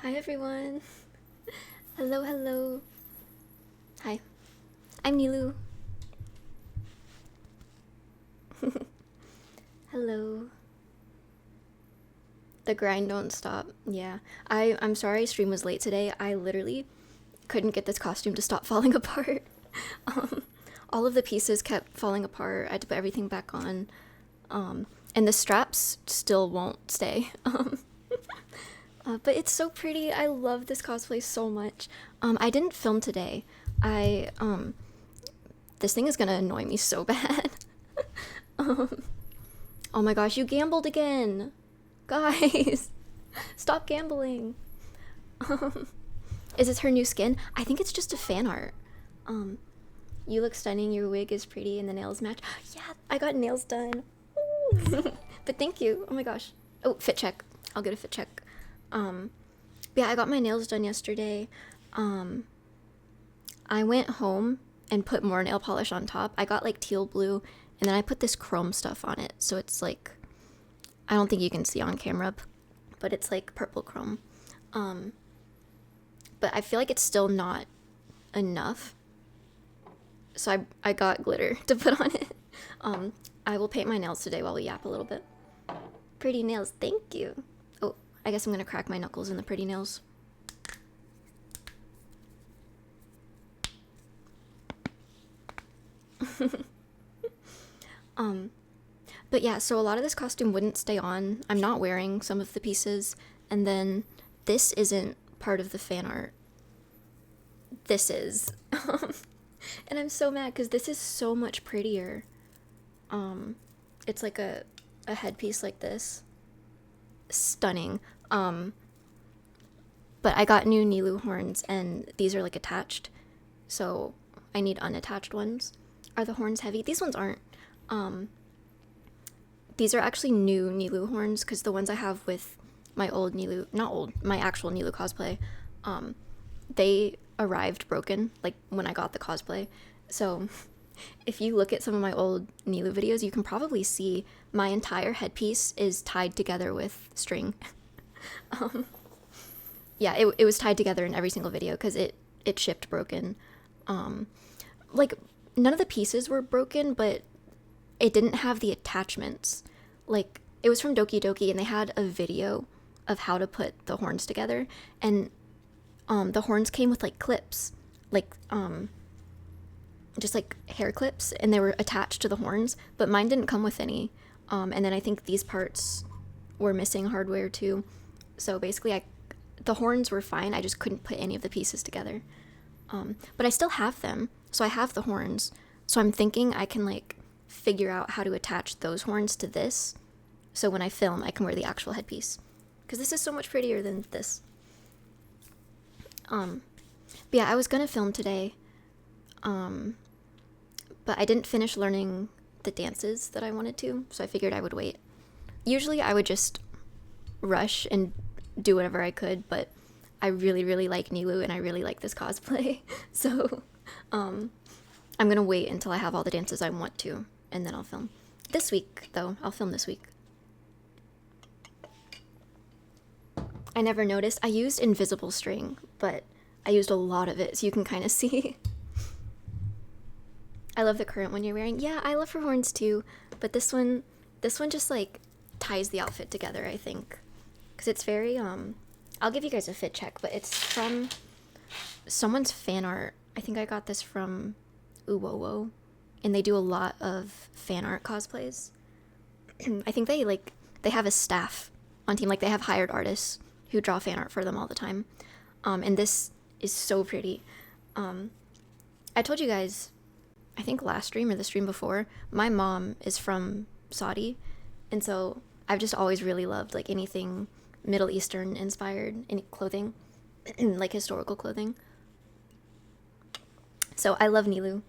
Hi everyone. Hello, hello. Hi. I'm Nilou. Hello. The grind don't stop. Yeah. I'm sorry stream was late today. I literally couldn't get this costume to stop falling apart. um, all of the pieces kept falling apart. I had to put everything back on. And the straps still won't stay. But it's so pretty. I love this cosplay so much. I didn't film today. I this thing is gonna annoy me so bad. um, oh my gosh, you gambled again, guys! Stop gambling. Um, is this her new skin? I think it's just a fan art. Um, you look stunning. Your wig is pretty, and the nails match. Yeah, I got nails done. But thank you. Oh my gosh. Oh, fit check. I'll get a fit check. Um, yeah, I got my nails done yesterday. Um, I went home and put more nail polish on top. I got like teal blue, and then I put this chrome stuff on it. So it's like, I don't think you can see on camera, but it's like purple chrome. Um, but I feel like it's still not enough. So I got glitter to put on it. I will paint my nails today while we yap a little bit. Pretty nails, thank you. Oh, I guess I'm gonna crack my knuckles in the pretty nails. But yeah, so a lot of this costume wouldn't stay on. I'm not wearing some of the pieces, and then this isn't part of the fan art. This is. And I'm so mad because this is so much prettier. It's like a headpiece like this. Stunning. But I got new Nilou horns, and these are like attached, so I need unattached ones. Are the horns heavy? These ones aren't. These are actually new Nilou horns because the ones I have with my old Nilou, not old, my actual Nilou cosplay, they arrived broken, like when I got the cosplay. So if you look at some of my old Nilou videos, you can probably see my entire headpiece is tied together with string. Yeah, it was tied together in every single video because it shipped broken. Like, none of the pieces were broken, but it didn't have the attachments. Like, it was from Doki and they had a video of how to put the horns together, and the horns came with like clips, like just like hair clips, and they were attached to the horns, but mine didn't come with any. And then I think these parts were missing hardware too. So basically the horns were fine, I just couldn't put any of the pieces together. But I still have them, so I have the horns. So I'm thinking I can like figure out how to attach those horns to this, so when I film I can wear the actual headpiece, because this is so much prettier than this. But yeah, I was gonna film today, but I didn't finish learning the dances that I wanted to, so I figured I would wait. Usually I would just rush and do whatever I could, but I really, really like Nilou and I really like this cosplay. So I'm gonna wait until I have all the dances I want to, and then I'll film. This week, though, I'll film this week. I never noticed. I used invisible string, but I used a lot of it, so you can kind of see. I love the current one you're wearing. Yeah, I love her horns too, but this one just like ties the outfit together, I think. Because it's very, I'll give you guys a fit check, but it's from someone's fan art. I think I got this from Uwowo, and they do a lot of fan art cosplays. I think they have a staff on team, like they have hired artists who draw fan art for them all the time. And this is so pretty. I told you guys, I think last stream or the stream before, my mom is from Saudi, and so I've just always really loved like anything Middle Eastern inspired, any clothing, like historical clothing. So I love Nilou.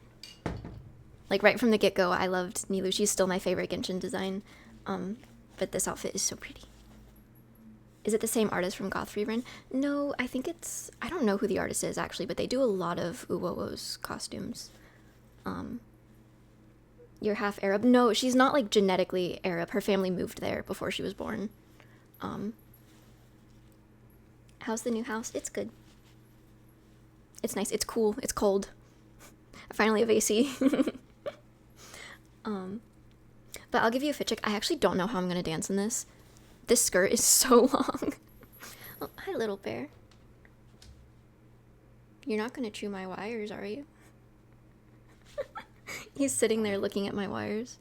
Like right from the get-go, I loved Nilou. She's still my favorite Genshin design. But this outfit is so pretty. Is it the same artist from Goth Rerun? No, I think it's, I don't know who the artist is actually, but they do a lot of Uwowo's costumes. You're half Arab? No, she's not like genetically Arab. Her family moved there before she was born. How's the new house? It's good. It's nice. It's cool. It's cold. I finally have AC. But I'll give you a fit check. I actually don't know how I'm gonna dance in this. This skirt is so long. Oh, hi, little bear. You're not gonna chew my wires, are you? He's sitting there looking at my wires.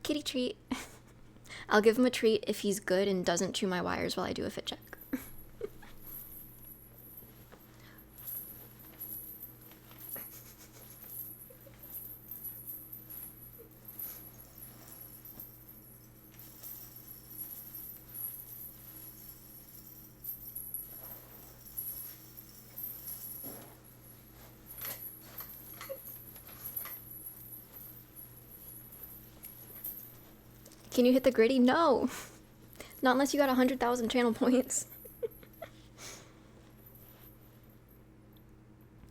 Kitty treat. I'll give him a treat if he's good and doesn't chew my wires while I do a fit check. Can you hit the gritty? No! Not unless you got 100,000 channel points.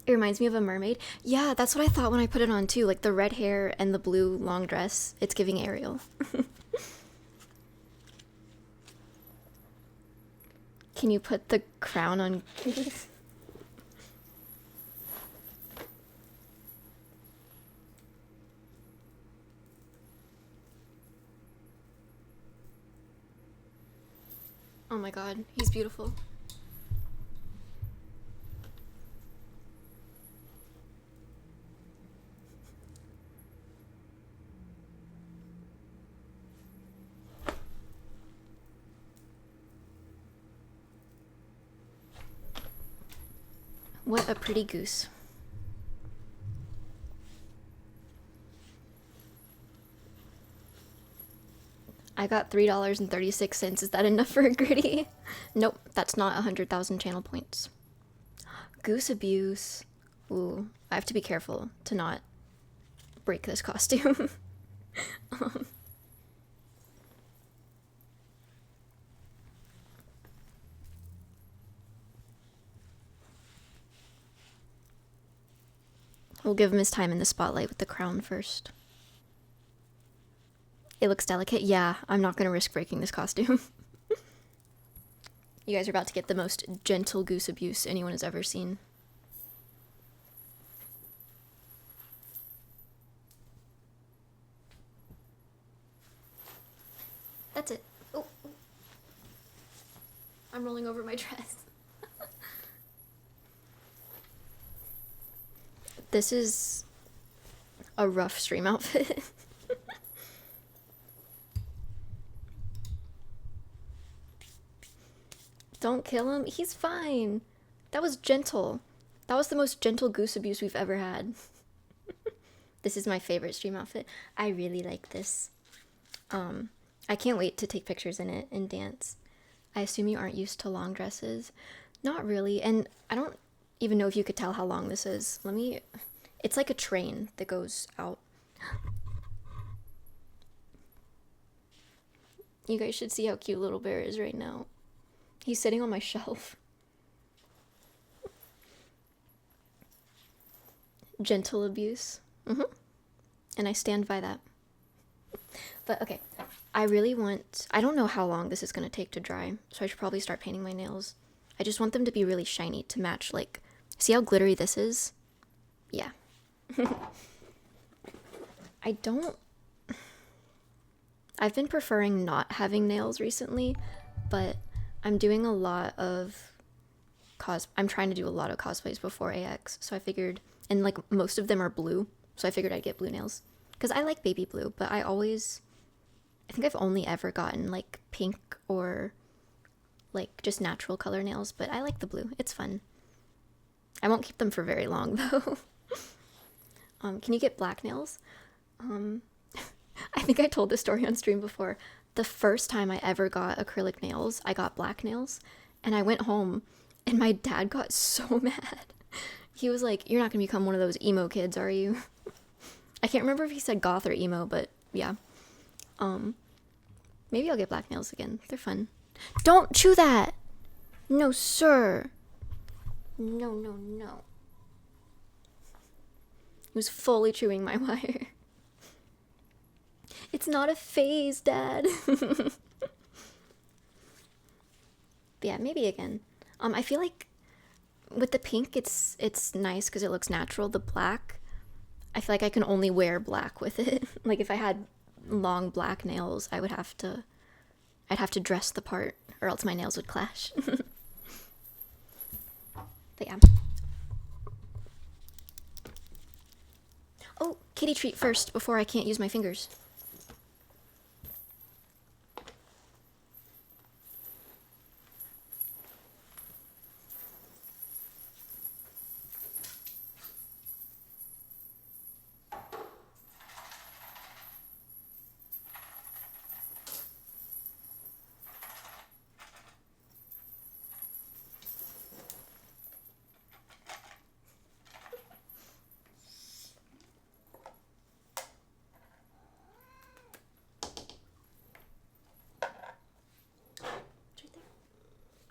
It reminds me of a mermaid. Yeah, that's what I thought when I put it on too. Like the red hair and the blue long dress. It's giving Ariel. Can you put the crown on Goose? Oh my god, he's beautiful. What a pretty goose. I got $3.36. Is that enough for a gritty? Nope, that's not 100,000 channel points. Goose abuse. Ooh, I have to be careful to not break this costume. We'll give him his time in the spotlight with the crown first. It looks delicate. Yeah, I'm not gonna risk breaking this costume. You guys are about to get the most gentle goose abuse anyone has ever seen. That's it. Oh. I'm rolling over my dress. This is a rough stream outfit. Don't kill him. He's fine. That was gentle. That was the most gentle goose abuse we've ever had. This is my favorite stream outfit. I really like this. I can't wait to take pictures in it and dance. I assume you aren't used to long dresses. Not really. And I don't even know if you could tell how long this is. It's like a train that goes out. You guys should see how cute little bear is right now. He's sitting on my shelf. Gentle abuse. And I stand by that. But okay, I don't know how long this is going to take to dry, so I should probably start painting my nails. I just want them to be really shiny to match, like, see how glittery this is? Yeah. I've been preferring not having nails recently, but I'm doing a lot of I'm trying to do a lot of cosplays before AX, so I figured, and like most of them are blue, so I figured I'd get blue nails. Because I like baby blue, but I think I've only ever gotten like pink or like just natural color nails, but I like the blue. It's fun. I won't keep them for very long though. Can you get black nails? I think I told this story on stream before. The first time I ever got acrylic nails, I got black nails, and I went home, and my dad got so mad. He was like, "You're not gonna become one of those emo kids, are you?" I can't remember if he said goth or emo, but yeah. Maybe I'll get black nails again. They're fun. Don't chew that! No, sir. No, no, no. He was fully chewing my wire. It's not a phase, Dad. Yeah, maybe again. I feel like with the pink, it's nice because it looks natural. The black, I feel like I can only wear black with it. Like if I had long black nails, I'd have to dress the part, or else my nails would clash. But yeah. Oh, kitty treat first before I can't use my fingers.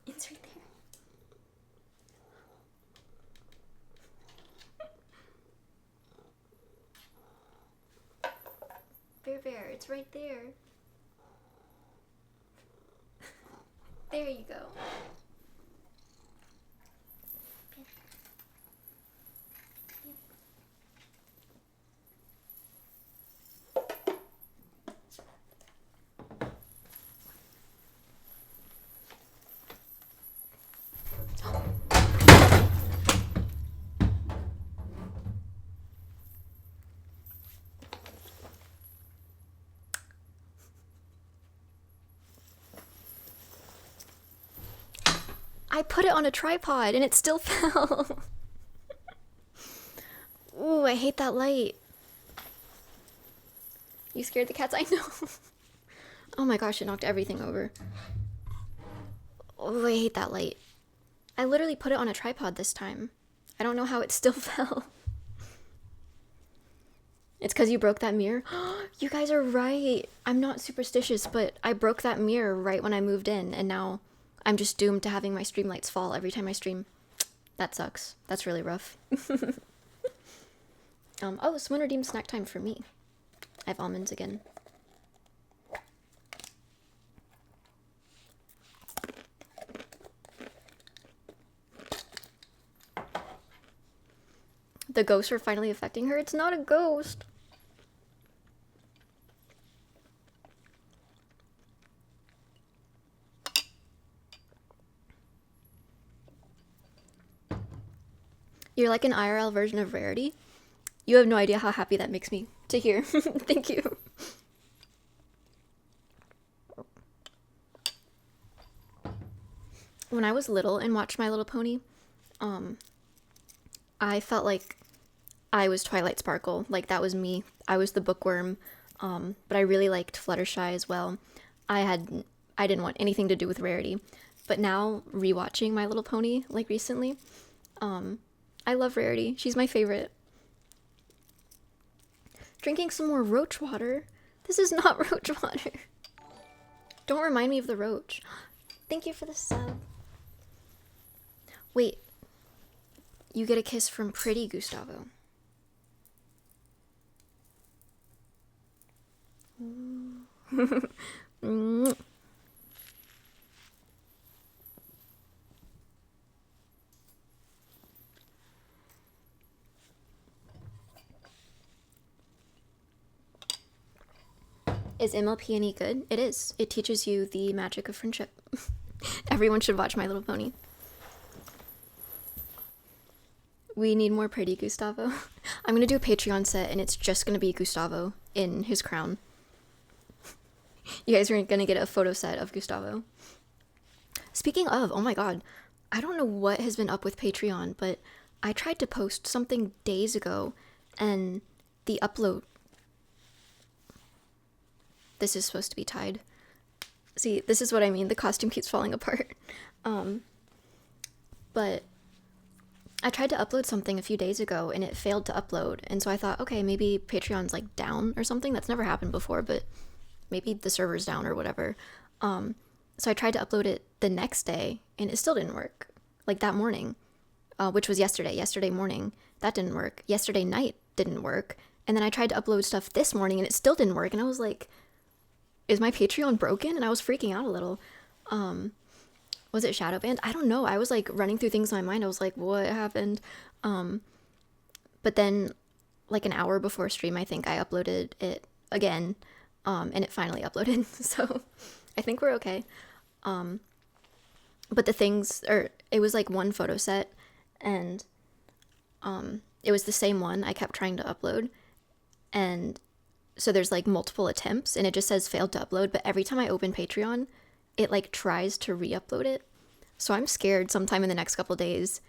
It's right there. Bear, it's right there. There you go. I put it on a tripod and it still fell. Ooh, I hate that light. You scared the cats? I know. Oh my gosh, it knocked everything over. Oh, I hate that light. I literally put it on a tripod this time. I don't know how it still fell. It's because you broke that mirror? You guys are right. I'm not superstitious, but I broke that mirror right when I moved in, and now I'm just doomed to having my stream lights fall every time I stream. That sucks. That's really rough. Oh, Swin redeemed snack time for me. I have almonds again. The ghosts are finally affecting her. It's not a ghost. You're like an IRL version of Rarity. You have no idea how happy that makes me to hear. Thank you. When I was little and watched My Little Pony, I felt like I was Twilight Sparkle. Like that was me. I was the bookworm. But I really liked Fluttershy as well. I didn't want anything to do with Rarity. But now rewatching My Little Pony like recently, I love Rarity. She's my favorite. Drinking some more roach water. This is not roach water. Don't remind me of the roach. Thank you for the sub. Wait. You get a kiss from pretty Gustavo. Is MLP any good? It is. It teaches you the magic of friendship. Everyone should watch My Little Pony. We need more pretty Gustavo. I'm gonna do a Patreon set and it's just gonna be Gustavo in his crown. You guys are gonna get a photo set of Gustavo. Speaking of, oh my god, I don't know what has been up with Patreon, but I tried to post something days ago and the upload... This is supposed to be tied. See, this is what I mean. The costume keeps falling apart. But I tried to upload something a few days ago and it failed to upload. And so I thought, okay, maybe Patreon's like down or something. That's never happened before, but maybe the server's down or whatever. So I tried to upload it the next day and it still didn't work. Like that morning, which was yesterday morning. That didn't work. Yesterday night didn't work. And then I tried to upload stuff this morning and it still didn't work. And I was like, is my Patreon broken? And I was freaking out a little. Was it shadow banned? I don't know. I was like running through things in my mind. I was like, what happened? But then like an hour before stream, I think I uploaded it again. And it finally uploaded. So I think we're okay. But the things, or it was like one photo set, and it was the same one I kept trying to upload. And so there's like multiple attempts and it just says failed to upload, but every time I open Patreon, it like tries to re-upload it. So I'm scared sometime in the next couple days,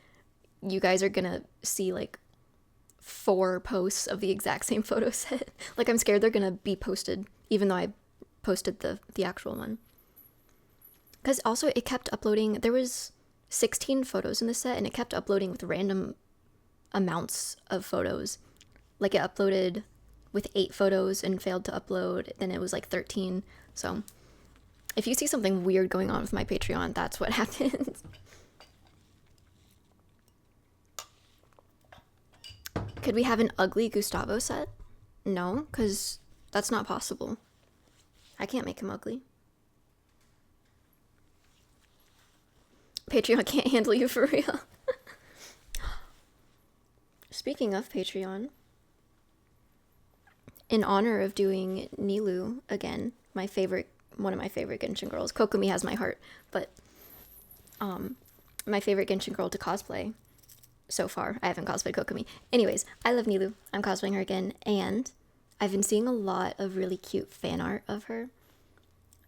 you guys are gonna see like 4 posts of the exact same photo set. Like I'm scared they're gonna be posted, even though I posted the actual one. Because also it kept uploading, there was 16 photos in the set and it kept uploading with random amounts of photos. Like it uploaded with 8 photos and failed to upload, then it was like 13. So if you see something weird going on with my Patreon, that's what happens. Could we have an ugly Gustavo set? No, because that's not possible. I can't make him ugly. Patreon can't handle you for real. Speaking of Patreon, in honor of doing Nilou again, one of my favorite Genshin girls. Kokomi has my heart, but my favorite Genshin girl to cosplay so far. I haven't cosplayed Kokomi. Anyways, I love Nilou. I'm cosplaying her again, and I've been seeing a lot of really cute fan art of her.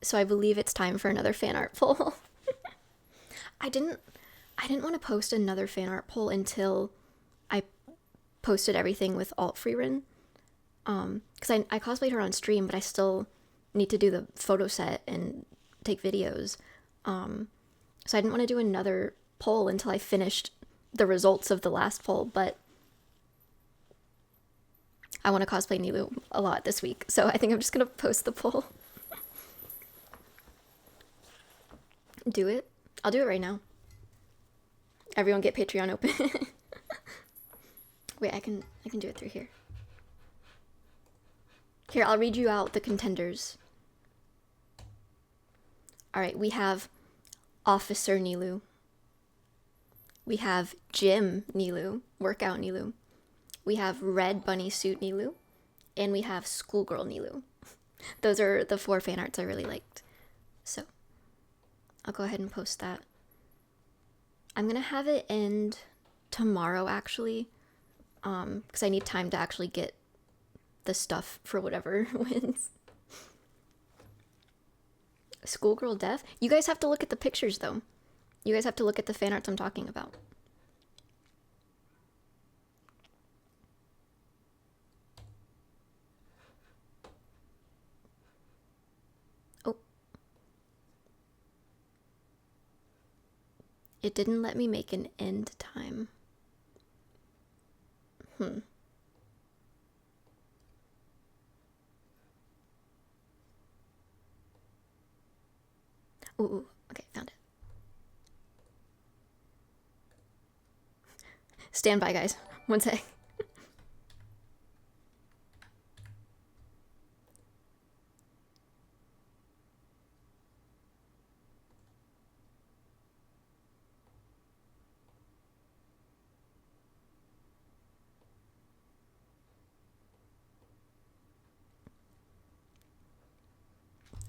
So I believe it's time for another fan art poll. I didn't want to post another fan art poll until I posted everything with alt Freerun. Because I cosplayed her on stream, but I still need to do the photo set and take videos. So I didn't want to do another poll until I finished the results of the last poll, but I want to cosplay Nilou a lot this week, so I think I'm just going to post the poll. Do it? I'll do it right now. Everyone get Patreon open. Wait, I can do it through here. Here, I'll read you out the contenders. Alright, we have Officer Nilou. We have Gym Nilou, Workout Nilou. We have Red Bunny Suit Nilou. And we have Schoolgirl Nilou. Those are the 4 fan arts I really liked. So, I'll go ahead and post that. I'm gonna have it end tomorrow, actually. Because I need time to actually get the stuff for whatever wins. Schoolgirl Death? You guys have to look at the pictures, though. You guys have to look at the fan arts I'm talking about. Oh. It didn't let me make an end time. Ooh, okay, found it. Stand by, guys. One sec.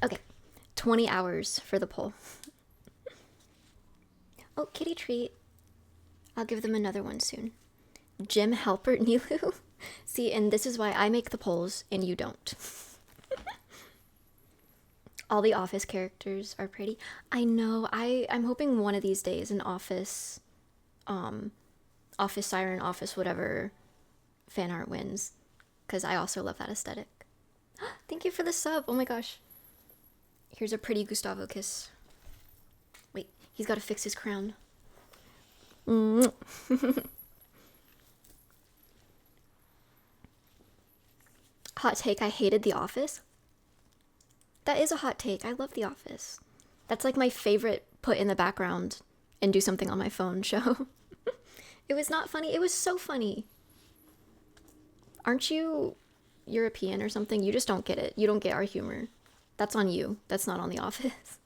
Okay, 20 hours for the poll. Oh, kitty treat. I'll give them another one soon. Gym Helper Nilou. See, and this is why I make the polls and you don't. All the Office characters are pretty. I know. I'm hoping one of these days an Office, Office Siren, Office whatever fan art wins. Because I also love that aesthetic. Thank you for the sub. Oh my gosh. Here's a pretty Gustavo kiss. Wait, he's got to fix his crown. Hot take, I hated The Office. That is a hot take. I love The Office. That's like my favorite put in the background and do something on my phone show. It was not funny. It was so funny. Aren't you European or something, you just don't get it. You don't get our humor. That's on you. That's not on The Office.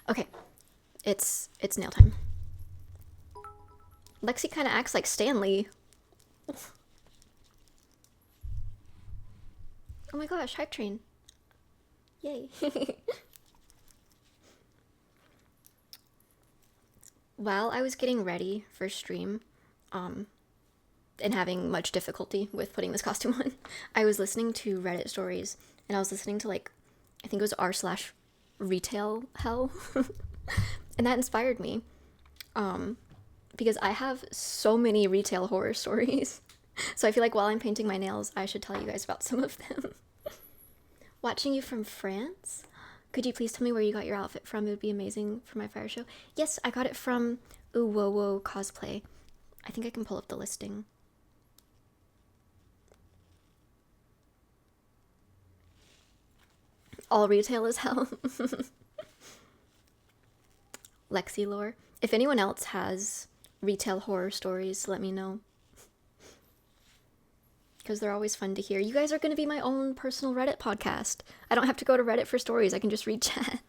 Okay, it's nail time. Lexi kind of acts like Stanley. Oh my gosh, hype train. Yay. While I was getting ready for stream, and having much difficulty with putting this costume on, I was listening to Reddit stories, and I was listening to, like, I think it was r/retail hell, and that inspired me, because I have so many retail horror stories. So I feel like while I'm painting my nails, I should tell you guys about some of them. Watching you from France? Could you please tell me where you got your outfit from? It would be amazing for my fire show. Yes, I got it from Uwowo Cosplay. I think I can pull up the listing. All retail is hell. Lexi lore. If anyone else has retail horror stories, let me know. Because they're always fun to hear. You guys are going to be my own personal Reddit podcast. I don't have to go to Reddit for stories. I can just read chat.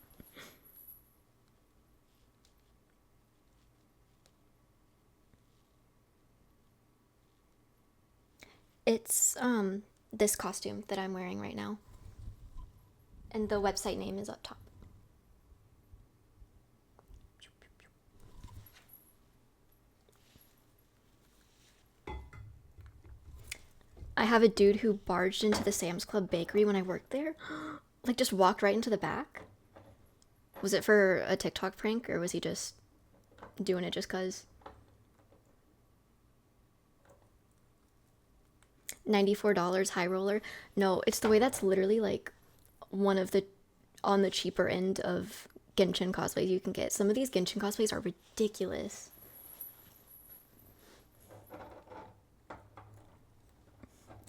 It's this costume that I'm wearing right now. And the website name is up top. I have a dude who barged into the Sam's Club bakery when I worked there. Like, just walked right into the back. Was it for a TikTok prank, or was he just doing it just cuz? $94 high roller. No, it's the way that's literally like one of the on the cheaper end of Genshin cosplays you can get. Some of these Genshin cosplays are ridiculous.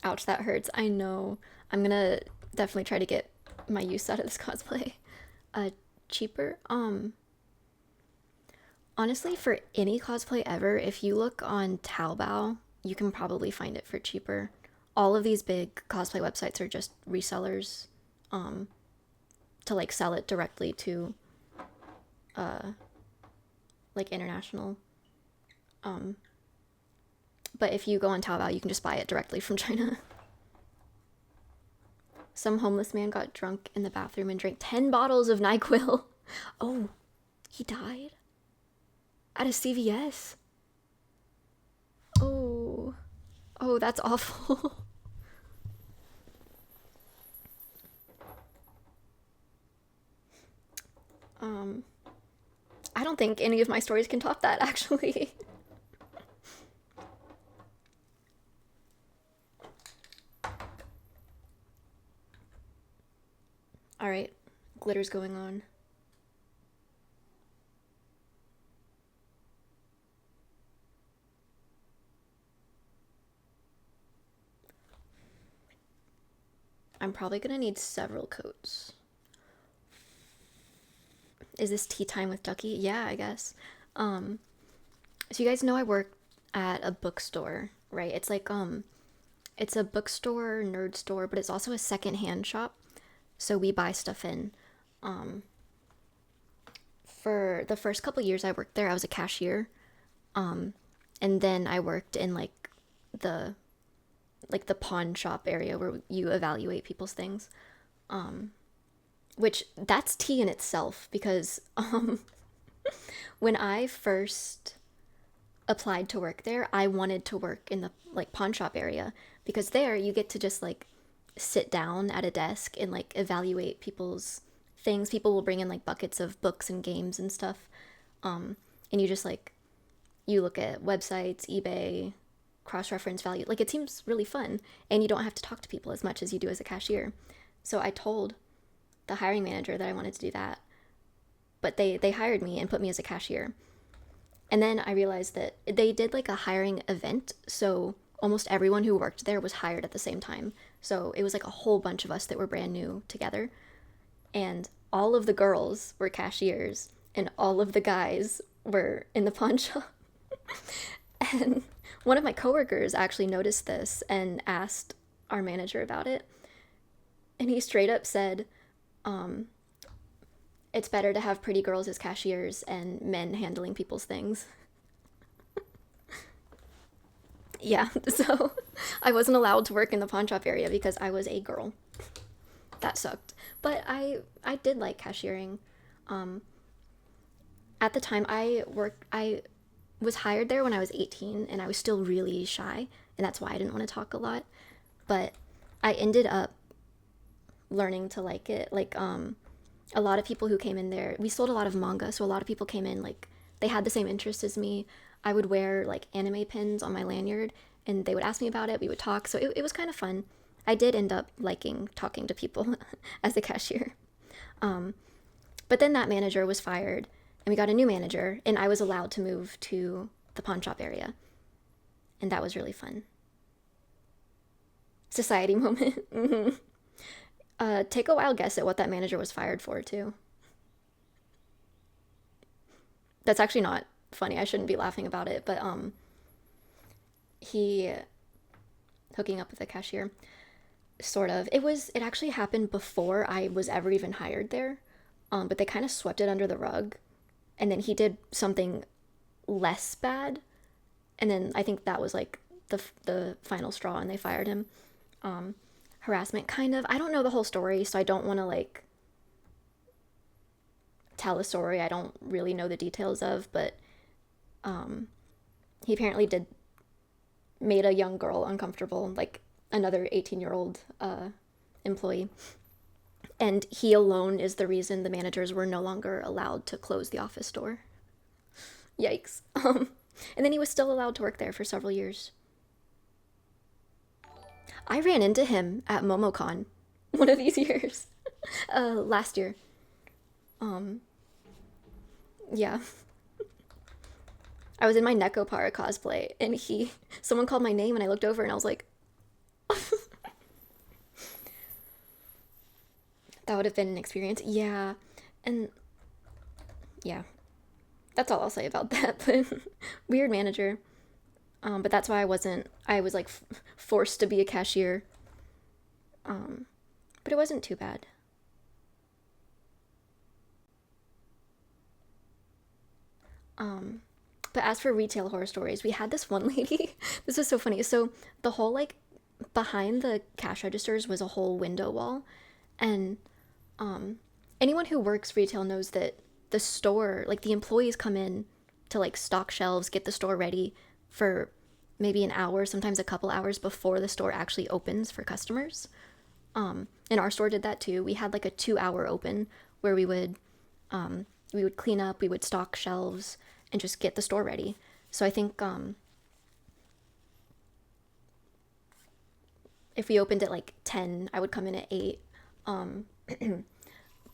Ouch, that hurts. I know. I'm gonna definitely try to get my use out of this cosplay. Cheaper? Honestly, for any cosplay ever, if you look on Taobao, you can probably find it for cheaper. All of these big cosplay websites are just resellers, to like sell it directly to, like international. But if you go on Taobao, you can just buy it directly from China. Some homeless man got drunk in the bathroom and drank 10 bottles of NyQuil. Oh, he died? At a CVS? Oh. Oh, that's awful. I don't think any of my stories can top that, actually. Alright, glitter's going on. I'm probably gonna need several coats. Is this tea time with Ducky? Yeah, I guess. So you guys know I work at a bookstore, right? It's like, it's a bookstore, nerd store, but it's also a secondhand shop. So we buy stuff in. For the first couple years I worked there, I was a cashier. And then I worked in the pawn shop area where you evaluate people's things. Which that's tea in itself, because when I first applied to work there, I wanted to work in the pawn shop area, because there you get to just sit down at a desk and evaluate people's things. People will bring in buckets of books and games and stuff, and you just you look at websites, eBay, cross-reference value. It seems really fun, and you don't have to talk to people as much as you do as a cashier. So I told the hiring manager that I wanted to do that, but they hired me and put me as a cashier. And then I realized that they did a hiring event, so almost everyone who worked there was hired at the same time. So it was a whole bunch of us that were brand new together, and all of the girls were cashiers and all of the guys were in the pawn shop. And one of my coworkers actually noticed this and asked our manager about it. And he straight up said, um, it's better to have pretty girls as cashiers and men handling people's things. Yeah, so I wasn't allowed to work in the pawn shop area because I was a girl. That sucked. But I did like cashiering. Um, at the time I was hired there when I was 18 and I was still really shy, and that's why I didn't want to talk a lot. But I ended up learning to like it. Like a lot of people who came in there, we sold a lot of manga, so a lot of people came in like they had the same interests as me. I would wear like anime pins on my lanyard and they would ask me about it. We would talk. So it was kind of fun. I did end up liking talking to people as a cashier. Um, but then that manager was fired and we got a new manager and I was allowed to move to the pawn shop area. And that was really fun. Society moment. Hmm. Take a wild guess at what that manager was fired for, too. That's actually not funny. I shouldn't be laughing about it, but he hooking up with a cashier, sort of. It actually happened before I was ever even hired there. But they kind of swept it under the rug, and then he did something less bad, and then I think that was like the final straw, and they fired him. Um, Harassment, kind of. I don't know the whole story, so I don't want to like tell a story I don't really know the details of, but um, he apparently did made a young girl uncomfortable, like another 18-year-old employee. And he alone is the reason the managers were no longer allowed to close the office door. Yikes. And then he was still allowed to work there for several years. I ran into him at MomoCon one of these years. Last year. Um, yeah. I was in my Nekopara cosplay and someone called my name and I looked over and I was like, that would have been an experience. Yeah. And yeah, that's all I'll say about that. But weird manager. But that's why I was like forced to be a cashier. Um, but it wasn't too bad. Um, but as for retail horror stories, we had this one lady. This was so funny. So the whole like behind the cash registers was a whole window wall, and um, anyone who works retail knows that the store, like the employees come in to like stock shelves, get the store ready for maybe an hour, sometimes a couple hours before the store actually opens for customers. And our store did that too. We had like a 2 hour open where we would clean up, we would stock shelves, and just get the store ready. So I think if we opened at like 10, I would come in at 8. Um,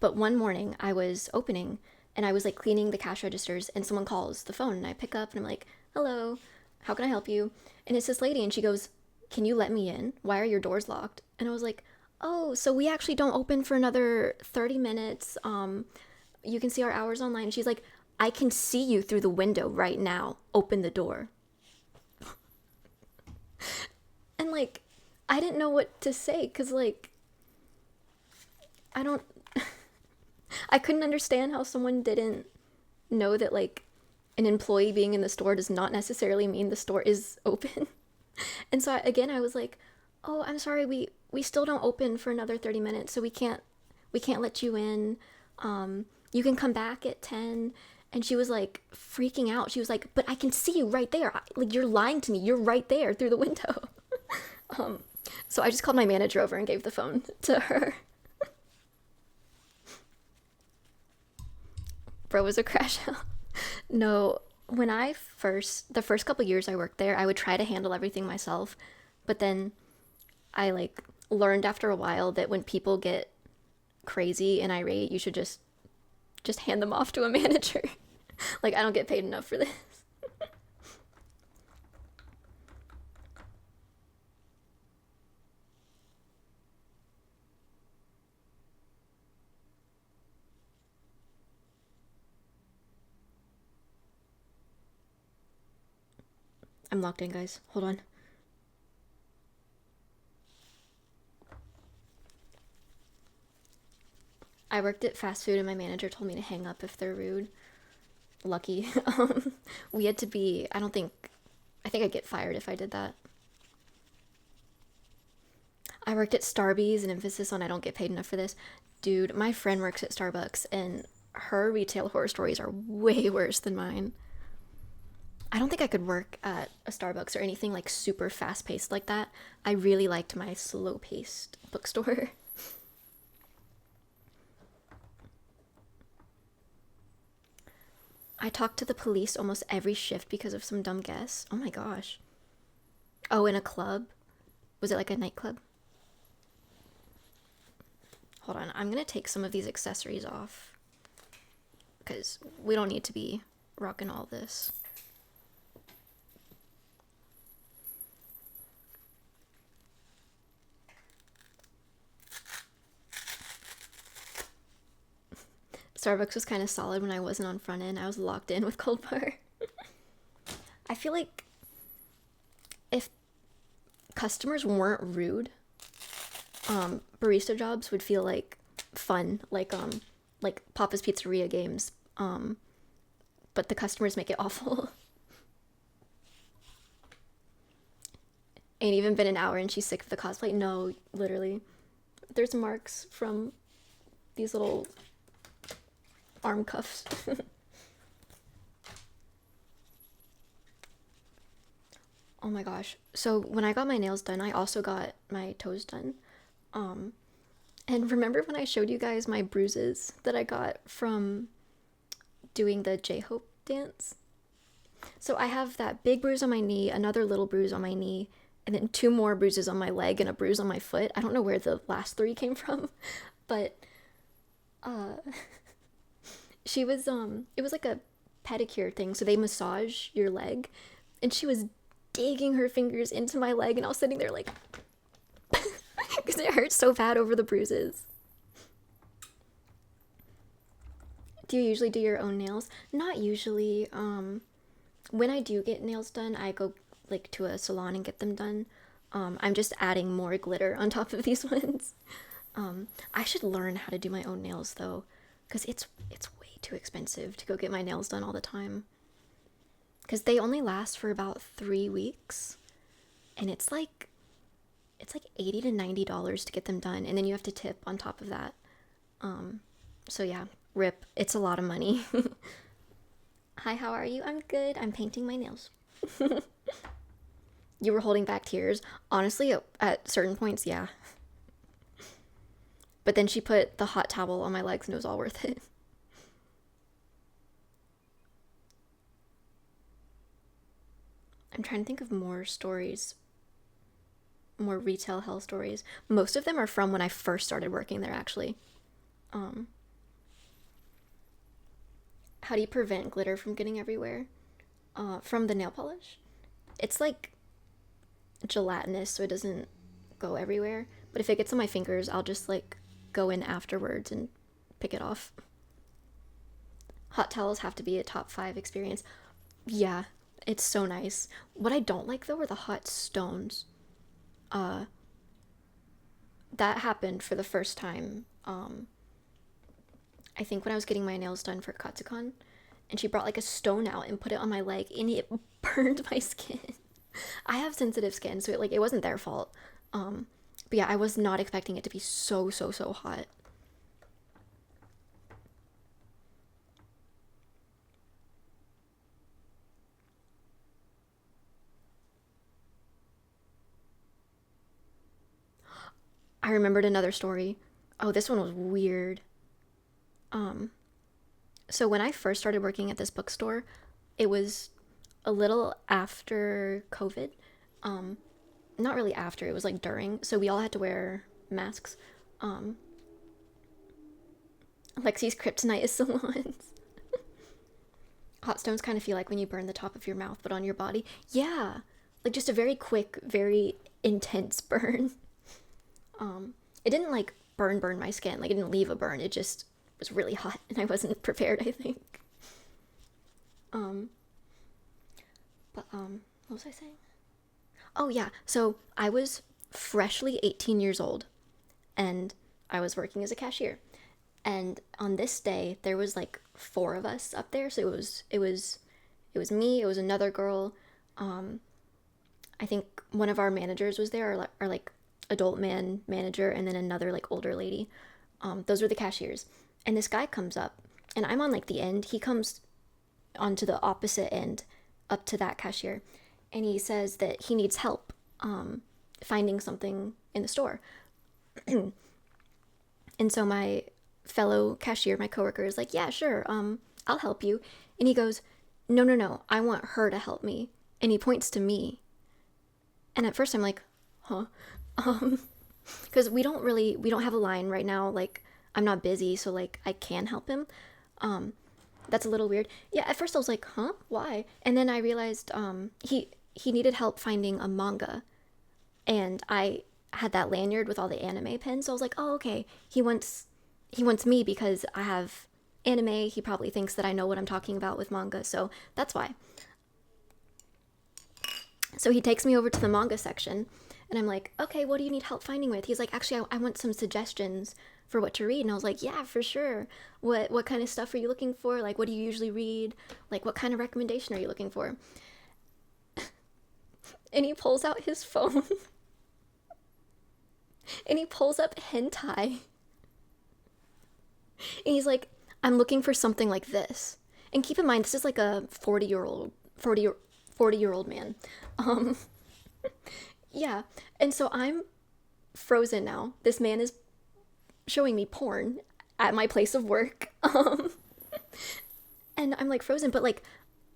but one morning I was opening and I was like cleaning the cash registers and someone calls the phone and I pick up and I'm like, hello, how can I help you? And it's this lady and she goes, can you let me in? Why are your doors locked? And I was like, oh, so we actually don't open for another 30 minutes. You can see our hours online. And she's like, I can see you through the window right now. Open the door. And like, I didn't know what to say because like, I don't, I couldn't understand how someone didn't know that like an employee being in the store does not necessarily mean the store is open. And so again, I was like, oh, I'm sorry, we still don't open for another 30 minutes, so we can't let you in. You can come back at 10. And she was like freaking out. She was like, but I can see you right there. Like, you're lying to me. You're right there through the window. um, so I just called my manager over and gave the phone to her. Bro was a crash out. No, the first couple years I worked there, I would try to handle everything myself. But then I like learned after a while that when people get crazy and irate, you should just hand them off to a manager. Like, I don't get paid enough for this. I'm locked in, guys. Hold on. I worked at fast food and my manager told me to hang up if they're rude. Lucky. We had to be, I think I'd get fired if I did that. I worked at Starbucks, an emphasis on I don't get paid enough for this. Dude, my friend works at Starbucks and her retail horror stories are way worse than mine. I don't think I could work at a Starbucks or anything like super fast paced like that. I really liked my slow paced bookstore. I talked to the police almost every shift because of some dumb guess. Oh my gosh. Oh, in a club? Was it like a nightclub? Hold on, I'm gonna take some of these accessories off. Because we don't need to be rocking all this. Starbucks was kind of solid when I wasn't on front end. I was locked in with Cold Bar. I feel like if customers weren't rude, barista jobs would feel like fun, like Papa's Pizzeria games. But the customers make it awful. Ain't even been an hour and she's sick of the cosplay. No, literally. There's marks from these little arm cuffs. Oh my gosh. So when I got my nails done, I also got my toes done. And remember when I showed you guys my bruises that I got from doing the J-Hope dance? So I have that big bruise on my knee, another little bruise on my knee, and then 2 more bruises on my leg and a bruise on my foot. I don't know where the last 3 came from, but she was it was like a pedicure thing, so they massage your leg, and she was digging her fingers into my leg, and I was sitting there like because it hurts so bad over the bruises. Do you usually do your own nails? Not usually. When I do get nails done, I go like to a salon and get them done. I'm just adding more glitter on top of these ones. I should learn how to do my own nails though, because it's way too expensive to go get my nails done all the time. Because they only last for about 3 weeks, and it's like $80 to $90 to get them done, and then you have to tip on top of that. So yeah, rip. It's a lot of money. Hi, how are you? I'm good. I'm painting my nails. You were holding back tears. Honestly, at certain points, yeah. But then she put the hot towel on my legs and it was all worth it. I'm trying to think of more stories, more retail hell stories. Most of them are from when I first started working there, actually. How do you prevent glitter from getting everywhere? From the nail polish. It's like gelatinous, so it doesn't go everywhere. But if it gets on my fingers, I'll just like go in afterwards and pick it off. Hot towels have to be a top 5 experience. Yeah, it's so nice. What I don't like though are the hot stones. That happened for the first time. I think when I was getting my nails done for Katsucon, and she brought like a stone out and put it on my leg, and it burned my skin. I have sensitive skin, so it wasn't their fault. But yeah, I was not expecting it to be so hot. I remembered another story. Oh, this one was weird. So when I first started working at this bookstore, it was a little after COVID. Not really after, it was like during. So we all had to wear masks. Lexi's kryptonite is salons. Hot stones kind of feel like when you burn the top of your mouth, but on your body. Yeah, like just a very quick, very intense burn. It didn't like burn my skin. Like it didn't leave a burn. It just was really hot, and I wasn't prepared, I think. But What was I saying? Oh, yeah. So I was freshly 18 years old and I was working as a cashier. And on this day, there was like four of us up there. So it was me, it was another girl. Um, I think one of our managers was there, our like adult man manager, and then another like older lady. Those were the cashiers. And this guy comes up, and I'm on like the end. He comes onto the opposite end, up to that cashier, and he says that he needs help finding something in the store. And so my fellow cashier, my coworker, is like, "Yeah, sure, I'll help you." And he goes, "No, no, no, I want her to help me." And he points to me. And at first I'm like, huh? Um, because we don't have a line right now. Like, I'm not busy, so like I can help him. Um, that's a little weird. Yeah, at first I was like, huh? Why? And then I realized he needed help finding a manga, and I had that lanyard with all the anime pins. So I was like, oh, okay. He wants me because I have anime. He probably thinks that I know what I'm talking about with manga, so that's why. So he takes me over to the manga section, and I'm like, okay, what do you need help finding with? He's like, actually, I want some suggestions for what to read. And I was like, yeah, for sure. What kind of stuff are you looking for? Like, what do you usually read? Like, what kind of recommendation are you looking for? And he pulls out his phone and he pulls up hentai. And he's like, I'm looking for something like this. And keep in mind, this is like a 40-year-old man. Um, yeah. And so I'm frozen now. This man is showing me porn at my place of work. And I'm like frozen, but like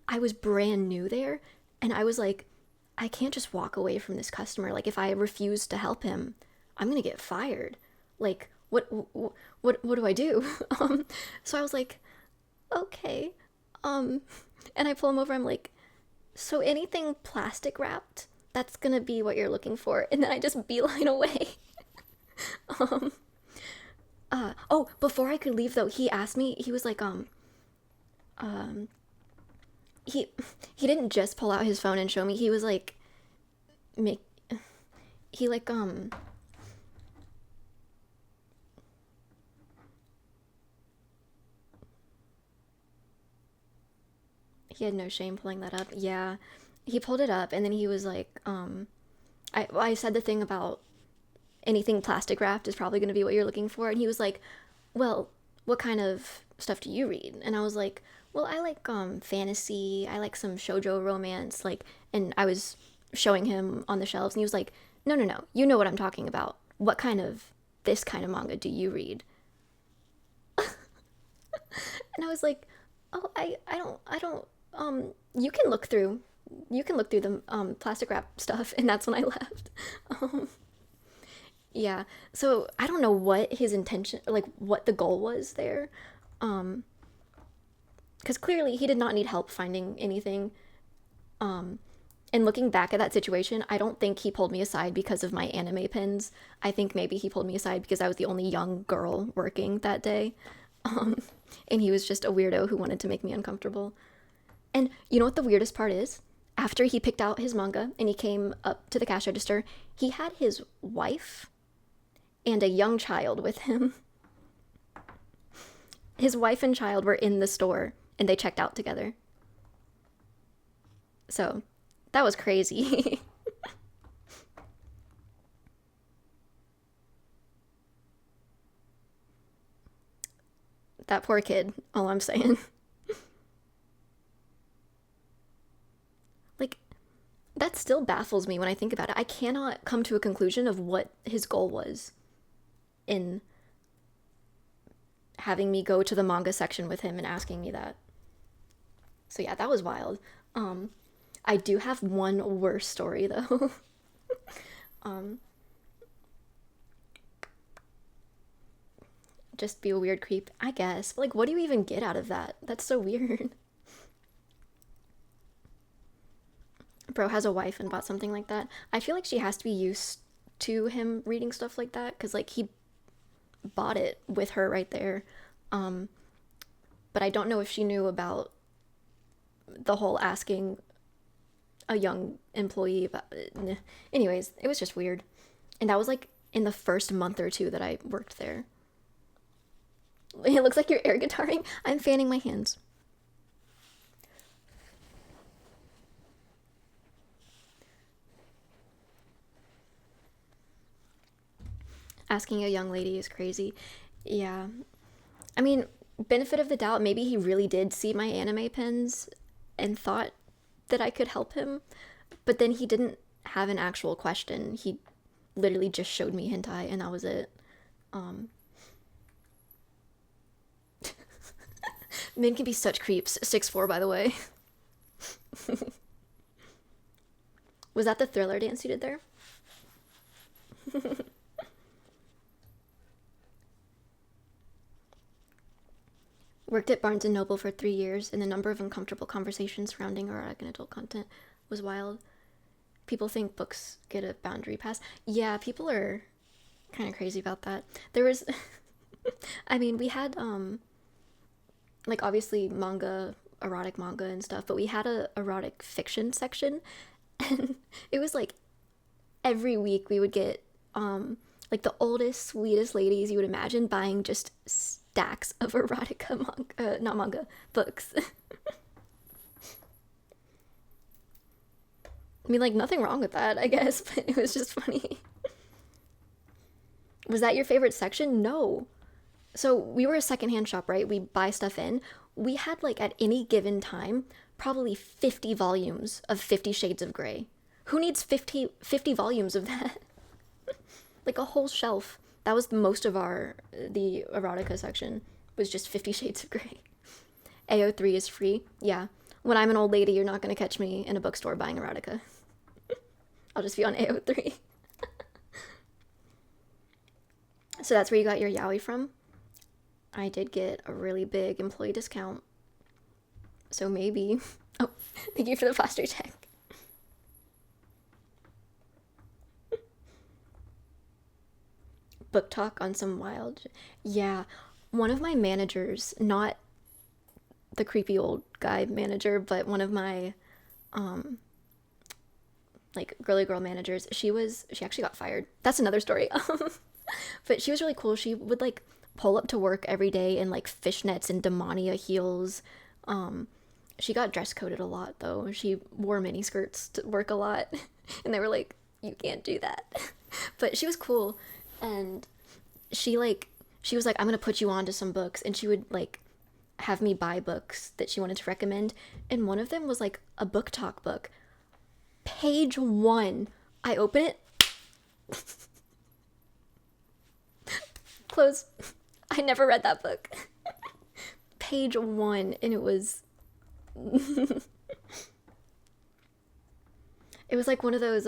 I was brand new there, and I was like, I can't just walk away from this customer. Like, if I refuse to help him, I'm gonna get fired. Like, what do I do? So I was like, okay. Um, and I pull him over. I'm like, so anything plastic wrapped, that's gonna be what you're looking for. And then I just beeline away. um, oh, before I could leave though, he asked me. He was like, um, he he didn't just pull out his phone and show me. He was like, make he like he had no shame pulling that up. Yeah, he pulled it up, and then he was like, I said the thing about anything plastic wrapped is probably going to be what you're looking for, and he was like, well, what kind of stuff do you read? And I was like, well, I like fantasy. I like some shoujo romance. Like, and I was showing him on the shelves, and he was like, no, no, no, you know what I'm talking about. What kind of this kind of manga do you read? And I was like, oh, I don't you can look through the plastic wrap stuff. And that's when I left. um yeah, so I don't know what his intention, like what the goal was there. um because clearly he did not need help finding anything. um and looking back at that situation, I don't think he pulled me aside because of my anime pins. I think maybe he pulled me aside because I was the only young girl working that day. um and he was just a weirdo who wanted to make me uncomfortable. And you know what the weirdest part is? After he picked out his manga and he came up to the cash register, he had his wife and a young child with him. His wife and child were in the store and they checked out together. So that was crazy. That poor kid, all I'm saying. Like, that still baffles me when I think about it. I cannot come to a conclusion of what his goal was in having me go to the manga section with him and asking me that. So yeah, that was wild. Um, I do have one worse story though. um, just be a weird creep, I guess. But like, what do you even get out of that? That's so weird. Bro has a wife and bought something like that. I feel like she has to be used to him reading stuff like that because like he bought it with her right there. Um, but I don't know if she knew about the whole asking a young employee about anyways, it was just weird. And that was like in the first month or two that I worked there. It looks like you're air guitaring. I'm fanning my hands. Asking a young lady is crazy. Yeah. I mean, benefit of the doubt, maybe he really did see my anime pins and thought that I could help him, but then he didn't have an actual question. He literally just showed me hentai and that was it. Men can be such creeps. 6'4", by the way. Was that the Thriller dance you did there? Worked at Barnes & Noble for 3 years, and the number of uncomfortable conversations surrounding erotic and adult content was wild. People think books get a boundary pass. Yeah, people are kind of crazy about that. There was... I mean, we had, like, obviously manga, erotic manga and stuff, but we had a erotic fiction section, and it was, like, every week we would get, like, the oldest, sweetest ladies you would imagine buying just stacks of erotica not manga, books. I mean, like, nothing wrong with that, I guess, but it was just funny. Was that your favorite section? No. So we were a secondhand shop, right? We buy stuff in. We had, like, at any given time, probably 50 volumes of 50 Shades of Grey. Who needs 50 volumes of that? Like, a whole shelf. That was most of the erotica section, was just 50 Shades of Grey. AO3 is free. Yeah. When I'm an old lady, you're not going to catch me in a bookstore buying erotica. I'll just be on AO3. So that's where you got your yaoi from? I did get a really big employee discount. So maybe. Oh, thank you for the foster check. Book talk on some wild... Yeah, one of my managers, not the creepy old guy manager, but one of my, like, girly girl managers, she actually got fired. That's another story. But she was really cool. She would, like, pull up to work every day in, like, fishnets and Demonia heels. She got dress coded a lot, though. She wore mini skirts to work a lot. And they were like, you can't do that. But she was cool. And she was like, I'm gonna put you on to some books, and she would, like, have me buy books that she wanted to recommend, and one of them was, like, a book talk book. Page 1. I open it. Close. I never read that book. Page 1, and it was... It was, like, one of those,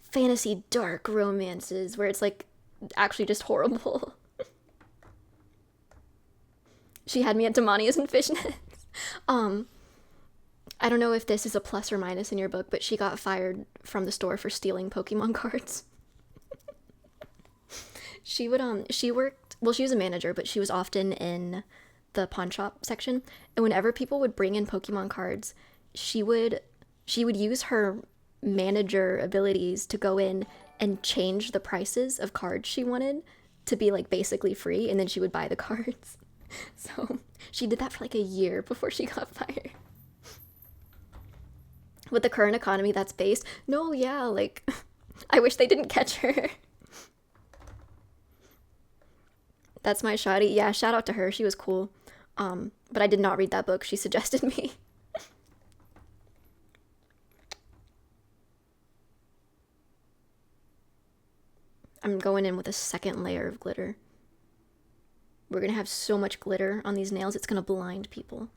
fantasy dark romances where it's, like, actually just horrible. She had me at Demonias and fishnets. I don't know if this is a plus or minus in your book, but she got fired from the store for stealing Pokemon cards. She worked, well, she was a manager, but she was often in the pawn shop section, and whenever people would bring in Pokemon cards, she would use her manager abilities to go in and change the prices of cards she wanted to be, like, basically free, and then she would buy the cards. So she did that for, like, a year before she got fired. With the current economy that's based, no, yeah, like, I wish they didn't catch her. That's my shoddy. Yeah, shout out to her. She was cool. But I did not read that book. She suggested me. I'm going in with a second layer of glitter. We're gonna have so much glitter on these nails, it's gonna blind people.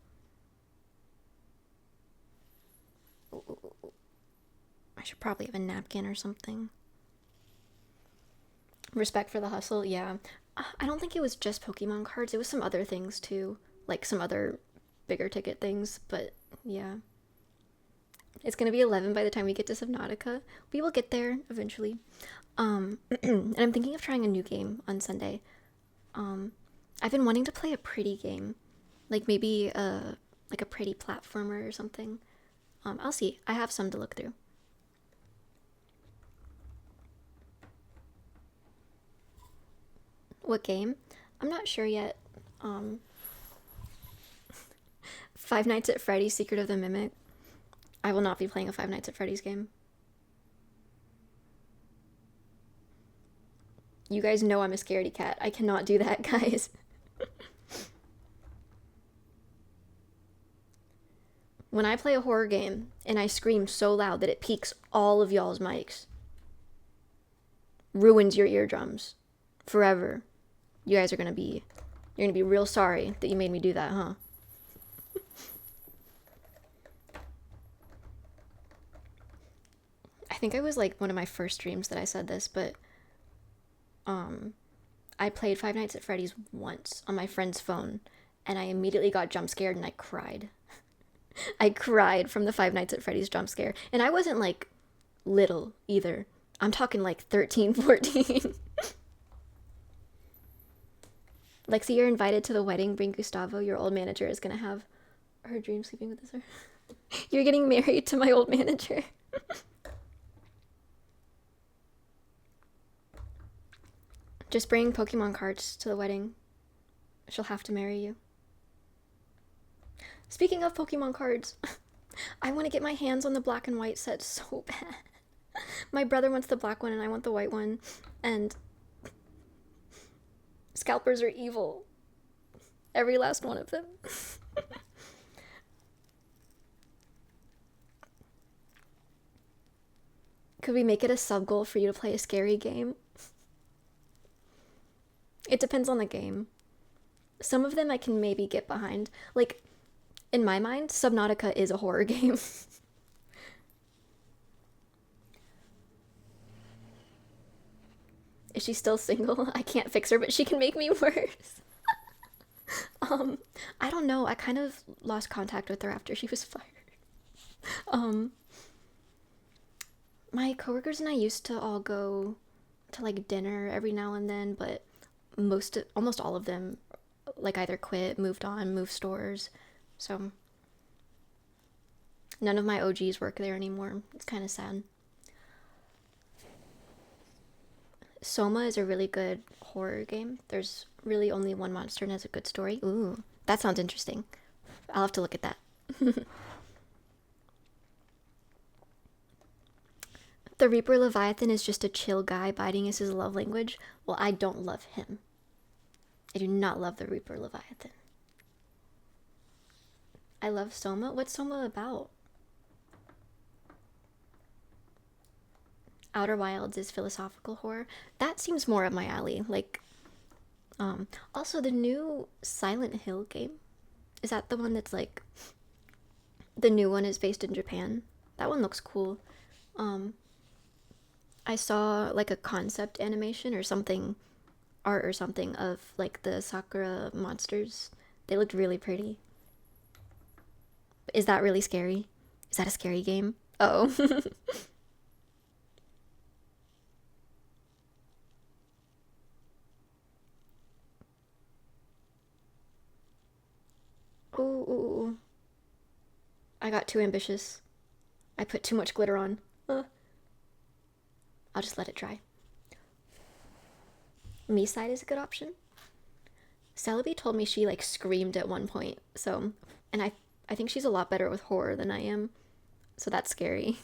I should probably have a napkin or something. Respect for the hustle, yeah. I don't think it was just Pokemon cards, it was some other things too. Like some other bigger ticket things, but yeah. It's gonna be 11 by the time we get to Subnautica. We will get there eventually. And I'm thinking of trying a new game on Sunday. I've been wanting to play a pretty game. Like maybe like a pretty platformer or something. I'll see. I have some to look through. What game? I'm not sure yet. Five Nights at Freddy's Secret of the Mimic. I will not be playing a Five Nights at Freddy's game. You guys know I'm a scaredy cat. I cannot do that, guys. When I play a horror game and I scream so loud that it peaks all of y'all's mics, ruins your eardrums forever. You guys are gonna be, you're gonna be real sorry that you made me do that, huh? I think it was like one of my first streams that I said this, but I played Five Nights at Freddy's once on my friend's phone, and I immediately got jump scared and I cried. I cried from the Five Nights at Freddy's jump scare, and I wasn't like little either. I'm talking like 13, 14. Lexi, you're invited to the wedding. Bring Gustavo. Your old manager is gonna have her dream sleeping with her. You're getting married to my old manager. Just bring Pokemon cards to the wedding. She'll have to marry you. Speaking of Pokemon cards, I want to get my hands on the black and white set so bad. My brother wants the black one and I want the white one. And scalpers are evil. Every last one of them. Could we make it a sub goal for you to play a scary game? It depends on the game. Some of them I can maybe get behind. Like, in my mind, Subnautica is a horror game. Is she still single? I can't fix her, but she can make me worse. I don't know. I kind of lost contact with her after she was fired. My coworkers and I used to all go to like dinner every now and then, but almost all of them like either quit, moved on, moved stores. So none of my OGs work there anymore. It's kind of sad. Soma is a really good horror game. There's really only one monster and has a good story. Ooh, that sounds interesting. I'll have to look at that. The Reaper Leviathan is just a chill guy. Biting is his love language. Well, I don't love him. I do not love the Reaper Leviathan. I love Soma. What's Soma about? Outer Wilds is philosophical horror. That seems more up my alley. Like, also the new Silent Hill game. Is that the one that's like, the new one is based in Japan? That one looks cool. I saw like a concept animation or something, art or something of like the Sakura monsters. They looked really pretty. Is that really scary? Is that a scary game? Oh. Ooh. I got too ambitious. I put too much glitter on. I'll just let it dry. Me side is a good option. Celebi told me she like screamed at one point, so, and I think she's a lot better with horror than I am, so that's scary.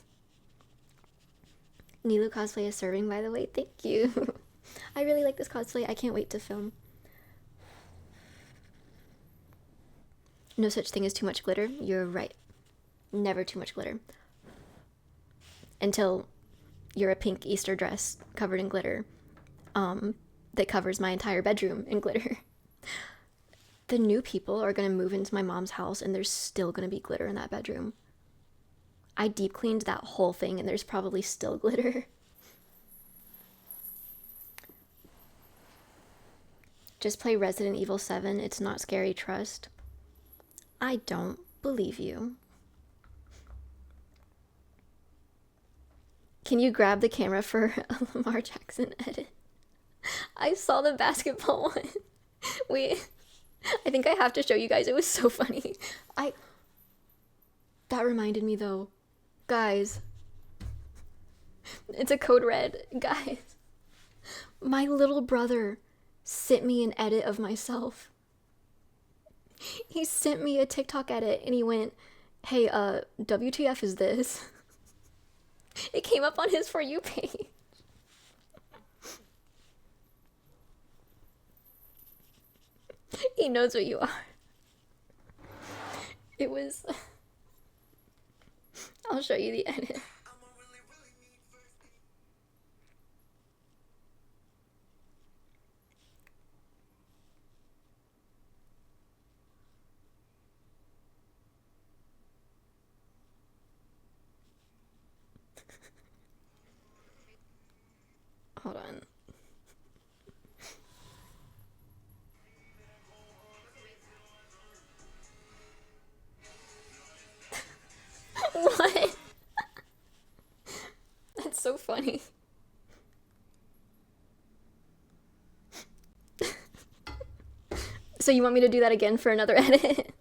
Nilou cosplay is serving, by the way. Thank you. I really like this cosplay. I can't wait to film. No such thing as too much glitter. You're right. Never too much glitter. Until you're a pink Easter dress covered in glitter that covers my entire bedroom in glitter. The new people are going to move into my mom's house and there's still going to be glitter in that bedroom. I deep cleaned that whole thing and there's probably still glitter. Just play Resident Evil 7. It's not scary, trust. I don't believe you. Can you grab the camera for a Lamar Jackson edit? I saw the basketball one. Wait, I think I have to show you guys. It was so funny. That reminded me though. Guys, it's a code red. Guys, my little brother sent me an edit of myself. He sent me a TikTok edit and he went, "Hey, WTF is this?" It came up on his For You page. He knows what you are. It was. I'll show you the edit. Hold on. What? That's so funny. So you want me to do that again for another edit?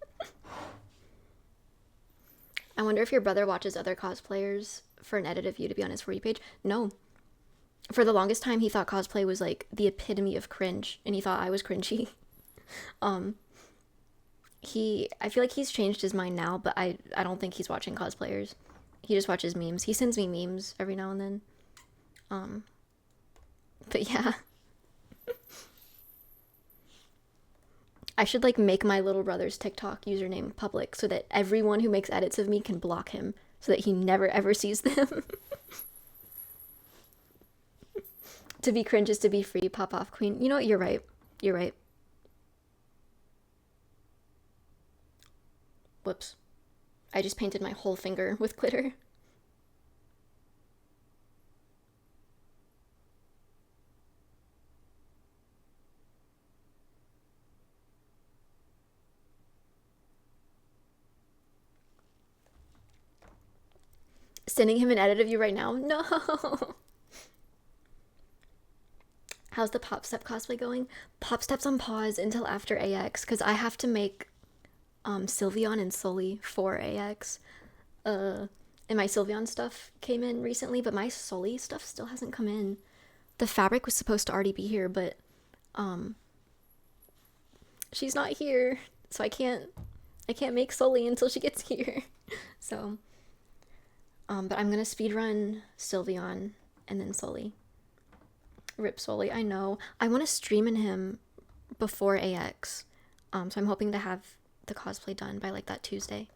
I wonder if your brother watches other cosplayers for an edit of you to be on his For You page. No. For the longest time, he thought cosplay was like the epitome of cringe, and he thought I was cringy. I feel like he's changed his mind now, but I don't think he's watching cosplayers. He just watches memes. He sends me memes every now and then. But yeah. I should like make my little brother's TikTok username public so that everyone who makes edits of me can block him so that he never ever sees them. To be cringe is to be free, pop off queen. You know what? You're right. You're right. Whoops. I just painted my whole finger with glitter. Sending him an edit of you right now? No. How's the Pop Step cosplay going? Pop Step's on pause until after AX because I have to make Sylveon and Sully for AX. And my Sylveon stuff came in recently, but my Sully stuff still hasn't come in. The fabric was supposed to already be here, but she's not here, so I can't make Sully until she gets here. So but I'm gonna speedrun Sylveon and then Sully. Rip Sully, I know. I want to stream in him before AX. So I'm hoping to have the cosplay done by like that Tuesday.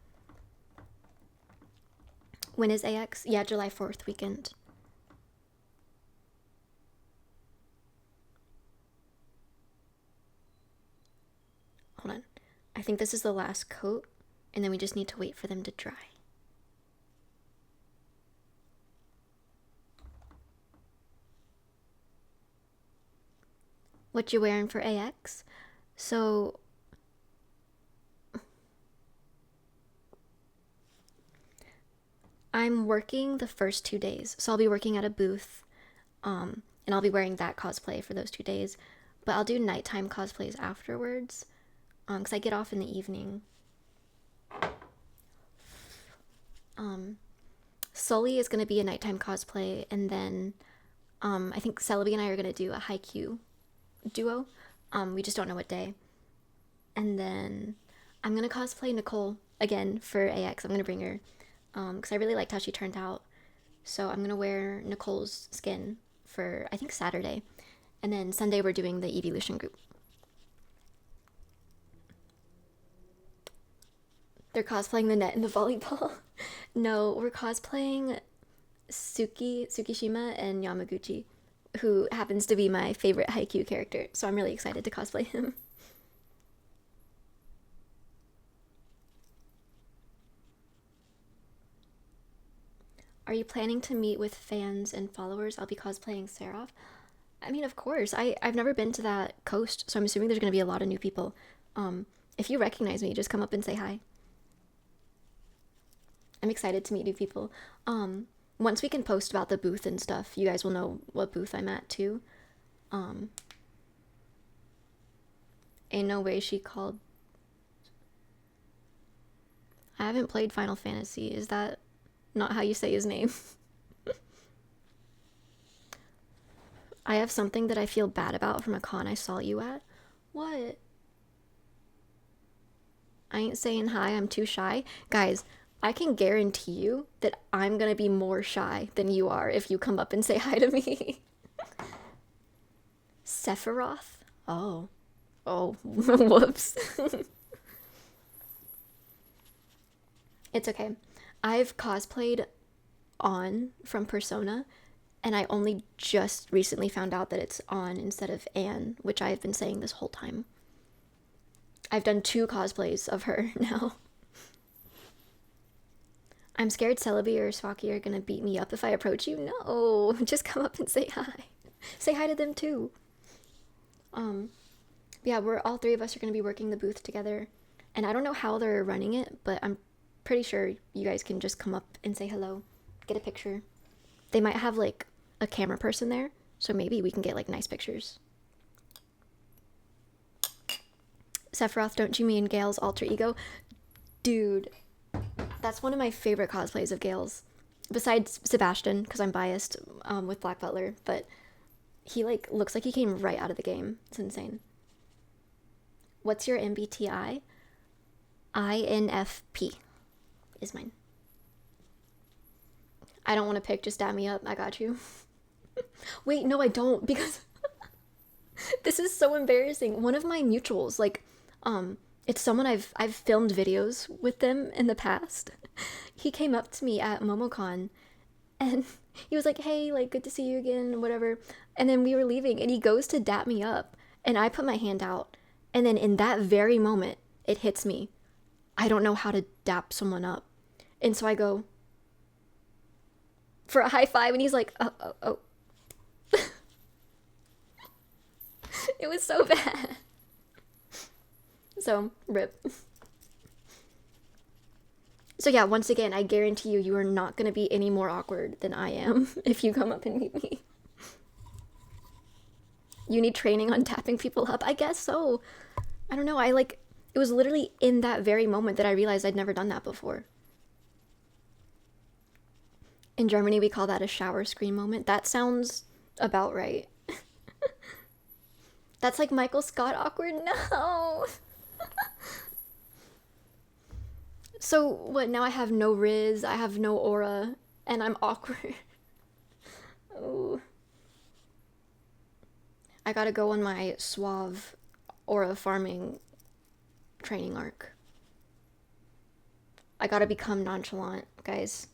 When is AX? Yeah, July 4th weekend. Hold on. I think this is the last coat, and then we just need to wait for them to dry. What you wearing for AX? So I'm working the first 2 days, so I'll be working at a booth, and I'll be wearing that cosplay for those 2 days, but I'll do nighttime cosplays afterwards, because I get off in the evening. Sully is going to be a nighttime cosplay, and then I think Celebi and I are going to do a Haikyuu duo. We just don't know what day. And then I'm going to cosplay Nicole again for AX. I'm going to bring her because I really liked how she turned out. So I'm going to wear Nicole's skin for, I think, Saturday. And then Sunday we're doing the Evolution group. They're cosplaying the net and the volleyball. No, we're cosplaying Tsukishima and Yamaguchi, who happens to be my favorite Haikyuu character. So I'm really excited to cosplay him. Are you planning to meet with fans and followers? I'll be cosplaying Seraph. I mean, of course. I've never been to that coast, so I'm assuming there's going to be a lot of new people. If you recognize me, just come up and say hi. I'm excited to meet new people. Once we can post about the booth and stuff, you guys will know what booth I'm at too. Ain't no way she called. I haven't played Final Fantasy. Is that not how you say his name? I have something that I feel bad about from a con I saw you at. What? I ain't saying hi, I'm too shy. Guys, I can guarantee you that I'm gonna be more shy than you are if you come up and say hi to me. Sephiroth? Oh. Oh, whoops. It's okay. I've cosplayed on from Persona, and I only just recently found out that it's on instead of Anne, which I've been saying this whole time. I've done 2 cosplays of her now. I'm scared Celebi or Swaki are gonna beat me up if I approach you. No, just come up and say hi. Say hi to them too. Yeah, we're all 3 of us are gonna be working the booth together, and I don't know how they're running it, but I'm pretty sure you guys can just come up and say hello, get a picture. They might have like a camera person there, so maybe we can get like nice pictures. Sephiroth, don't you mean Gale's alter ego? Dude, that's one of my favorite cosplays of Gale's. Besides Sebastian, because I'm biased with Black Butler, but he like looks like he came right out of the game. It's insane. What's your MBTI? INFP is mine. I don't want to pick, just dab me up. I got you. Wait, no, I don't, because this is so embarrassing. One of my mutuals, like, it's someone I've filmed videos with them in the past. He came up to me at MomoCon, and he was like, hey, like, good to see you again, whatever. And then we were leaving, and he goes to dap me up, and I put my hand out, and then in that very moment, it hits me. I don't know how to dap someone up. And so I go for a high five, and he's like, oh. It was so bad. So, rip. So yeah, once again, I guarantee you, you are not going to be any more awkward than I am if you come up and meet me. You need training on tapping people up? I guess so. I don't know, it was literally in that very moment that I realized I'd never done that before. In Germany, we call that a shower screen moment. That sounds about right. That's like Michael Scott awkward? No! So, what, now I have no Riz, I have no aura, and I'm awkward. Oh. I gotta go on my suave aura farming training arc. I gotta become nonchalant, guys.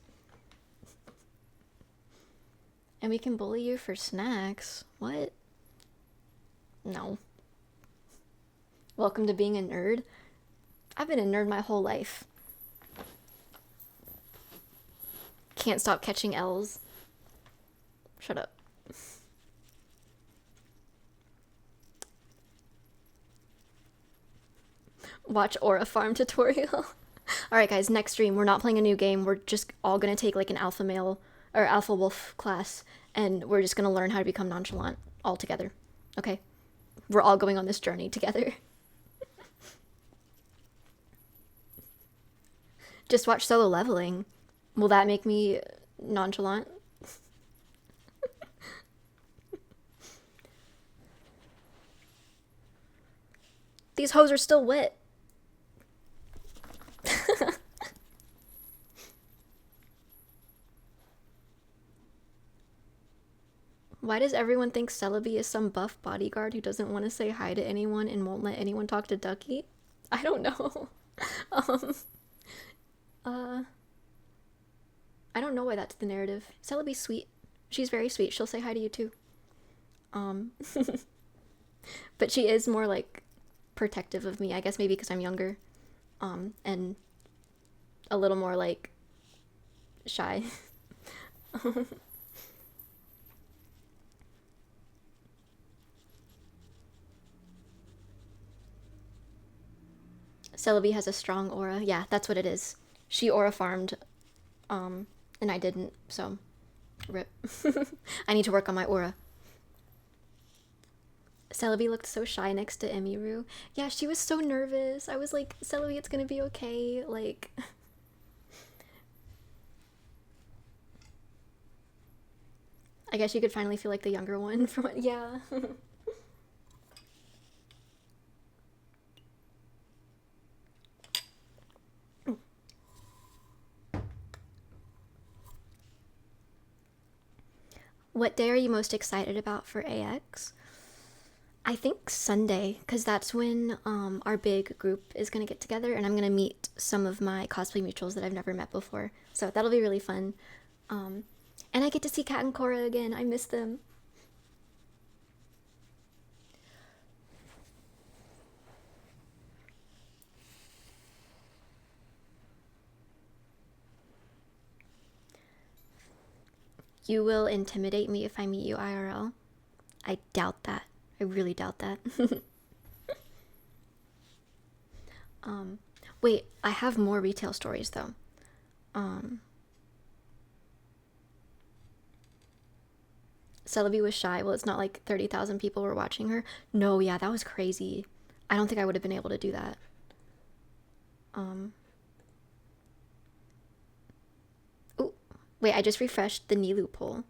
And we can bully you for snacks. What? No. Welcome to being a nerd. I've been a nerd my whole life. Can't stop catching L's. Shut up. Watch Aura Farm tutorial. Alright guys, next stream, we're not playing a new game. We're just all gonna take like an alpha male or alpha wolf class, and we're just gonna learn how to become nonchalant all together. Okay? We're all going on this journey together. Just watch Solo Leveling. Will that make me nonchalant? These hoes are still wet. Why does everyone think Celebi is some buff bodyguard who doesn't want to say hi to anyone and won't let anyone talk to Ducky? I don't know. I don't know why that's the narrative. Celebi's sweet. She's very sweet. She'll say hi to you too. But she is more like protective of me, I guess maybe because I'm younger. And a little more like shy. Celebi has a strong aura. Yeah, that's what it is. She aura farmed, and I didn't, so rip. I need to work on my aura. Celebi looked so shy next to Emiru. Yeah, she was so nervous. I was like, Celebi, it's gonna be okay. Like, I guess you could finally feel like the younger one from it. Yeah. What day are you most excited about for AX? I think Sunday, because that's when our big group is going to get together, and I'm going to meet some of my cosplay mutuals that I've never met before. So that'll be really fun. And I get to see Kat and Cora again. I miss them. You will intimidate me if I meet you IRL. I doubt that. I really doubt that. Wait, I have more retail stories though. Celebi was shy. Well, it's not like 30,000 people were watching her. No, yeah, that was crazy. I don't think I would have been able to do that. Oh, wait, I just refreshed the Nilou poll.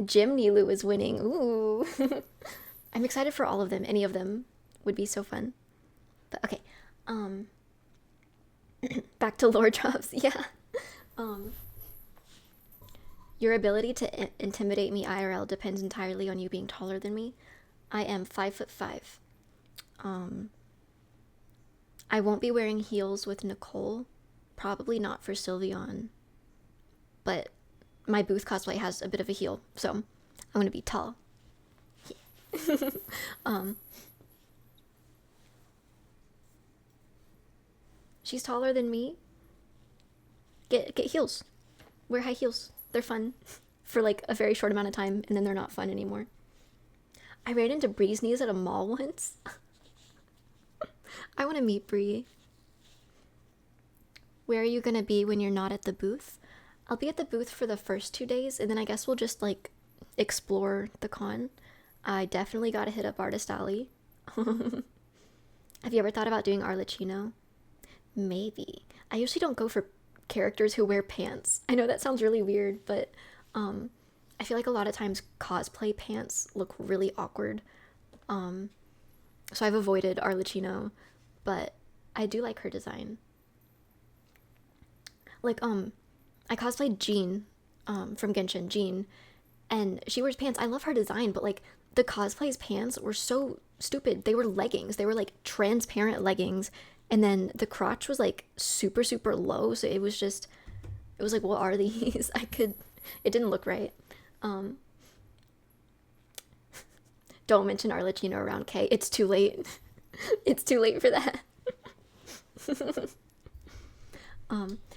Jim Nilou is winning. Ooh. I'm excited for all of them. Any of them would be so fun. But okay. Back to lore drops. Yeah. Your ability to intimidate me IRL depends entirely on you being taller than me. I am 5'5". I won't be wearing heels with Nicole. Probably not for Sylveon. But my booth cosplay has a bit of a heel, so I'm gonna be tall. She's taller than me. Get heels. Wear high heels. They're fun for like a very short amount of time, and then they're not fun anymore. I ran into Bree's knees at a mall once. I want to meet Bree. Where are you gonna be when you're not at the booth? I'll be at the booth for the first 2 days, and then I guess we'll just like explore the con. I definitely gotta hit up Artist Alley. Have you ever thought about doing Arlecchino? Maybe. I usually don't go for characters who wear pants. I know that sounds really weird, but I feel like a lot of times cosplay pants look really awkward. So I've avoided Arlecchino, but I do like her design. Like, I cosplayed Jean, from Genshin, Jean, and she wears pants. I love her design, but like the cosplay's pants were so stupid. They were leggings. They were like transparent leggings, and then the crotch was like super, super low, so it was like, what are these? It didn't look right. Don't mention Arlecchino around Kay. It's too late. It's too late for that.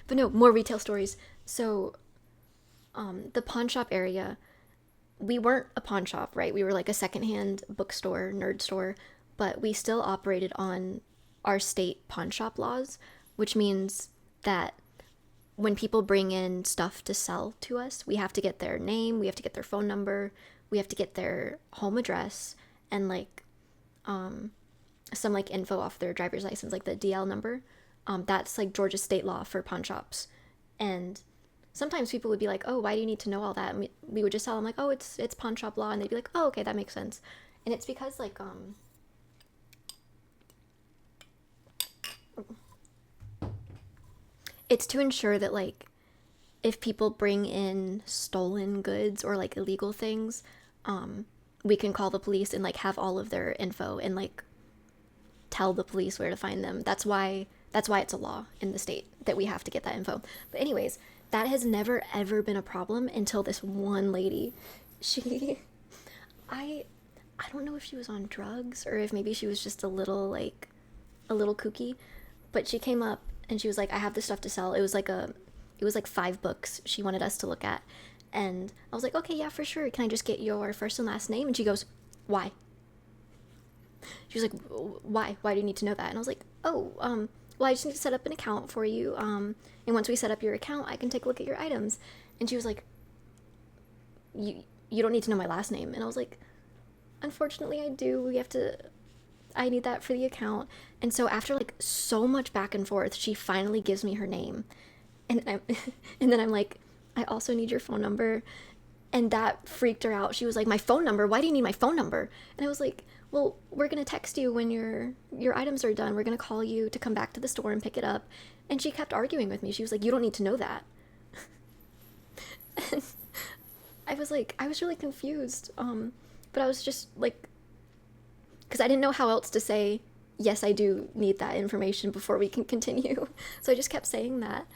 But no, more retail stories. So, the pawn shop area, we weren't a pawn shop, right? We were like a secondhand bookstore, nerd store, but we still operated on our state pawn shop laws, which means that when people bring in stuff to sell to us, we have to get their name, we have to get their phone number, we have to get their home address, and like some like info off their driver's license, like the DL number. That's like Georgia state law for pawn shops. And sometimes people would be like, oh, why do you need to know all that? And we would just tell them like, oh, it's pawn shop law, and they'd be like, oh, okay, that makes sense. And it's because like it's to ensure that like if people bring in stolen goods or like illegal things, we can call the police and like have all of their info and like tell the police where to find them. That's why it's a law in the state that we have to get that info. But anyways, that has never ever been a problem until this one lady. I don't know if she was on drugs or if maybe she was just a little kooky, but she came up and she was like, I have this stuff to sell. It was like 5 books she wanted us to look at. And I was like, okay, yeah, for sure. Can I just get your first and last name? And she goes, why? She was like, why? Why do you need to know that? And I was like, oh, well, I just need to set up an account for you. And once we set up your account, I can take a look at your items. And she was like, you don't need to know my last name. And I was like, unfortunately, I do. I need that for the account. And so after like so much back and forth, she finally gives me her name. And then I'm like, I also need your phone number. And that freaked her out. She was like, my phone number? Why do you need my phone number? And I was like, well, we're going to text you when your items are done. We're going to call you to come back to the store and pick it up. And she kept arguing with me. She was like, you don't need to know that. And I was like, I was really confused. But I was just like, because I didn't know how else to say, yes, I do need that information before we can continue. So I just kept saying that.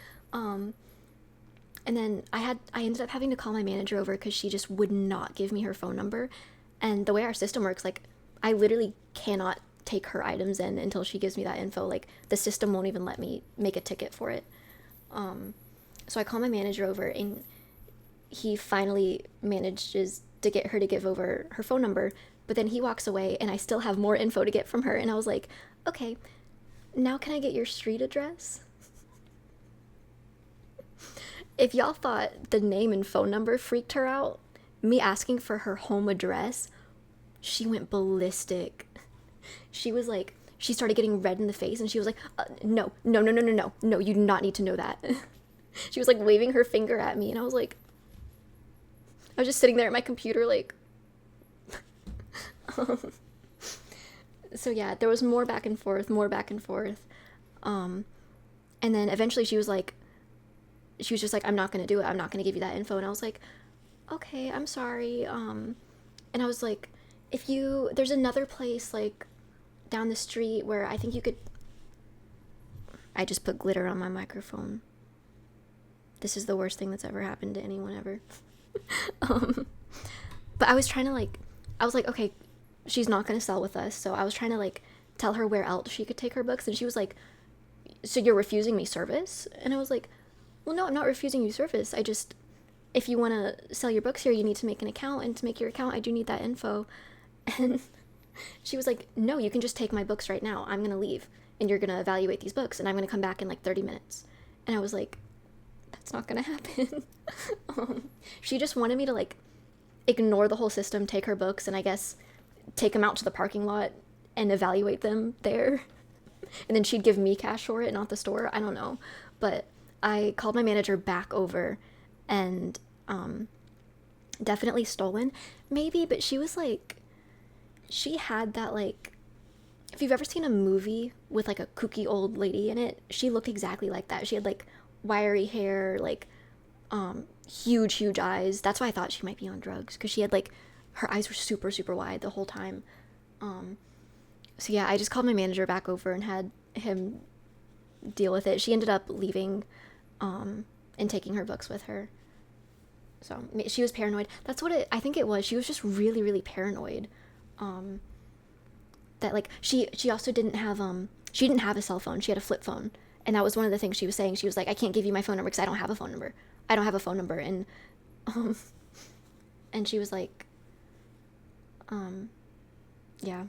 And then I ended up having to call my manager over because she just would not give me her phone number. And the way our system works, like, I literally cannot take her items in until she gives me that info. Like, the system won't even let me make a ticket for it. So I call my manager over, and he finally manages to get her to give over her phone number. But then he walks away, and I still have more info to get from her. And I was like, okay, now can I get your street address? If y'all thought the name and phone number freaked her out, me asking for her home address, she went ballistic. She was like, she started getting red in the face, and she was like, no, you do not need to know that. She was like waving her finger at me, and I was like, I was just sitting there at my computer like, so yeah, there was more back and forth. And then eventually she was just like, I'm not going to do it. I'm not going to give you that info. And I was like, okay, I'm sorry. And I was like, there's another place like down the street where I think you could, I just put glitter on my microphone. This is the worst thing that's ever happened to anyone ever. But I was trying to I was like, okay, she's not going to sell with us. So I was trying to tell her where else she could take her books. And she was like, so you're refusing me service? And I was like, well, no, I'm not refusing you service. If you want to sell your books here, you need to make an account. And to make your account, I do need that info. And she was like, no, you can just take my books right now. I'm going to leave. And you're going to evaluate these books. And I'm going to come back in 30 minutes. And I was like, that's not going to happen. She just wanted me to ignore the whole system, take her books, and I guess take them out to the parking lot and evaluate them there. And then she'd give me cash for it, not the store. I don't know. But I called my manager back over, and definitely stolen. Maybe, but she was she had that if you've ever seen a movie with a kooky old lady in it, she looked exactly like that. She had wiry hair, huge eyes. That's why I thought she might be on drugs, because she had her eyes were super, super wide the whole time. So yeah, I just called my manager back over and had him deal with it. She ended up leaving and taking her books with her. So she was paranoid. That's what I think it was. She was just really, really paranoid. That she also didn't have she didn't have a cell phone. She had a flip phone. And that was one of the things she was saying. She was like, I can't give you my phone number because I don't have a phone number. I don't have a phone number. And and she was like, yeah.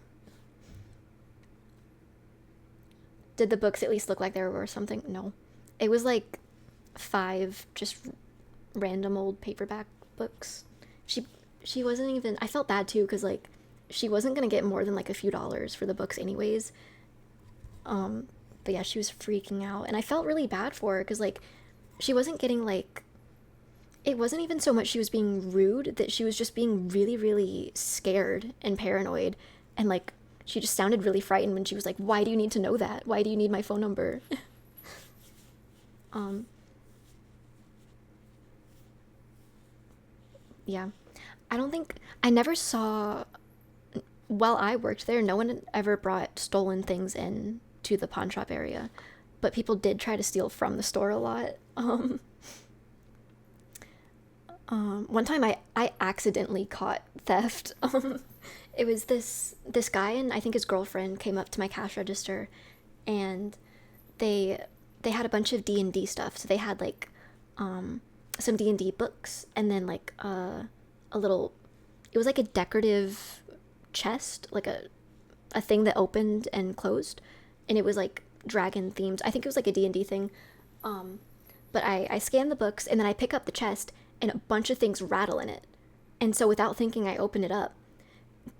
Did the books at least look like there were something? No. It was 5 just random old paperback books. She wasn't even, I felt bad too, because she wasn't going to get more than a few dollars for the books anyways. But yeah, she was freaking out, and I felt really bad for her, because she wasn't getting it wasn't even so much she was being rude, that she was just being really, really scared and paranoid, and she just sounded really frightened when she was like, why do you need to know that? Why do you need my phone number? Yeah, I never saw, while I worked there, no one ever brought stolen things in to the pawn shop area, but people did try to steal from the store a lot. One time I accidentally caught theft. It was this guy and I think his girlfriend came up to my cash register, and they had a bunch of D&D stuff. So they had some D&D books, and then a little, it was a decorative chest, a thing that opened and closed, and it was dragon themed. I think it was a D&D thing. But I scanned the books, and then I pick up the chest, and a bunch of things rattle in it. And so without thinking, I open it up.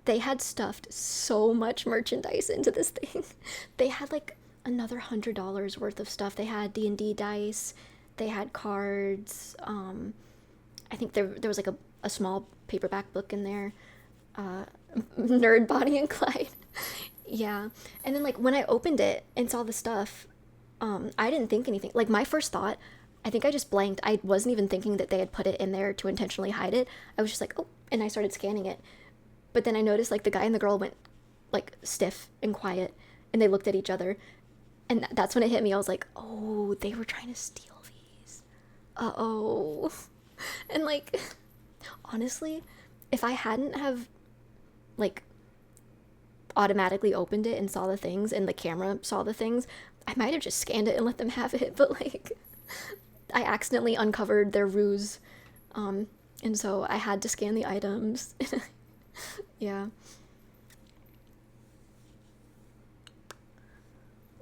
They had stuffed so much merchandise into this thing. They had another $100 worth of stuff. They had D&D dice. They had cards. I think there was like a small paperback book in there. uh Nerd Bonnie and Clyde. Yeah. And then like when I opened it and saw the stuff, I didn't think anything. Like my first thought, I think I just blanked. I wasn't even thinking that they had put it in there to intentionally hide it. I was just like, oh, and I started scanning it. But then I noticed like the guy and the girl went like stiff and quiet, and they looked at each other, and that's when it hit me. I was like, oh, they were trying to steal these. Uh-oh. And like, honestly, if I hadn't have like automatically opened it and saw the things and the camera saw the things, I might have just scanned it and let them have it. But like, I accidentally uncovered their ruse, and so I had to scan the items. Yeah.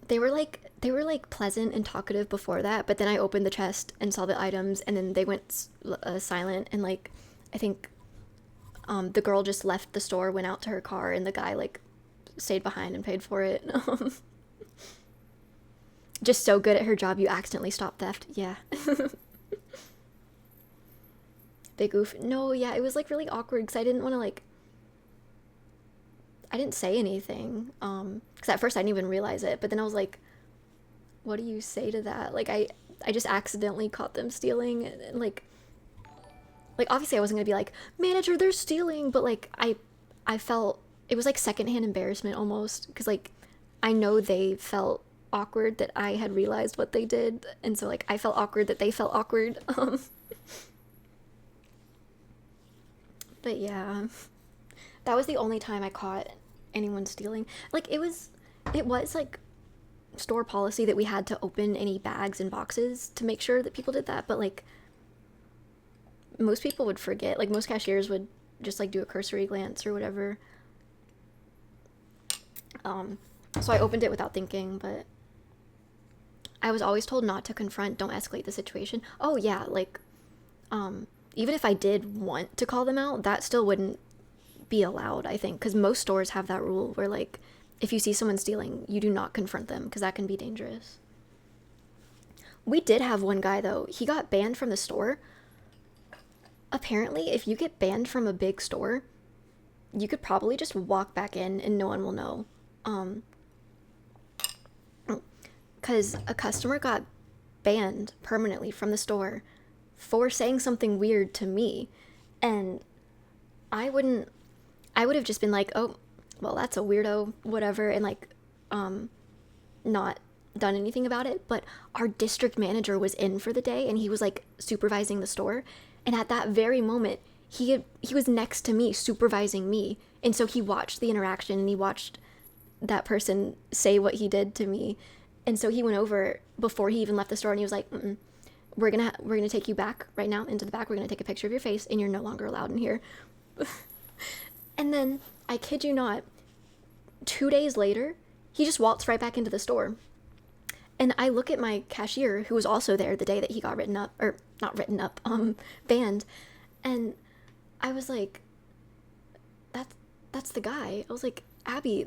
They were like pleasant and talkative before that, but then I opened the chest and saw the items, and then they went silent, and like I think the girl just left the store, went out to her car, and the guy like stayed behind and paid for it. Just so good at her job, you accidentally stop theft. Yeah. Big oof. No, yeah, it was like really awkward because I didn't want to like. I didn't say anything. Because at first I didn't even realize it, but then I was like, what do you say to that? Like I just accidentally caught them stealing, and like obviously I wasn't gonna be like, manager, they're stealing, but like I felt it was like secondhand embarrassment almost, because like I know they felt awkward that I had realized what they did, and so like I felt awkward that they felt awkward. But yeah, that was the only time I caught anyone stealing. Like it was like store policy that we had to open any bags and boxes to make sure that people did that, but like most people would forget. Like most cashiers would just like do a cursory glance or whatever. So I opened it without thinking, but I was always told not to confront, don't escalate the situation. Oh yeah, like even if I did want to call them out, that still wouldn't be allowed, I think, because most stores have that rule where like if you see someone stealing, you do not confront them because that can be dangerous. We did have one guy though, he got banned from the store. Apparently if you get banned from a big store, you could probably just walk back in and no one will know. Because a customer got banned permanently from the store for saying something weird to me, and I would have just been like, oh, well, that's a weirdo, whatever, and like not done anything about it. But our district manager was in for the day, and he was like supervising the store, and at that very moment he was next to me supervising me, and so he watched the interaction and he watched that person say what he did to me, and so he went over before he even left the store and he was like, mm-mm. We're gonna take you back right now into the back. We're gonna take a picture of your face, and you're no longer allowed in here. And then, I kid you not, 2 days later, he just waltzed right back into the store. And I look at my cashier, who was also there the day that he got banned, and I was like, that's the guy. I was like, Abby,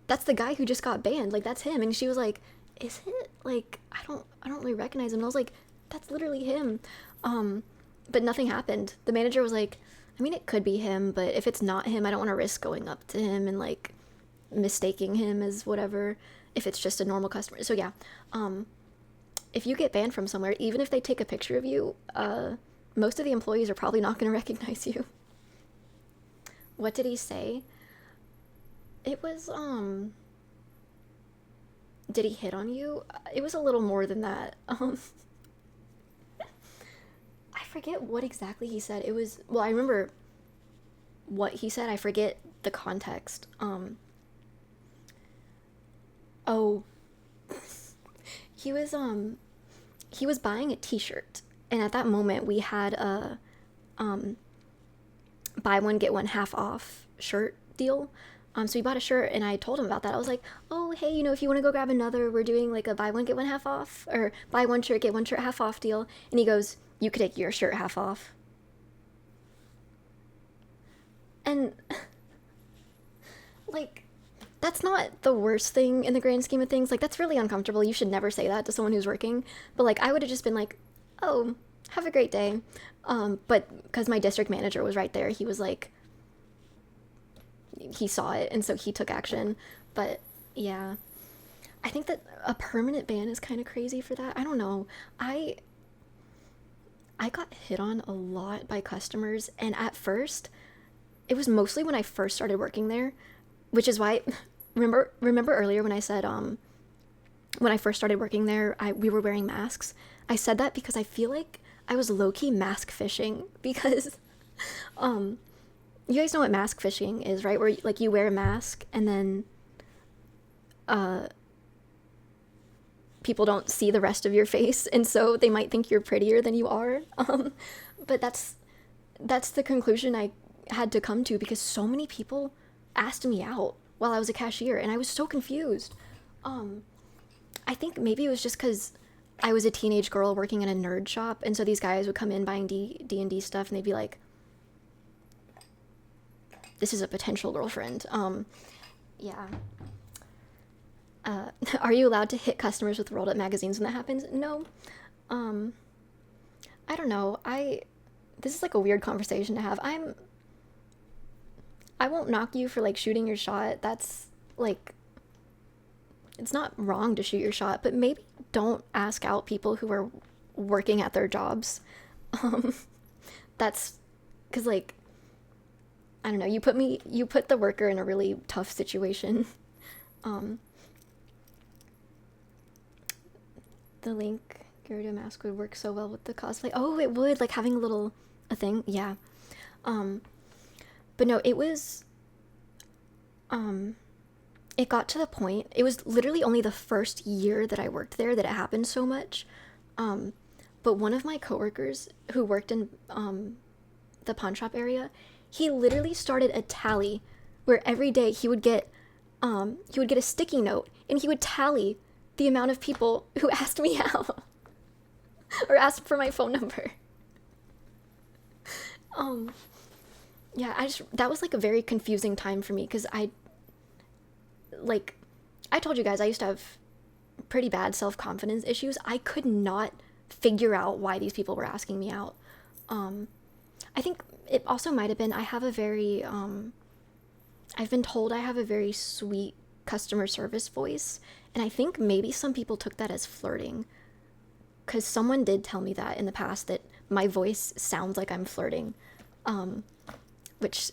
that's the guy who just got banned. Like, that's him. And she was like, is it? Like, I don't really recognize him. And I was like, that's literally him. But nothing happened. The manager was like, I mean, it could be him, but if it's not him, I don't want to risk going up to him and like mistaking him as whatever if it's just a normal customer. So yeah, if you get banned from somewhere, even if they take a picture of you, most of the employees are probably not going to recognize you. What did he say? It was, did he hit on you? It was a little more than that. I forget what exactly he said. It was, well, I remember what he said. I forget the context. Oh, he was buying a t-shirt, and at that moment we had a buy one get one half off shirt deal. So he bought a shirt, and I told him about that. I was like, oh, hey, if you want to go grab another, we're doing like a buy one get one half off, or buy one shirt get one shirt half off deal. And he goes, you could take your shirt half off. And like, that's not the worst thing in the grand scheme of things. Like, that's really uncomfortable. You should never say that to someone who's working. But like, I would have just been like, oh, have a great day. But because my district manager was right there, he was like, he saw it, and so he took action. But yeah, I think that a permanent ban is kind of crazy for that. I don't know. I got hit on a lot by customers, and at first, it was mostly when I first started working there, which is why remember earlier when I said when I first started working there, we were wearing masks. I said that because I feel like I was low-key mask fishing because you guys know what mask fishing is, right? Where like you wear a mask and then people don't see the rest of your face, and so they might think you're prettier than you are. But that's the conclusion I had to come to because so many people asked me out while I was a cashier, and I was so confused. I think maybe it was just because I was a teenage girl working in a nerd shop, and so these guys would come in buying D&D stuff, and they'd be like, "This is a potential girlfriend." Yeah. Are you allowed to hit customers with rolled up magazines when that happens? No. I don't know. This is like a weird conversation to have. I won't knock you for like shooting your shot. That's like, it's not wrong to shoot your shot, but maybe don't ask out people who are working at their jobs. That's because like, I don't know, you put the worker in a really tough situation. The link Gyarados mask would work so well with the cosplay. Oh, it would, like having a thing. Yeah. But no, it was, it got to the point, it was literally only the first year that I worked there that it happened so much. But one of my coworkers who worked in, the pawn shop area, he literally started a tally where every day he would get a sticky note and he would tally the amount of people who asked me out or asked for my phone number. Yeah, that was like a very confusing time for me because I told you guys I used to have pretty bad self-confidence issues. I could not figure out why these people were asking me out. I think it also might have been I have a very I've been told I have a very sweet customer service voice, and I think maybe some people took that as flirting, because someone did tell me that in the past, that my voice sounds like I'm flirting, which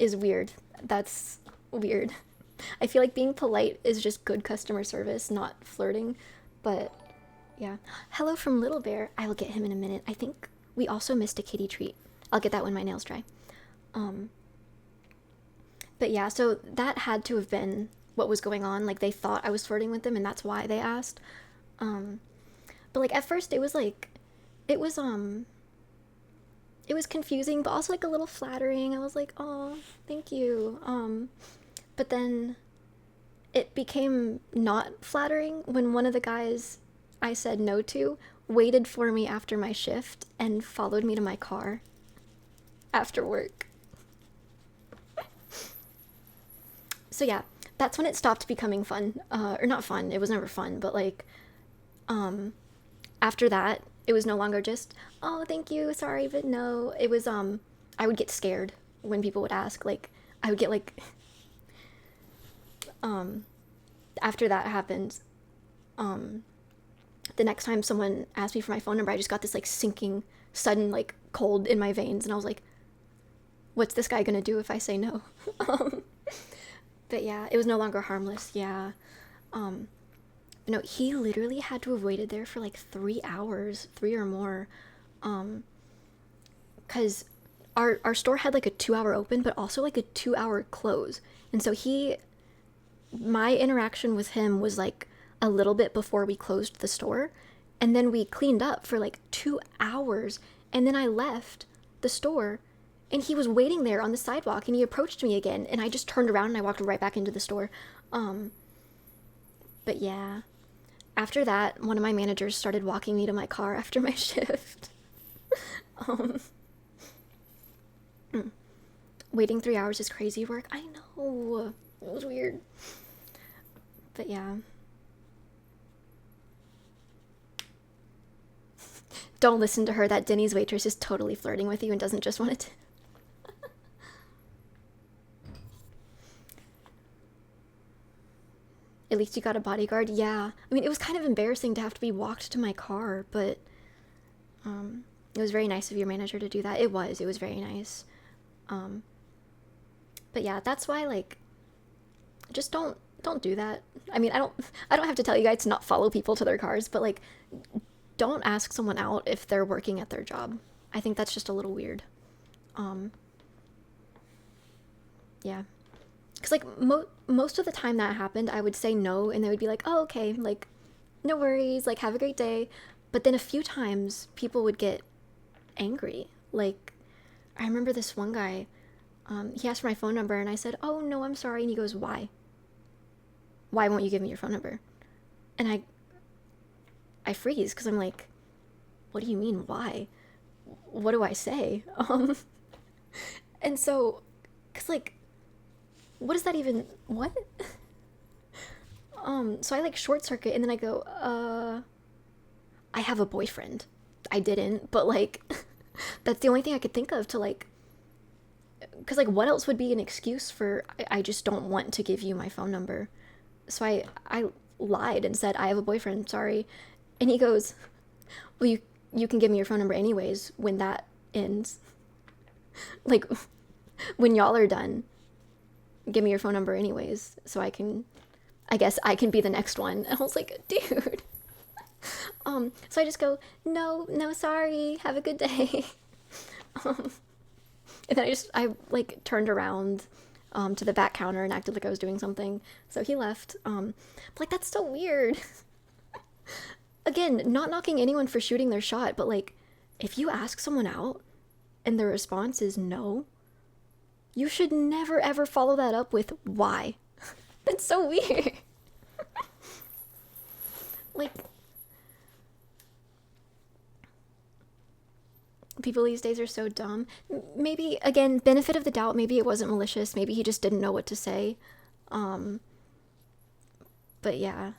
is weird. That's weird. I feel like being polite is just good customer service, not flirting, but yeah. Hello from Little Bear. I will get him in a minute. I think we also missed a kitty treat. I'll get that when my nails dry. But yeah, so that had to have been what was going on. Like, they thought I was flirting with them, and that's why they asked. But like at first it was confusing, but also like a little flattering. I was like, oh, thank you. But then it became not flattering when one of the guys I said no to waited for me after my shift and followed me to my car after work. So yeah, that's when it stopped becoming fun. Or not fun, it was never fun, but like, after that, it was no longer just, oh, thank you, sorry, but no. It was, I would get scared when people would ask. Like, I would get like, after that happened, the next time someone asked me for my phone number, I just got this like sinking, sudden like cold in my veins, and I was like, what's this guy gonna do if I say no? But yeah, it was no longer harmless. Yeah. No, he literally had to have waited there for like 3 hours, 3 or more. Cause our store had like a 2-hour open, but also like a 2-hour close. And so my interaction with him was like a little bit before we closed the store. And then we cleaned up for like 2 hours. And then I left the store, and he was waiting there on the sidewalk, and he approached me again, and I just turned around and I walked right back into the store. But yeah, after that, one of my managers started walking me to my car after my shift. Waiting 3 hours is crazy work. I know. It was weird. But yeah. Don't listen to her. That Denny's waitress is totally flirting with you and doesn't just want it. At least you got a bodyguard. Yeah. I mean, it was kind of embarrassing to have to be walked to my car, but it was very nice of your manager to do that. It was very nice. But yeah, that's why, like, just don't do that. I mean, I don't have to tell you guys to not follow people to their cars, but like, don't ask someone out if they're working at their job. I think that's just a little weird. Yeah. Because, like, most of the time that happened, I would say no, and they would be like, oh, okay, like, no worries, like, have a great day. But then a few times, people would get angry. Like, I remember this one guy, he asked for my phone number, and I said, oh, no, I'm sorry. And he goes, why? Why won't you give me your phone number? And I freeze, because I'm like, what do you mean, why? What do I say? And so, because, like, what does that even, what? So I, like, short circuit, and then I go, I have a boyfriend. I didn't, but, like, that's the only thing I could think of to, like, because, like, what else would be an excuse for, I just don't want to give you my phone number? So I lied and said, I have a boyfriend, sorry. And he goes, well, you can give me your phone number anyways when that ends. Like, when y'all are done, give me your phone number anyways, so I guess I can be the next one. And I was like, dude. So I just go, no, sorry, have a good day. And then I like turned around to the back counter and acted like I was doing something. So he left. But, like, that's so weird. Again, not knocking anyone for shooting their shot, but, like, if you ask someone out and their response is no, you should never ever follow that up with why. That's so weird. Like, people these days are so dumb. Maybe, again, benefit of the doubt, maybe it wasn't malicious, maybe he just didn't know what to say. But yeah,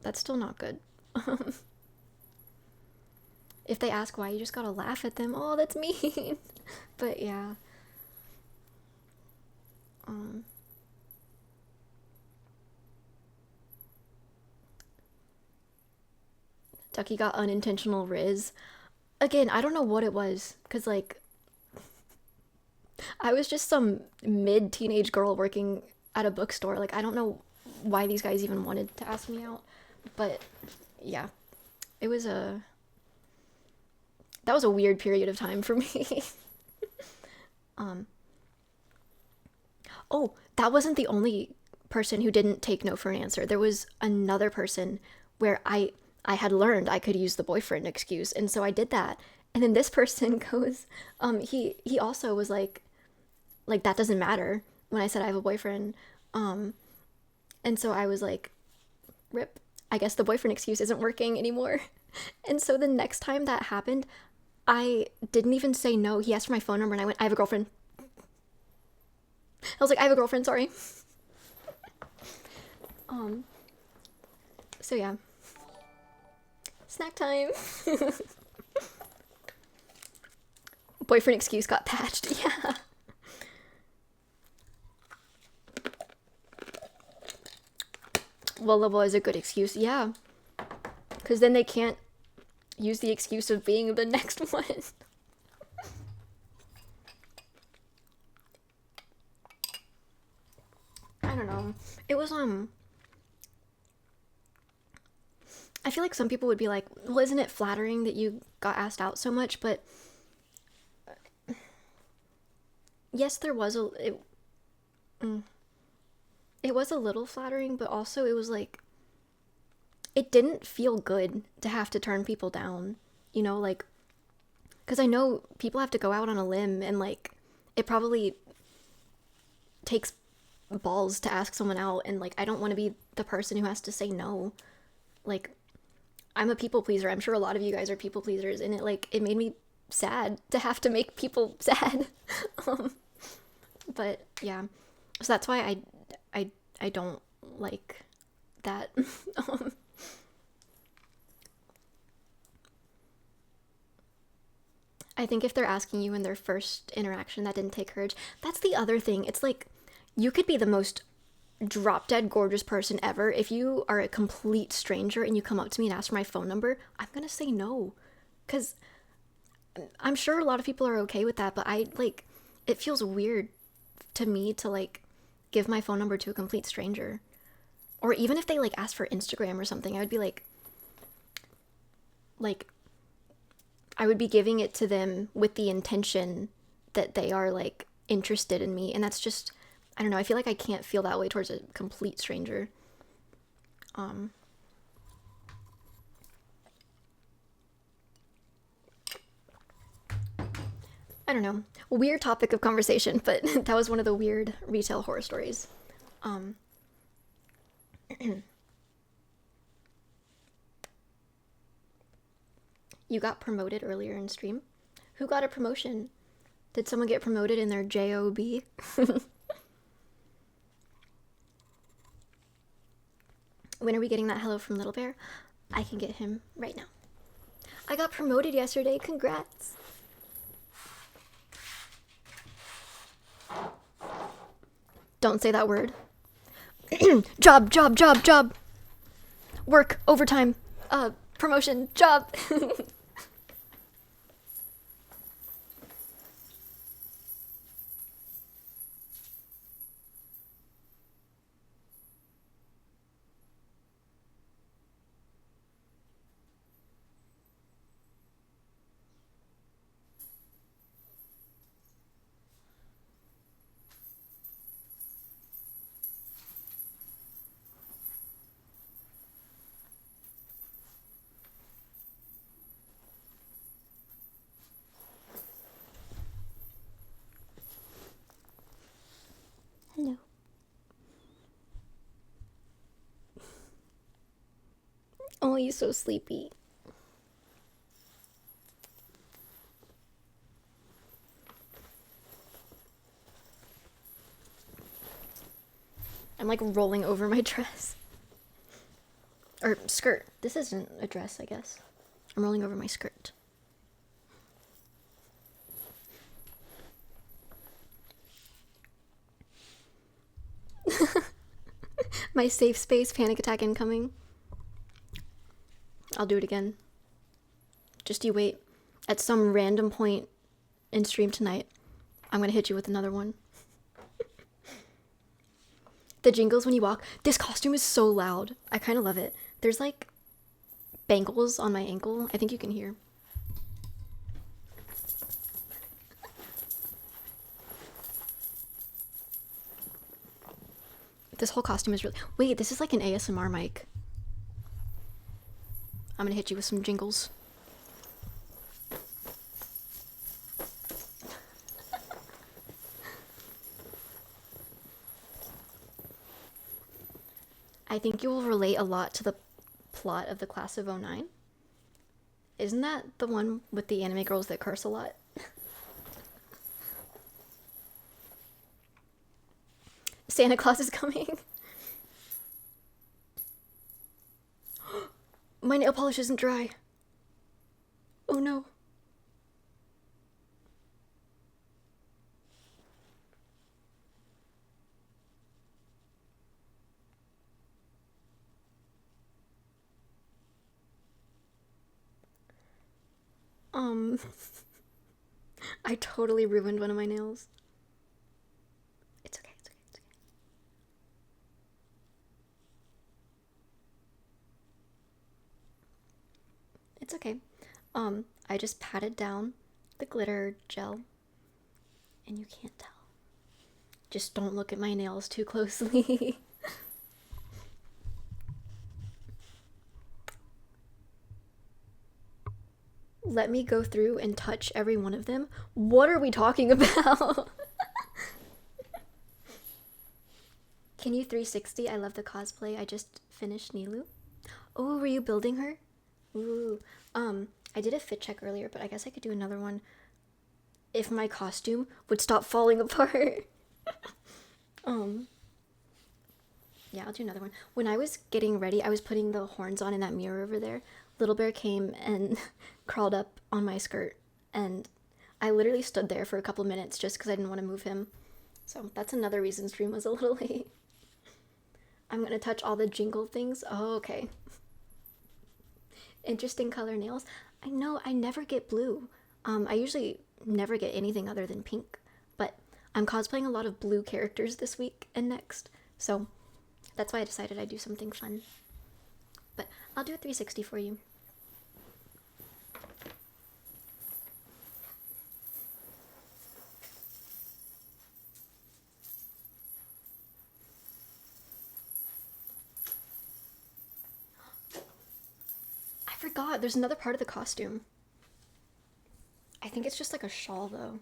that's still not good. If they ask why, you just gotta laugh at them. Oh, that's mean. But yeah. Ducky got unintentional riz. Again, I don't know what it was, because, like, I was just some mid-teenage girl working at a bookstore. Like, I don't know why these guys even wanted to ask me out, but yeah, it was that was a weird period of time for me. Oh, that wasn't the only person who didn't take no for an answer. There was another person where I had learned I could use the boyfriend excuse, and so I did that. And then this person goes, he also was like that doesn't matter when I said I have a boyfriend. And so I was like, rip, I guess the boyfriend excuse isn't working anymore. And so the next time that happened, I didn't even say no. He asked for my phone number and I went, I have a girlfriend. I was like, I have a girlfriend, sorry. So yeah. Snack time. Boyfriend excuse got patched, yeah. Well, is a good excuse, yeah. Because then they can't use the excuse of being the next one. I don't know. It was, I feel like some people would be like, well, isn't it flattering that you got asked out so much? But yes, there was it was a little flattering, but also it was like, it didn't feel good to have to turn people down, you know, like, because I know people have to go out on a limb, and, like, it probably takes balls to ask someone out, and, like, I don't want to be the person who has to say no. Like, I'm a people pleaser. I'm sure a lot of you guys are people pleasers, and it made me sad to have to make people sad. But yeah, so that's why I don't like that. I think if they're asking you in their first interaction, that didn't take courage. That's the other thing. It's like, you could be the most drop dead gorgeous person ever. If you are a complete stranger and you come up to me and ask for my phone number, I'm gonna say no. Because I'm sure a lot of people are okay with that, but it feels weird to me to like give my phone number to a complete stranger. Or even if they like ask for Instagram or something, I would be like, I would be giving it to them with the intention that they are like interested in me. And that's just, I don't know, I feel like I can't feel that way towards a complete stranger. I don't know. Weird topic of conversation, but that was one of the weird retail horror stories. You got promoted earlier in stream. Who got a promotion? Did someone get promoted in their job? When are we getting that hello from Little Bear? I can get him right now. I got promoted yesterday. Congrats. Don't say that word. Job, job, job, job. Work, overtime, promotion, job. Hello. Oh, he's so sleepy. I'm like rolling over my dress. Or skirt. This isn't a dress, I guess. I'm rolling over my skirt. My safe space, panic attack incoming. I'll do it again. Just you wait. At some random point in stream tonight, I'm gonna hit you with another one. The jingles when you walk. This costume is so loud. I kind of love it. There's like bangles on my ankle. I think you can hear. This whole costume is really... Wait, this is like an ASMR mic. I'm gonna hit you with some jingles. I think you will relate a lot to the plot of the Class of '09. Isn't that the one with the anime girls that curse a lot? Santa Claus is coming. My nail polish isn't dry. Oh no. I totally ruined one of my nails. It's okay, it's okay, it's okay. It's okay. I just patted down the glitter gel, and you can't tell. Just don't look at my nails too closely. Let me go through and touch every one of them. What are we talking about? Can you 360? I love the cosplay. I just finished Nilou. Oh, were you building her? Ooh. I did a fit check earlier, but I guess I could do another one if my costume would stop falling apart. Yeah, I'll do another one. When I was getting ready, I was putting the horns on in that mirror over there. Little Bear came and crawled up on my skirt, and I literally stood there for a couple minutes just because I didn't want to move him. So that's another reason stream was a little late. I'm gonna touch all the jingle things. Oh, okay. Interesting color nails. I know I never get blue. I usually never get anything other than pink, but I'm cosplaying a lot of blue characters this week and next, so that's why I decided I'd do something fun. But I'll do a 360 for you. I forgot, there's another part of the costume. I think it's just like a shawl though.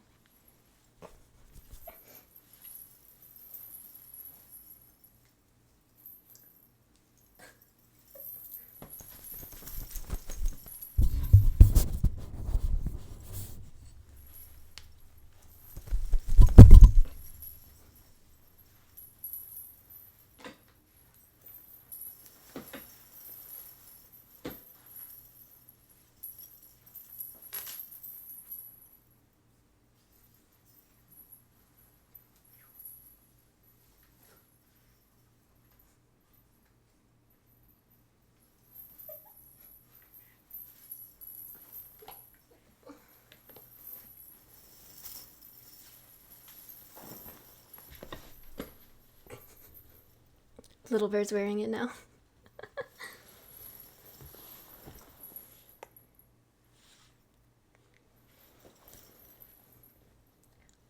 Little Bear's wearing it now.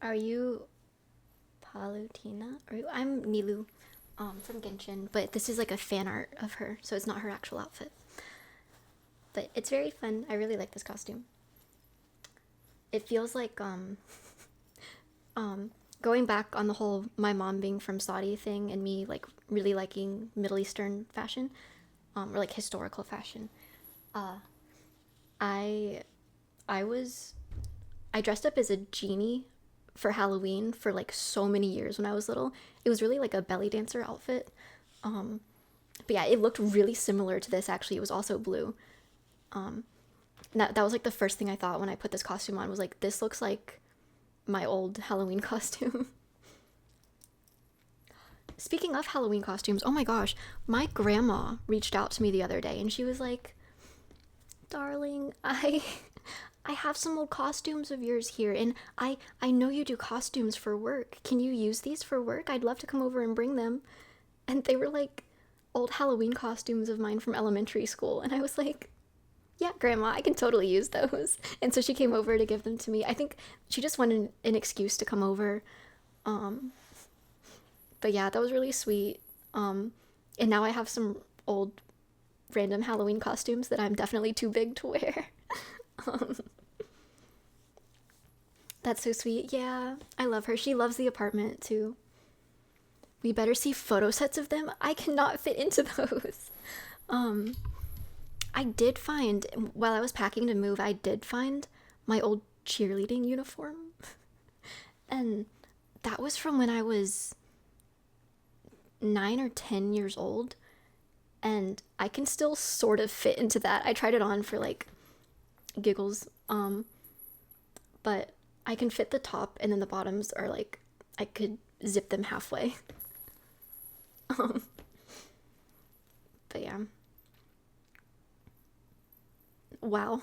Are you Palutena? I'm Nilou, from Genshin, but this is like a fan art of her, so it's not her actual outfit. But it's very fun. I really like this costume. It feels like going back on the whole my mom being from Saudi thing and me like really liking Middle Eastern fashion, or like historical fashion. I I was I dressed up as a genie for Halloween for like so many years when I was little. It was really like a belly dancer outfit. But yeah, it looked really similar to this actually. It was also blue. That was like the first thing I thought when I put this costume on, was like, this looks like my old Halloween costume. Speaking of Halloween costumes, oh my gosh, my grandma reached out to me the other day and she was like, darling, I have some old costumes of yours here, and I know you do costumes for work. Can you use these for work? I'd love to come over and bring them. And they were like old Halloween costumes of mine from elementary school, and I was like, yeah, grandma, I can totally use those. And so she came over to give them to me. I think she just wanted an excuse to come over. But yeah, that was really sweet. And now I have some old random Halloween costumes that I'm definitely too big to wear. That's so sweet. Yeah, I love her. She loves the apartment too. We better see photo sets of them. I cannot fit into those. I did find, while I was packing to move, I did find my old cheerleading uniform. And that was from when I was 9 or 10 years old. And I can still sort of fit into that. I tried it on for like giggles. But I can fit the top, and then the bottoms are like, I could zip them halfway. But yeah. Wow.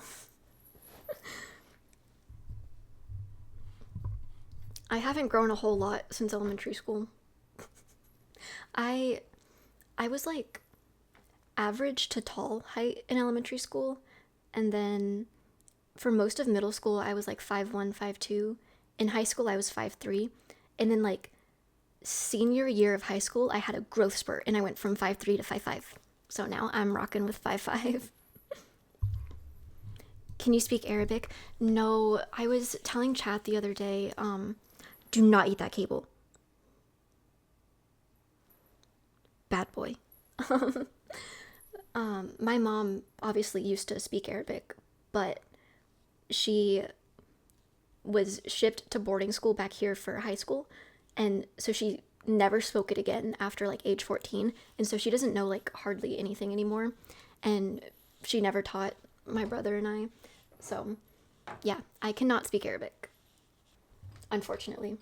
I haven't grown a whole lot since elementary school. I I was like average to tall height in elementary school, and then for most of middle school I was like 5'1", 5'2". In high school I was 5'3", and then like senior year of high school I had a growth spurt and I went from 5'3" to 5'5". So now I'm rocking with 5'5". Can you speak Arabic? No, I was telling Chad the other day, do not eat that cable. Bad boy. My mom obviously used to speak Arabic, but she was shipped to boarding school back here for high school, and so she never spoke it again after like age 14, and so she doesn't know like hardly anything anymore, and she never taught my brother and I. So yeah, I cannot speak Arabic. unfortunately.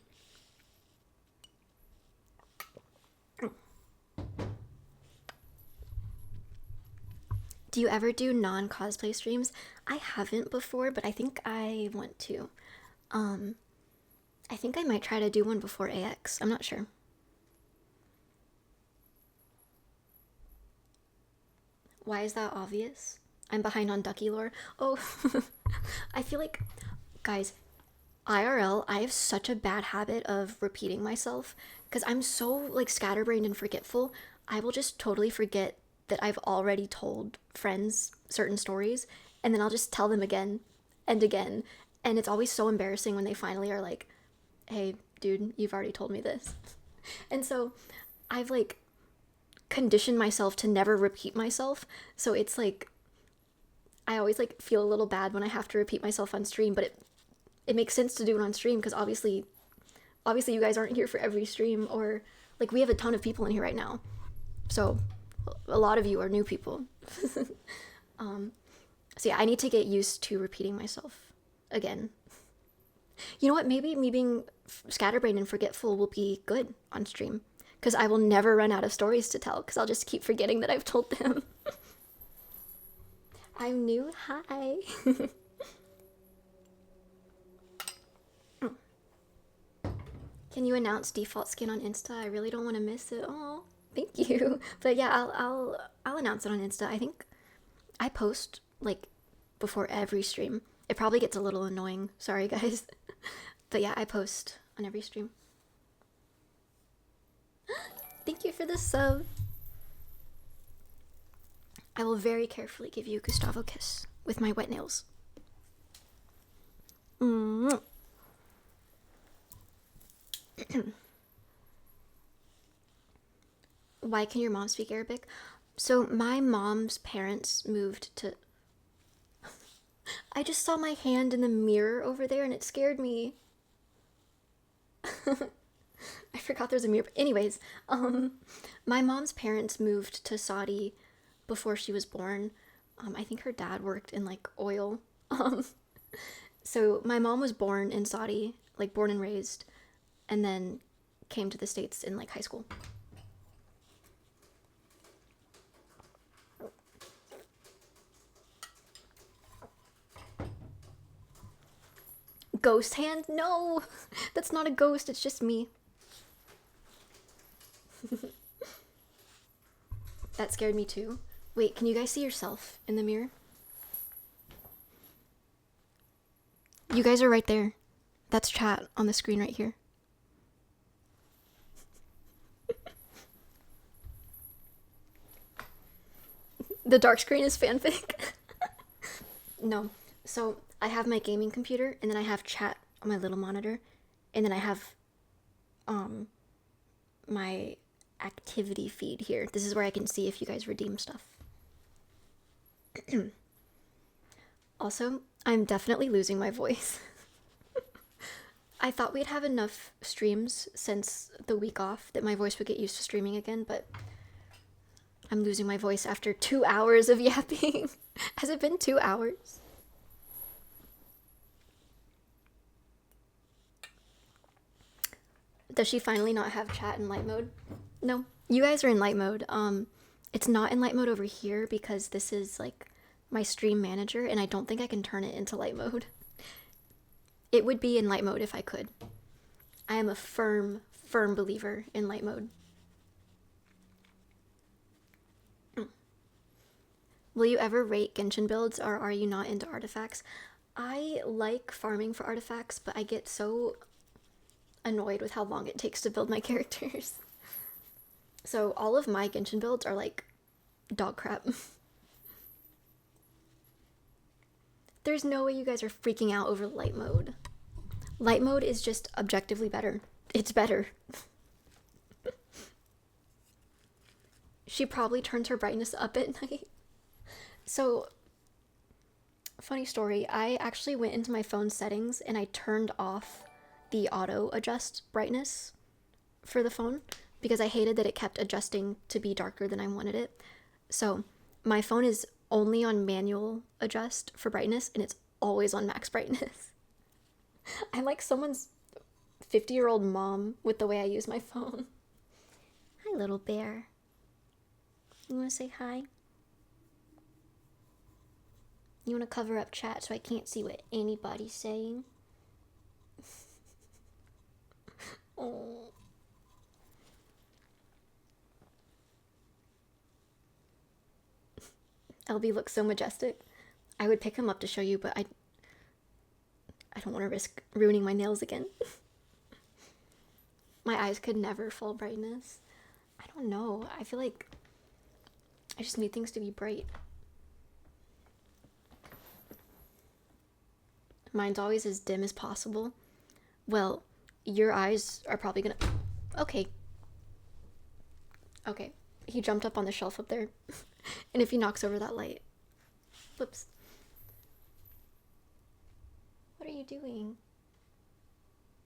Do you ever do non-cosplay streams? I haven't before, but I think I want to. Um, I think I might try to do one before AX. I'm not sure. Why is that obvious? I'm behind on Ducky lore. Oh, I feel like, guys, IRL, I have such a bad habit of repeating myself because I'm so like scatterbrained and forgetful. I will just totally forget that I've already told friends certain stories and then I'll just tell them again and again. And it's always so embarrassing when they finally are like, hey, dude, you've already told me this. And so I've like conditioned myself to never repeat myself. So it's like, I always like feel a little bad when I have to repeat myself on stream, but it makes sense to do it on stream because obviously you guys aren't here for every stream, or like we have a ton of people in here right now. So a lot of you are new people. So yeah, I need to get used to repeating myself again. You know what? Maybe me being scatterbrained and forgetful will be good on stream because I will never run out of stories to tell because I'll just keep forgetting that I've told them. I'm new. Hi. Can you announce default skin on Insta? I really don't want to miss it. Oh, thank you. But yeah, I'll announce it on Insta. I think I post like before every stream. It probably gets a little annoying. Sorry, guys. But yeah, I post on every stream. Thank you for the sub. I will very carefully give you a Gustavo kiss with my wet nails. Why can your mom speak Arabic? So my mom's parents moved to... I just saw my hand in the mirror over there and it scared me. I forgot there's a mirror. Anyways, my mom's parents moved to Saudi before she was born. I think her dad worked in like oil. So my mom was born in Saudi, like born and raised, and then came to the States in like high school. Ghost hand? No! That's not a ghost, it's just me. That scared me too. Wait, can you guys see yourself in the mirror? You guys are right there. That's chat on the screen right here. The dark screen is fanfic. No. So I have my gaming computer and then I have chat on my little monitor and then I have my activity feed here. This is where I can see if you guys redeem stuff. Also, I'm definitely losing my voice. I thought we'd have enough streams since the week off that my voice would get used to streaming again, but I'm losing my voice after 2 hours of yapping. Has it been 2 hours? Does she finally not have chat in light mode? No, you guys are in light mode. It's not in light mode over here because this is like my stream manager and I don't think I can turn it into light mode. It would be in light mode if I could. I am a firm believer in light mode. Will you ever rate Genshin builds or are you not into artifacts? I like farming for artifacts, but I get so annoyed with how long it takes to build my characters. So all of my Genshin builds are like dog crap. There's no way you guys are freaking out over light mode. Light mode is just objectively better. It's better. She probably turns her brightness up at night. So, funny story, I actually went into my phone settings and I turned off the auto adjust brightness for the phone because I hated that it kept adjusting to be darker than I wanted it. So my phone is only on manual adjust for brightness and it's always on max brightness. I'm like someone's 50-year-old mom with the way I use my phone. Hi, little bear. You want to say hi? You want to cover up chat so I can't see what anybody's saying? Oh. LB looks so majestic. I would pick him up to show you, but I don't want to risk ruining my nails again. My eyes could never full brightness. I don't know. I feel like I just need things to be bright. Mine's always as dim as possible. Well, your eyes are probably gonna... Okay. Okay. He jumped up on the shelf up there. And if he knocks over that light... Whoops. What are you doing?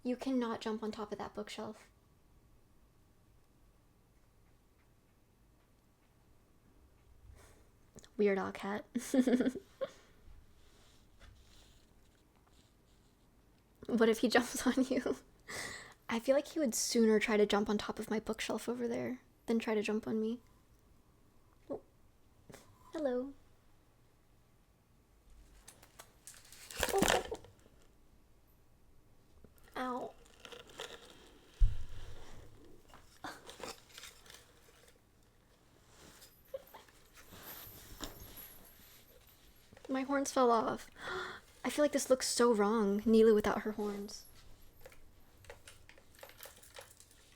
You cannot jump on top of that bookshelf. Weird Al cat. What if he jumps on you? I feel like he would sooner try to jump on top of my bookshelf over there than try to jump on me. Oh. Hello. Oh. Ow. My horns fell off. I feel like this looks so wrong. Nilou without her horns.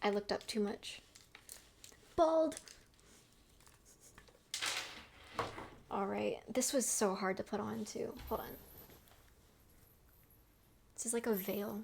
I looked up too much. Bald! Alright, this was so hard to put on too. Hold on. This is like a veil.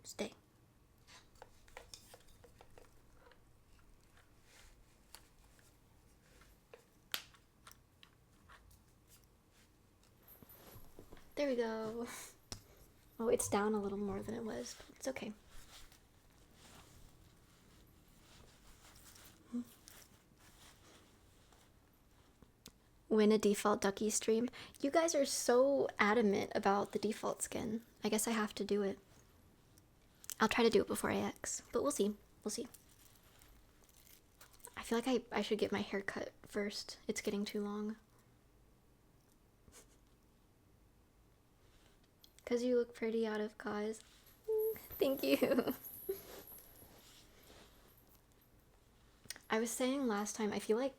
Stay. There we go. Oh, it's down a little more than it was, but it's okay. Win a default Ducky stream. You guys are so adamant about the default skin. I guess I have to do it. I'll try to do it before AX, but we'll see. We'll see. I feel like I should get my hair cut first. It's getting too long. Because you look pretty out of cause. Thank you. I was saying last time, I feel like,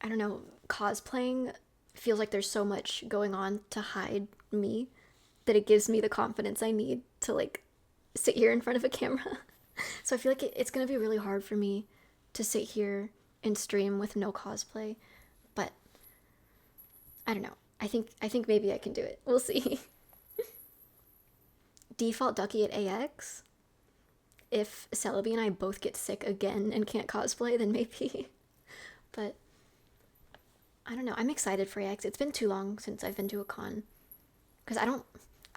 I don't know, cosplaying feels like there's so much going on to hide me that it gives me the confidence I need to, like, sit here in front of a camera. So I feel like it's gonna be really hard for me to sit here and stream with no cosplay, but I don't know. I think maybe I can do it. We'll see. Default Ducky at AX. If Celebi and I both get sick again and can't cosplay, then maybe. But I don't know. I'm excited for AX. It's been too long since I've been to a con. Because I don't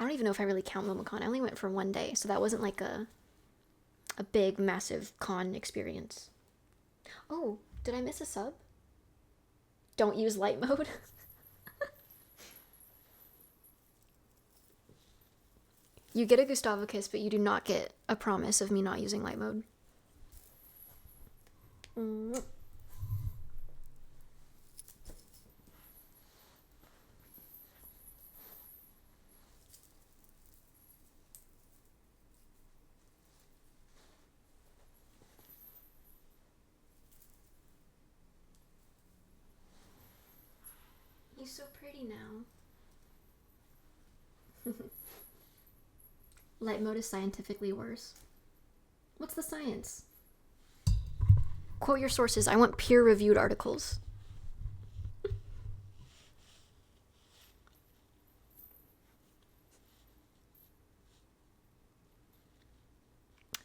even know if I really count MomoCon. I only went for one day, so that wasn't like a big, massive con experience. Oh, did I miss a sub? Don't use light mode. You get a Gustavo kiss, but you do not get a promise of me not using light mode. He's so pretty now. Light mode is scientifically worse. What's the science? Quote your sources. I want peer-reviewed articles.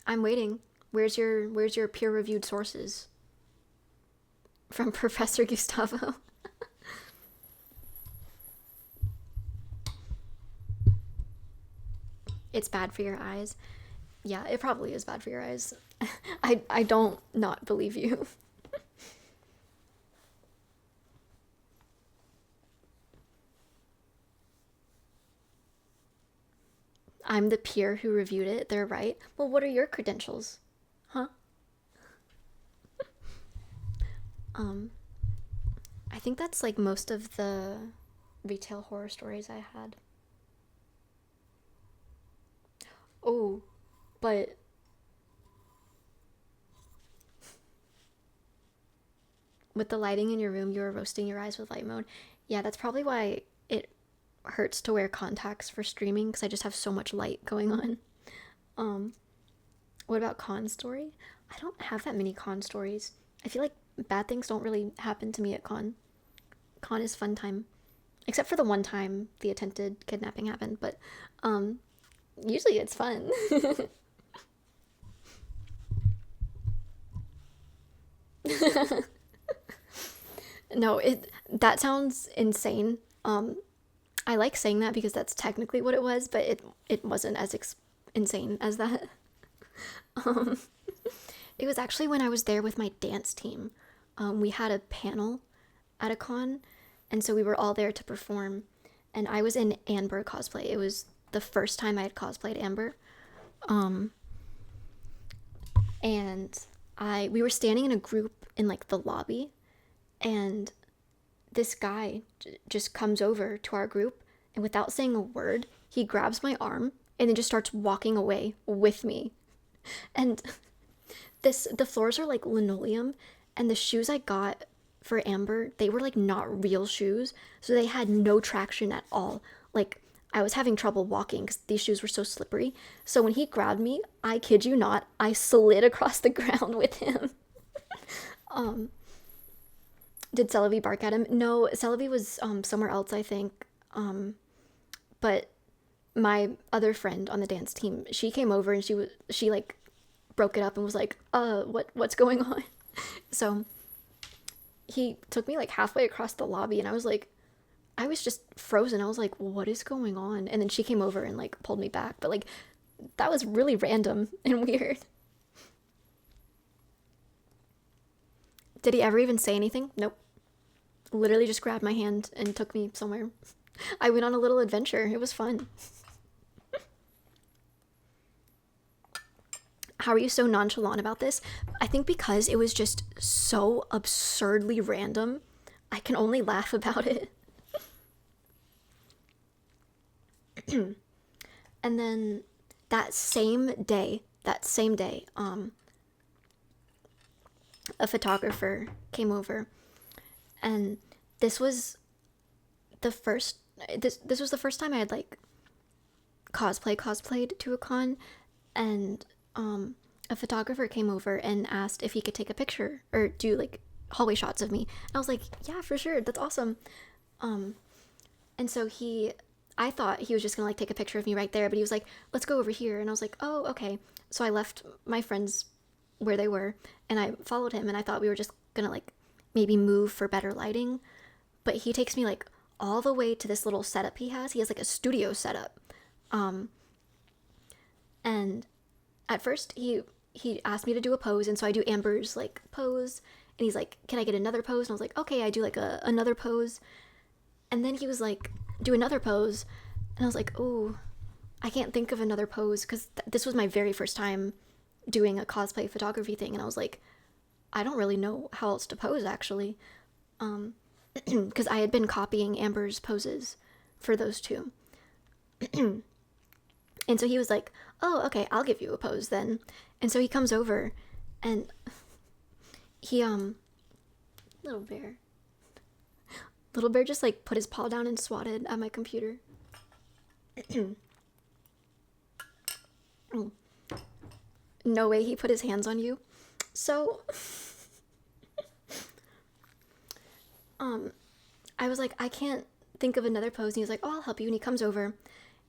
I'm waiting. Where's your peer-reviewed sources? From Professor Gustavo. It's bad for your eyes. Yeah, it probably is bad for your eyes. I don't not believe you. I'm the peer who reviewed it. They're right. Well, what are your credentials? Huh? Um, I think that's like most of the retail horror stories I had. Oh, but with the lighting in your room, you were roasting your eyes with light mode. Yeah, that's probably why it hurts to wear contacts for streaming because I just have so much light going on. Um, what about con story? I don't have that many con stories. I feel like bad things don't really happen to me at con. Con is fun time, except for the one time the attempted kidnapping happened. But um, usually it's fun. No, it that sounds insane. I like saying that because that's technically what it was, but it wasn't as insane as that. Um, it was actually when I was there with my dance team. We had a panel at a con, and so we were all there to perform. And I was in Amber cosplay. It was the first time I had cosplayed Amber. Um, and I we were standing in a group in like the lobby, and this guy just comes over to our group, and without saying a word, he grabs my arm and then just starts walking away with me. And the floors are like linoleum, and the shoes I got for Amber, they were like not real shoes, so they had no traction at all. Like I was having trouble walking because these shoes were so slippery. So when he grabbed me, I kid you not, I slid across the ground with him. um did Celebi bark at him? No, Celebi was somewhere else, I think. But my other friend on the dance team, she came over and she like broke it up and was like, what's going on?" So he took me like halfway across the lobby, and I was just frozen. I was like, "What is going on?" And then she came over and like pulled me back. But like that was really random and weird. Did he ever even say anything? Nope. Literally just grabbed my hand and took me somewhere. I went on a little adventure. It was fun. How are you so nonchalant about this? I think because it was just so absurdly random, I can only laugh about it. And then that same day, a photographer came over, and this was the first this was the first time I had like cosplayed to a con. And a photographer came over and asked if he could take a picture or do like hallway shots of me. And I was like, yeah, for sure, that's awesome. um and so I thought he was just gonna like take a picture of me right there, but he was like, let's go over here. And I was like, oh, okay. So I left my friends where they were, and I followed him, and I thought we were just gonna like maybe move for better lighting. But he takes me like all the way to this little setup he has like a studio setup. And at first he asked me to do a pose, and so I do Amber's like pose, and he's like, can I get another pose? And I was like, okay. I do like another pose, and then he was like, do another pose. And I was like, oh, I can't think of another pose because this was my very first time doing a cosplay photography thing, and I was like, I don't really know how else to pose actually. Because I had been copying Amber's poses for those two. And so he was like, oh, okay, I'll give you a pose then. And so he comes over, and he little bear little bear just like put his paw down and swatted at my computer. No way he put his hands on you. So I was like, I can't think of another pose. And he was like, oh, I'll help you. And he comes over,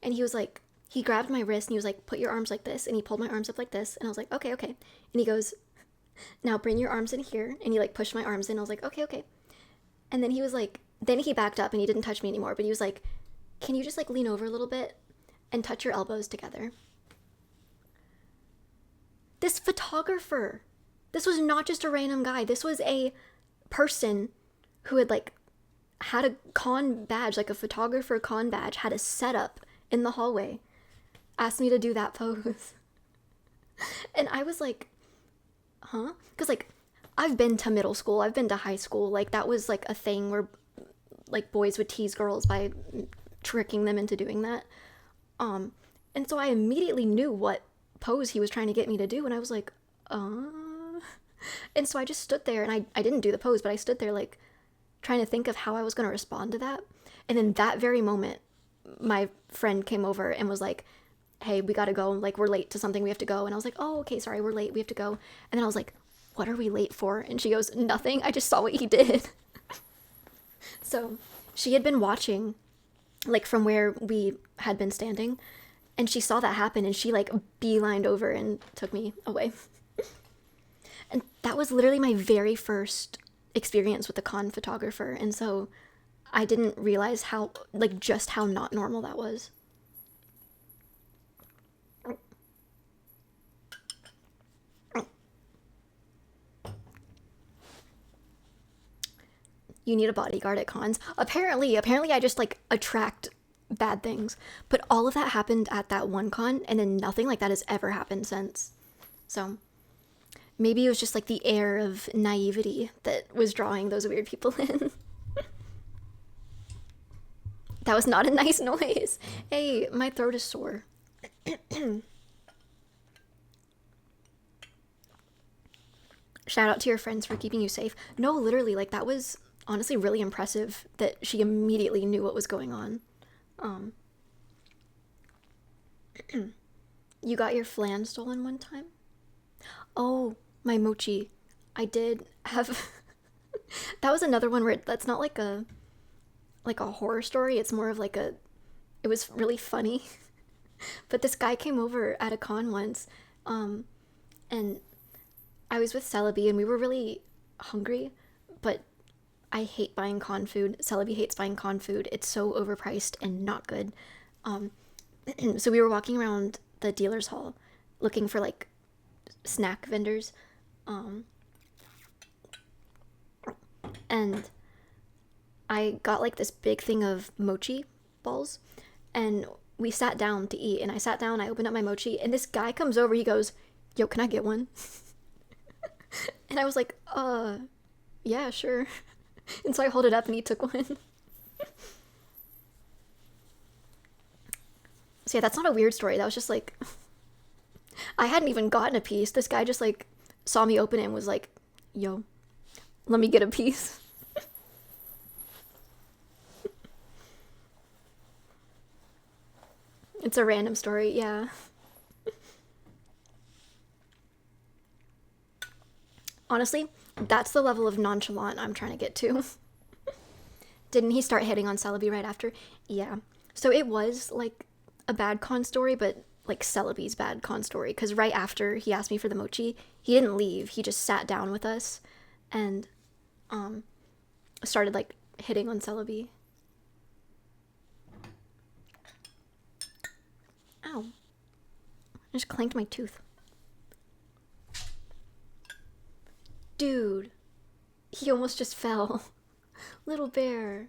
and he was like, he grabbed my wrist, and he was like, put your arms like this. And he pulled my arms up like this. And I was like, okay, okay. And he goes, now bring your arms in here. And he like pushed my arms in. I was like, okay, okay. And then he was like, then he backed up and he didn't touch me anymore. But he was like, can you just like lean over a little bit? and touch your elbows together. This photographer, this was not just a random guy. This was a person who had like had a con badge, like a photographer con badge, had a setup in the hallway, asked me to do that pose. And I was like, huh? Because like I've been to middle school, I've been to high school. Like that was like a thing where like boys would tease girls by tricking them into doing that. And so I immediately knew what pose he was trying to get me to do, and I was like, and so I just stood there, and I didn't do the pose, but I stood there like trying to think of how I was going to respond to that. And in that very moment, my friend came over and was like, hey, we gotta go, like we're late to something, we have to go. And I was like, oh, okay, sorry, we're late, we have to go. And then I was like, what are we late for? And she goes, nothing, I just saw what he did. So she had been watching like from where we had been standing, and she saw that happen, and she like beelined over and took me away. And that was literally my very first experience with a con photographer, and so I didn't realize how, like, just how not normal that was. You need a bodyguard at cons. Apparently I just like attract bad things. But all of that happened at that one con, and then nothing like that has ever happened since. So maybe it was just like the air of naivety that was drawing those weird people in. That was not a nice noise. Hey, my throat is sore. Shout out to your friends for keeping you safe. No, literally, like that was honestly really impressive that she immediately knew what was going on. You got your flan stolen one time? Oh, my mochi. I did have that was another one where that's not like a horror story. It's more of like it was really funny. But this guy came over at a con once, and I was with Celebi, and we were really hungry, but I hate buying con food. Celebi hates buying con food. It's so overpriced and not good. So we were walking around the dealer's hall looking for like snack vendors. And I got like this big thing of mochi balls, and we sat down to eat, and I sat down, I opened up my mochi, and this guy comes over, he goes, yo, can I get one? And I was like, yeah, sure. And so I hold it up and he took one. So yeah, that's not a weird story. That was just like, I hadn't even gotten a piece. This guy just like saw me open it and was like, yo, let me get a piece. It's a random story, yeah. Honestly, that's the level of nonchalant I'm trying to get to. Didn't he start hitting on Celebi right after? Yeah. So it was like a bad con story, but like Celebi's bad con story. Because right after he asked me for the mochi, he didn't leave. He just sat down with us and started like hitting on Celebi. Ow. I just clanked my tooth. Dude, he almost just fell. Little bear.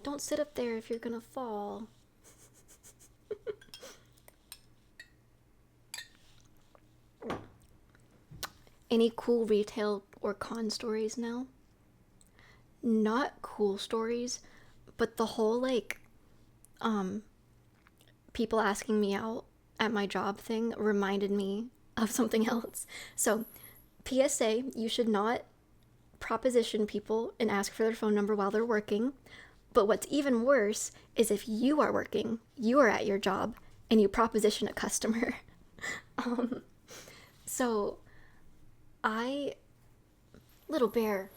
Don't sit up there if you're gonna fall. Any cool retail or con stories now? Not cool stories, but the whole like, people asking me out at my job thing reminded me of something else. So, PSA, you should not proposition people and ask for their phone number while they're working. But what's even worse is if you are working, you are at your job, and you proposition a customer. So little bear.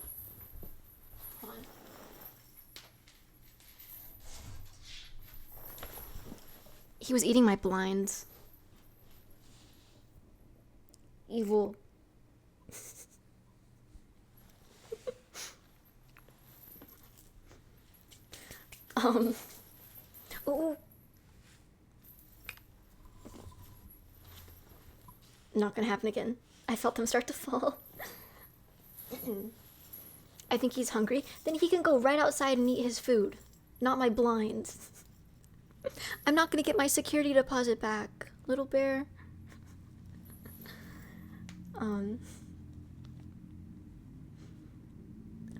Hold on. He was eating my blinds. Evil. Ooh, Not gonna happen again. I felt them start to fall. I think he's hungry. Then he can go right outside and eat his food. Not my blinds. I'm not gonna get my security deposit back, little bear.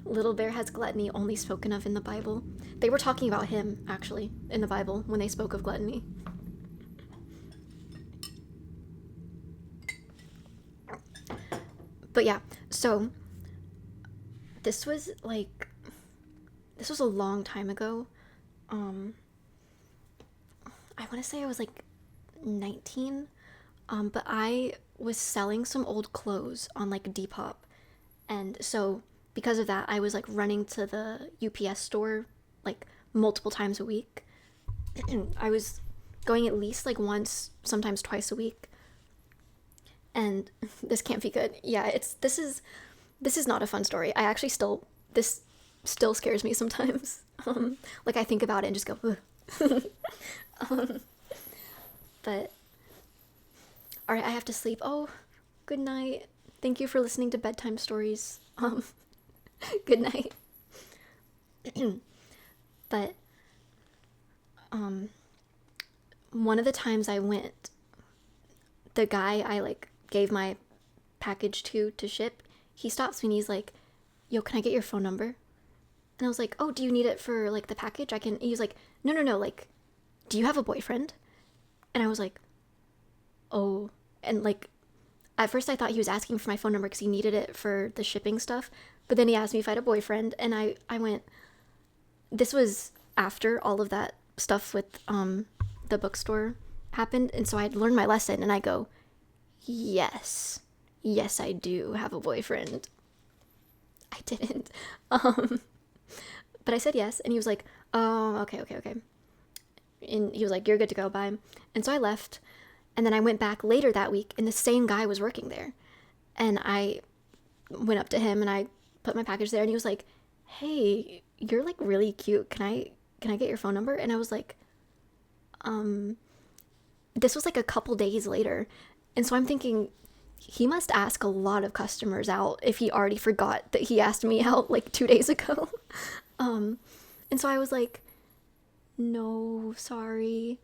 Little bear has gluttony only spoken of in the Bible. They were talking about him, actually, in the Bible when they spoke of gluttony. But yeah, so this was a long time ago. I want to say I was like 19, but I was selling some old clothes on like Depop, and so because of that, I was like running to the UPS store like multiple times a week. I was going at least like once, sometimes twice a week. And this can't be good. Yeah, this is not a fun story. This still scares me sometimes. Like I think about it and just go, but all right, I have to sleep. Oh, good night. Thank you for listening to bedtime stories. Good night. But one of the times I went, the guy I like gave my package to ship, he stops me and he's like, yo, can I get your phone number? And I was like, oh, do you need it for like the package? He was like, no, like, do you have a boyfriend? And I was like, oh. And like at first I thought he was asking for my phone number because he needed it for the shipping stuff, but then he asked me if I had a boyfriend, and I went, this was after all of that stuff with the bookstore happened, and so I had learned my lesson, and I go, yes, I do have a boyfriend. I didn't. But I said yes, and he was like, oh, okay. And he was like, you're good to go, bye. And so I left, and then I went back later that week, and the same guy was working there. And I went up to him, and I put my package there, and he was like, hey, you're like really cute. Can I get your phone number? And I was like, this was like a couple days later. And so I'm thinking, he must ask a lot of customers out if he already forgot that he asked me out like 2 days ago. And so I was like, no, sorry.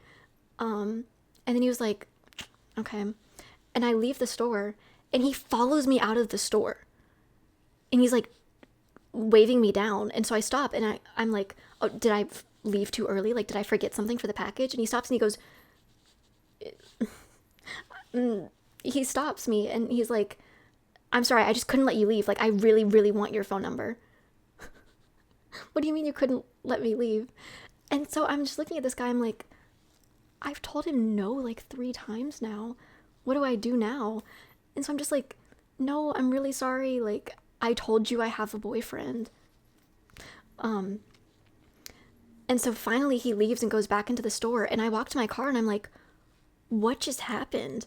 And then he was like, okay. And I leave the store, and he follows me out of the store. And he's like waving me down. And so I stop, and I'm like, oh, did I leave too early? Like, did I forget something for the package? And he stops and he goes, he stops me and he's like, I'm sorry, I just couldn't let you leave. Like, I really, really want your phone number. What do you mean you couldn't let me leave? And so I'm just looking at this guy. I'm like, I've told him no like 3 times now. What do I do now? And so I'm just like, no, I'm really sorry. Like, I told you I have a boyfriend. And so finally he leaves and goes back into the store, and I walk to my car and I'm like, what just happened?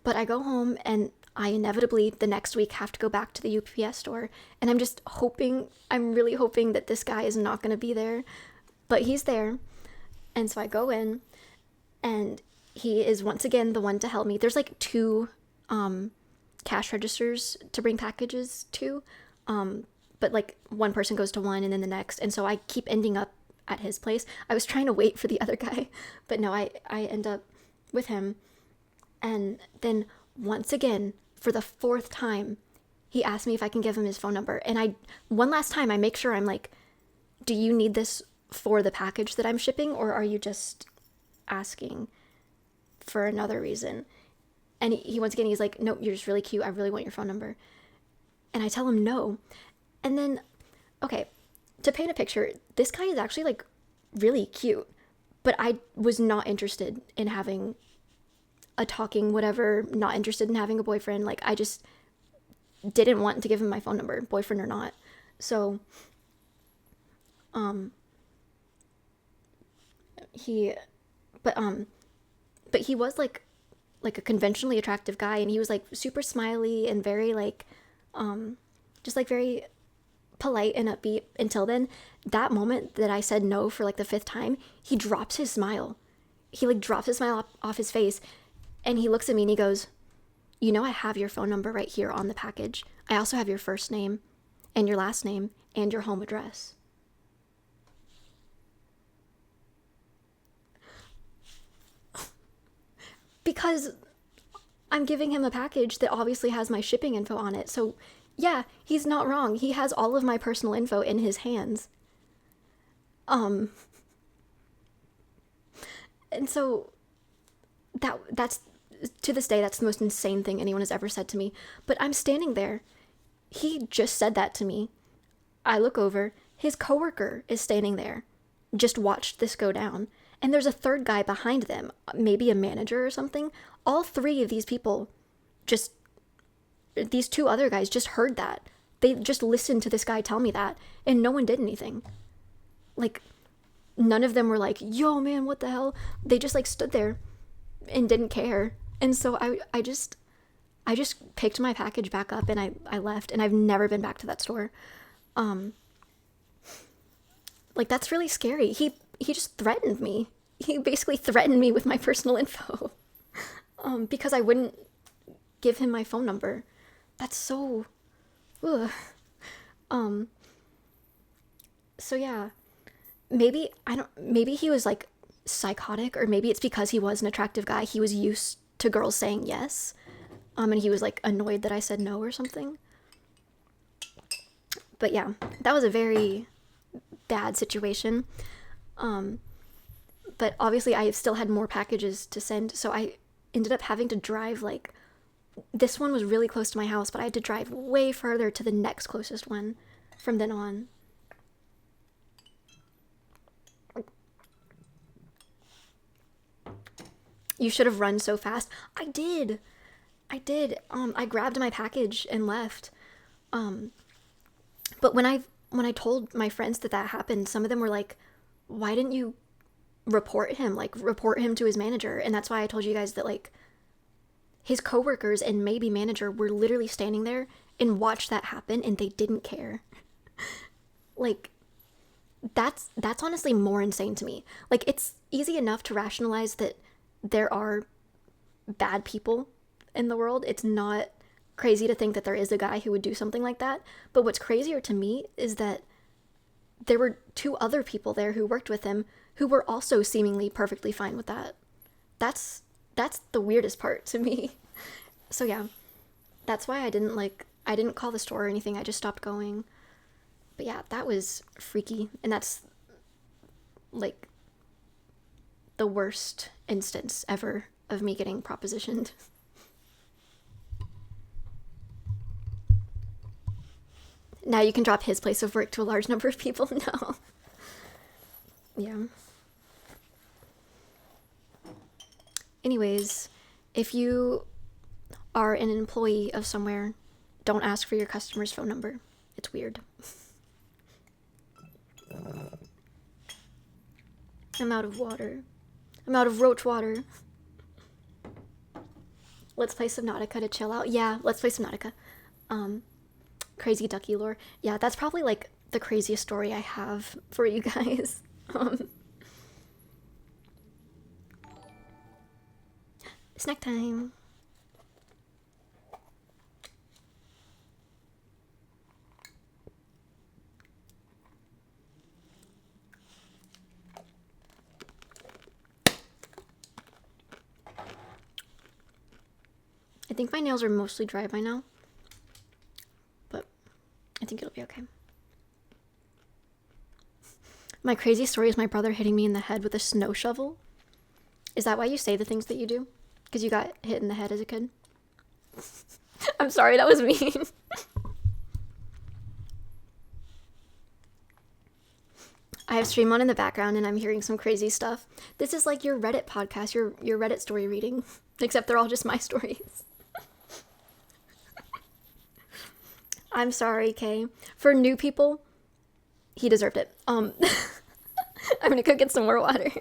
But I go home, and I inevitably the next week have to go back to the UPS store, and I'm really hoping that this guy is not going to be there, but he's there. And so I go in, and he is once again the one to help me. There's like 2 cash registers to bring packages to, but like one person goes to one and then the next, and so I keep ending up at his place. I was trying to wait for the other guy, but no, I end up with him. And then once again, for the 4th time, he asked me if I can give him his phone number. And one last time, I make sure, I'm like, do you need this for the package that I'm shipping, or are you just asking for another reason? And he once again, he's like, nope, you're just really cute. I really want your phone number. And I tell him no. And then, okay, to paint a picture, this guy is actually like really cute, but I was not interested in having a talking whatever, not interested in having a boyfriend. Like, I just didn't want to give him my phone number, boyfriend or not. So but he was like a conventionally attractive guy, and he was like super smiley and very like just like very polite and upbeat until then. That moment that I said no for like the 5th time, he drops his smile. He like drops his smile off his face, and he looks at me and he goes, You know I have your phone number right here on the package. I also have your first name and your last name and your home address. Because I'm giving him a package that obviously has my shipping info on it. So, yeah, he's not wrong. He has all of my personal info in his hands. And so that's to this day that's the most insane thing anyone has ever said to me. But I'm standing there. He just said that to me. I look over, his coworker is standing there. Just watched this go down. And there's a third guy behind them, maybe a manager or something. All three of these people just, these two other guys just heard that. They just listened to this guy tell me that, and no one did anything. Like, none of them were like, yo, man, what the hell? They just, like, stood there and didn't care. And so I just picked my package back up and I left, and I've never been back to that store. Like, that's really scary. He just threatened me. He basically threatened me with my personal info. Because I wouldn't give him my phone number. That's so... Ugh. So yeah. Maybe he was, like, psychotic, or maybe it's because he was an attractive guy. He was used to girls saying yes. And he was, like, annoyed that I said no or something. But yeah, that was a very bad situation. But obviously I still had more packages to send, so I ended up having to drive, like, this one was really close to my house, but I had to drive way further to the next closest one from then on. You should have run so fast. I did. I grabbed my package and left. But when I told my friends that happened, some of them were like, why didn't you report him? Like, report him to his manager. And that's why I told you guys that, like, his coworkers and maybe manager were literally standing there and watched that happen, and they didn't care. Like, that's honestly more insane to me. Like, it's easy enough to rationalize that there are bad people in the world. It's not crazy to think that there is a guy who would do something like that. But what's crazier to me is that there were two other people there who worked with him who were also seemingly perfectly fine with that. That's the weirdest part to me. So yeah, that's why I didn't call the store or anything. I just stopped going. But yeah, that was freaky. And that's, like, the worst instance ever of me getting propositioned. Now you can drop his place of work to a large number of people. No. Yeah. Anyways, if you are an employee of somewhere, don't ask for your customer's phone number. It's weird. I'm out of water. I'm out of roach water. Let's play Subnautica to chill out. Yeah, let's play Subnautica. Crazy ducky lore. Yeah, that's probably, like, the craziest story I have for you guys. Snack time. I think my nails are mostly dry by now, but I think it'll be okay. My crazy story is my brother hitting me in the head with a snow shovel. Is that why you say the things that you do? Because you got hit in the head as a kid? I'm sorry, that was mean. I have stream on in the background and I'm hearing some crazy stuff. This is like your Reddit podcast, your Reddit story reading, except they're all just my stories. I'm sorry, Kay. For new people, he deserved it. I'm gonna go get some more water.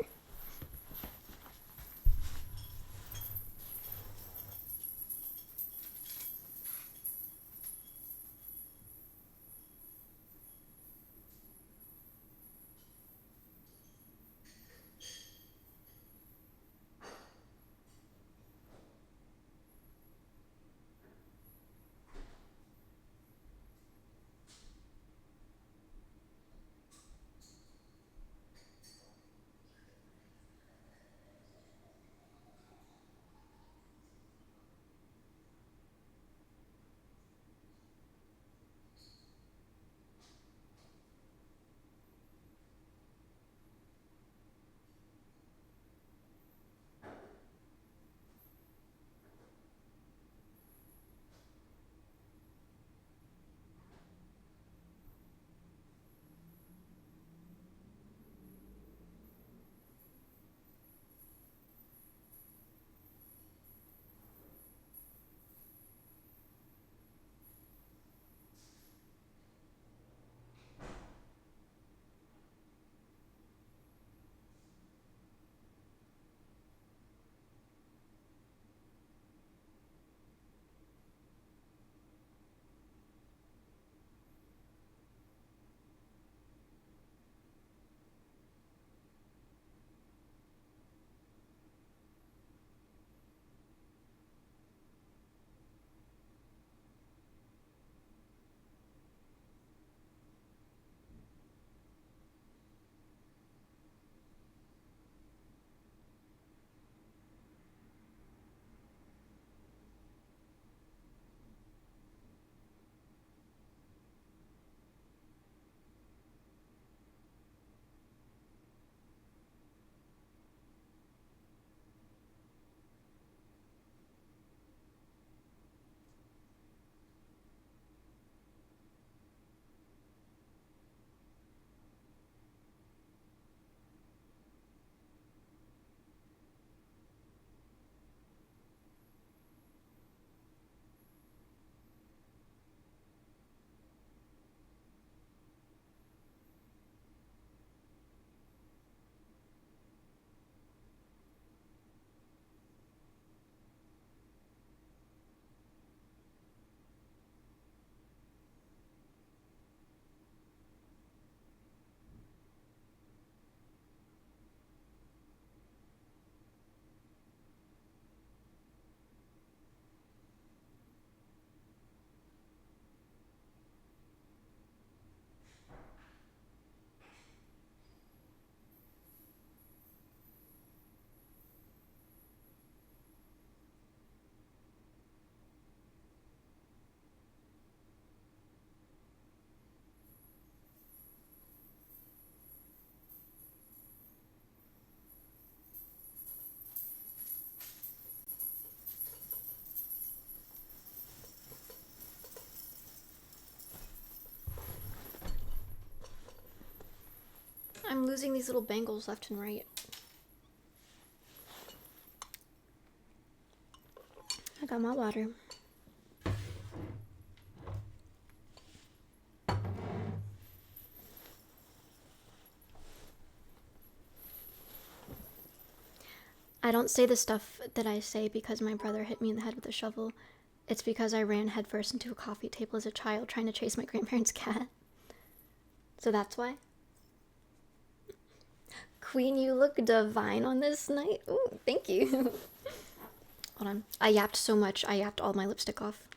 I'm losing these little bangles left and right. I got my water. I don't say the stuff that I say because my brother hit me in the head with a shovel. It's because I ran headfirst into a coffee table as a child trying to chase my grandparents' cat. So that's why. Queen, you look divine on this night. Ooh, thank you. Hold on. I yapped so much, I yapped all my lipstick off.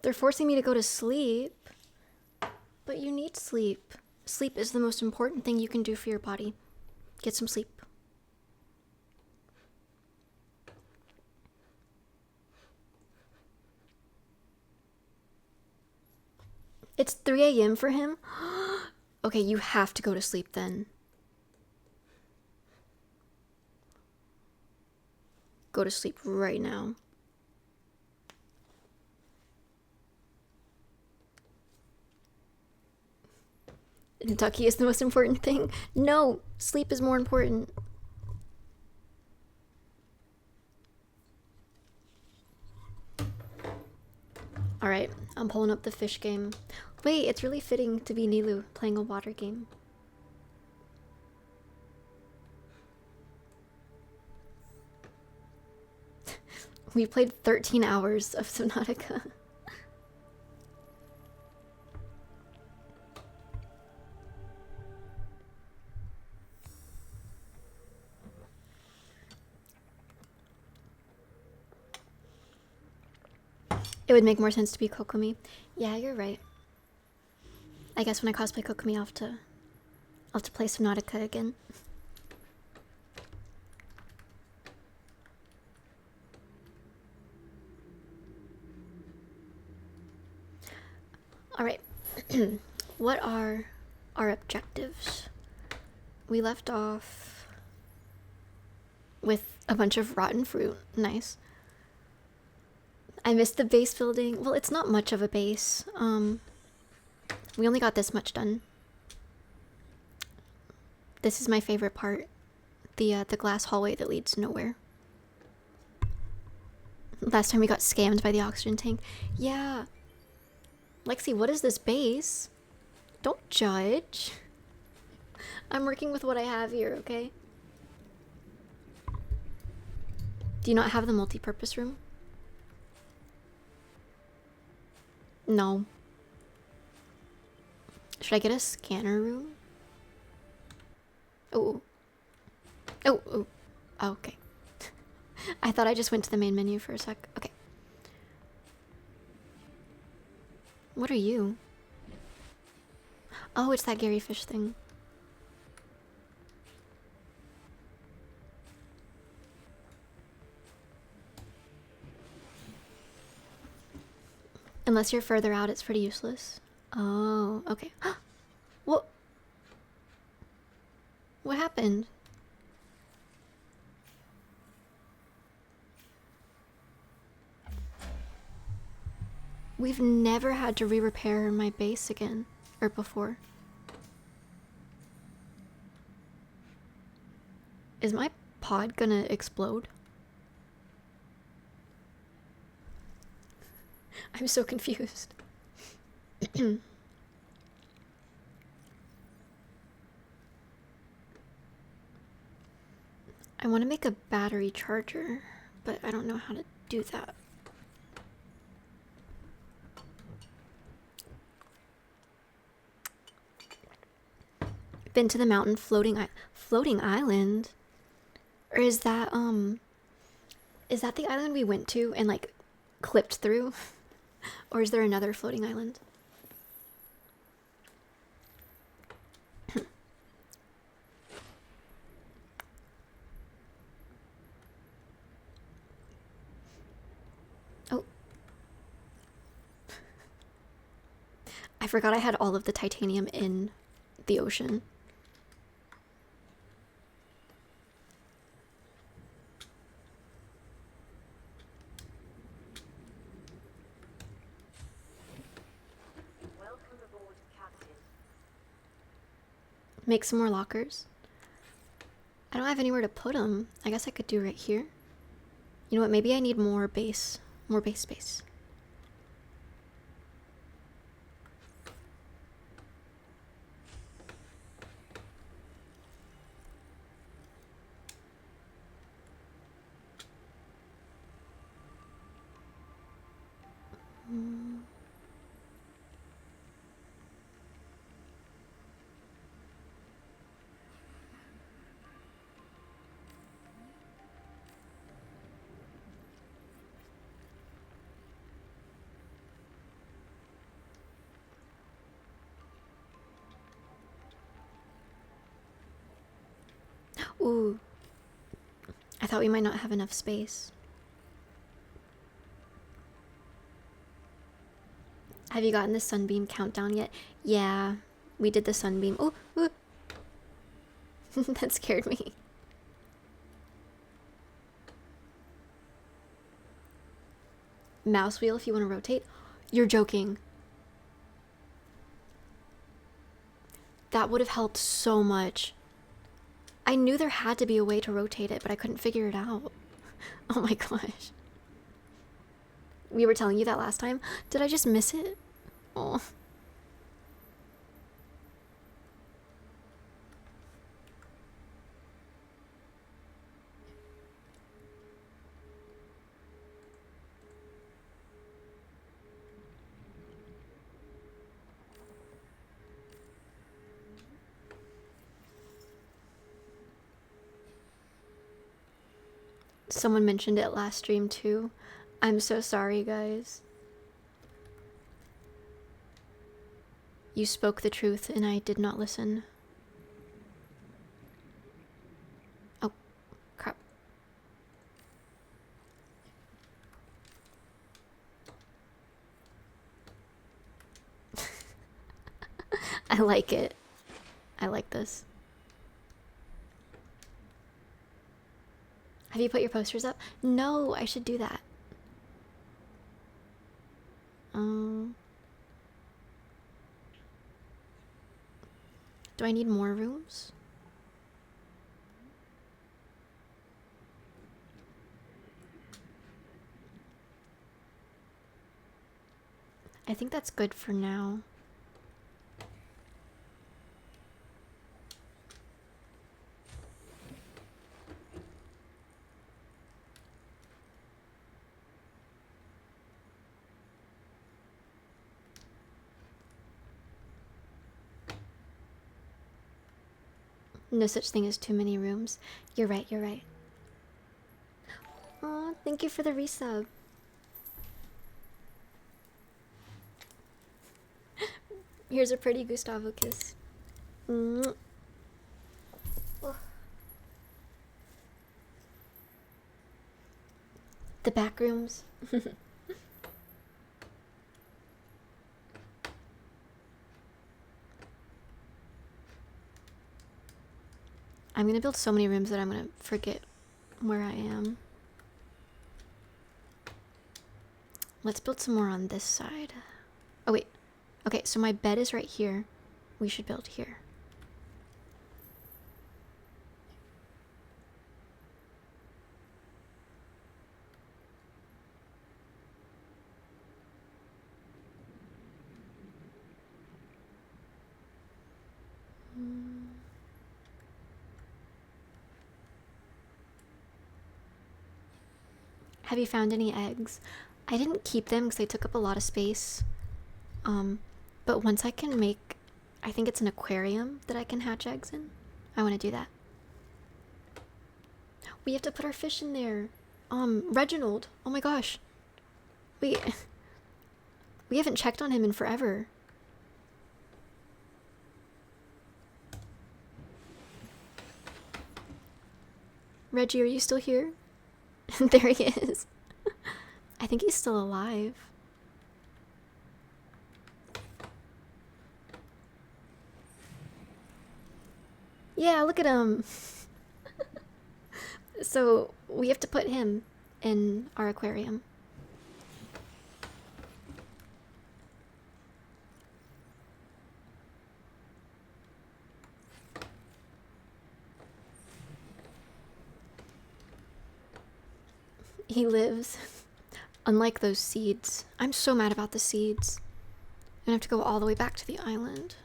They're forcing me to go to sleep. But you need sleep. Sleep is the most important thing you can do for your body. Get some sleep. It's 3 a.m. for him? Okay, you have to go to sleep then. Go to sleep right now. Ducky is the most important thing. No, sleep is more important. Alright, I'm pulling up the fish game. Wait, it's really fitting to be Nilou playing a water game. We played 13 hours of Subnautica. It would make more sense to be Kokomi. Yeah, you're right. I guess when I cosplay Kokomi, I'll have to play Subnautica again. Alright. What are our objectives? We left off with a bunch of rotten fruit. Nice. I missed the base building. Well, it's not much of a base. We only got this much done. This is my favorite part. The glass hallway that leads nowhere. Last time we got scammed by the oxygen tank. Yeah. Lexi, what is this base? Don't judge. I'm working with what I have here, okay? Do you not have the multi-purpose room? No. Should I get a scanner room? Oh. Oh, oh. Oh, okay. I thought I just went to the main menu for a sec. Okay. What are you? Oh, it's that Gary Fish thing. Unless you're further out, it's pretty useless. Oh, okay. What? What happened? We've never had to re-repair my base again. Or before. Is my pod gonna explode? I'm so confused. I want to make a battery charger, but I don't know how to do that. Been to the mountain floating island? Or is that the island we went to and like clipped through? Or is there another floating island? Oh. I forgot I had all of the titanium in the ocean. Make some more lockers. I don't have anywhere to put them. I guess I could do right here. You know what? Maybe I need more base space. Ooh. I thought we might not have enough space. Have you gotten the sunbeam countdown yet? Yeah, we did the sunbeam. Oh, that scared me. Mouse wheel if you want to rotate. You're joking. That would have helped so much. I knew there had to be a way to rotate it, but I couldn't figure it out. Oh my gosh. We were telling you that last time. Did I just miss it? Oh. Someone mentioned it last stream too. I'm so sorry, guys. You spoke the truth and I did not listen. Oh, crap. I like it. I like this. Have you put your posters up? No, I should do that. Do I need more rooms? I think that's good for now. No such thing as too many rooms. You're right, you're right. Aw, thank you for the resub. Here's a pretty Gustavo kiss. Oh. The back rooms. I'm gonna build so many rooms that I'm gonna forget where I am. Let's build some more on this side. Oh wait. Okay, so my bed is right here. We should build here. Have you found any eggs? I didn't keep them because they took up a lot of space. But once I can make, I think it's an aquarium that I can hatch eggs in. I want to do that. We have to put our fish in there. Reginald. Oh my gosh. We haven't checked on him in forever. Reggie, are you still here? There he is. I think he's still alive. Yeah, look at him. So we have to put him in our aquarium. He lives. Unlike those seeds. I'm so mad about the seeds. I'm gonna have to go all the way back to the island.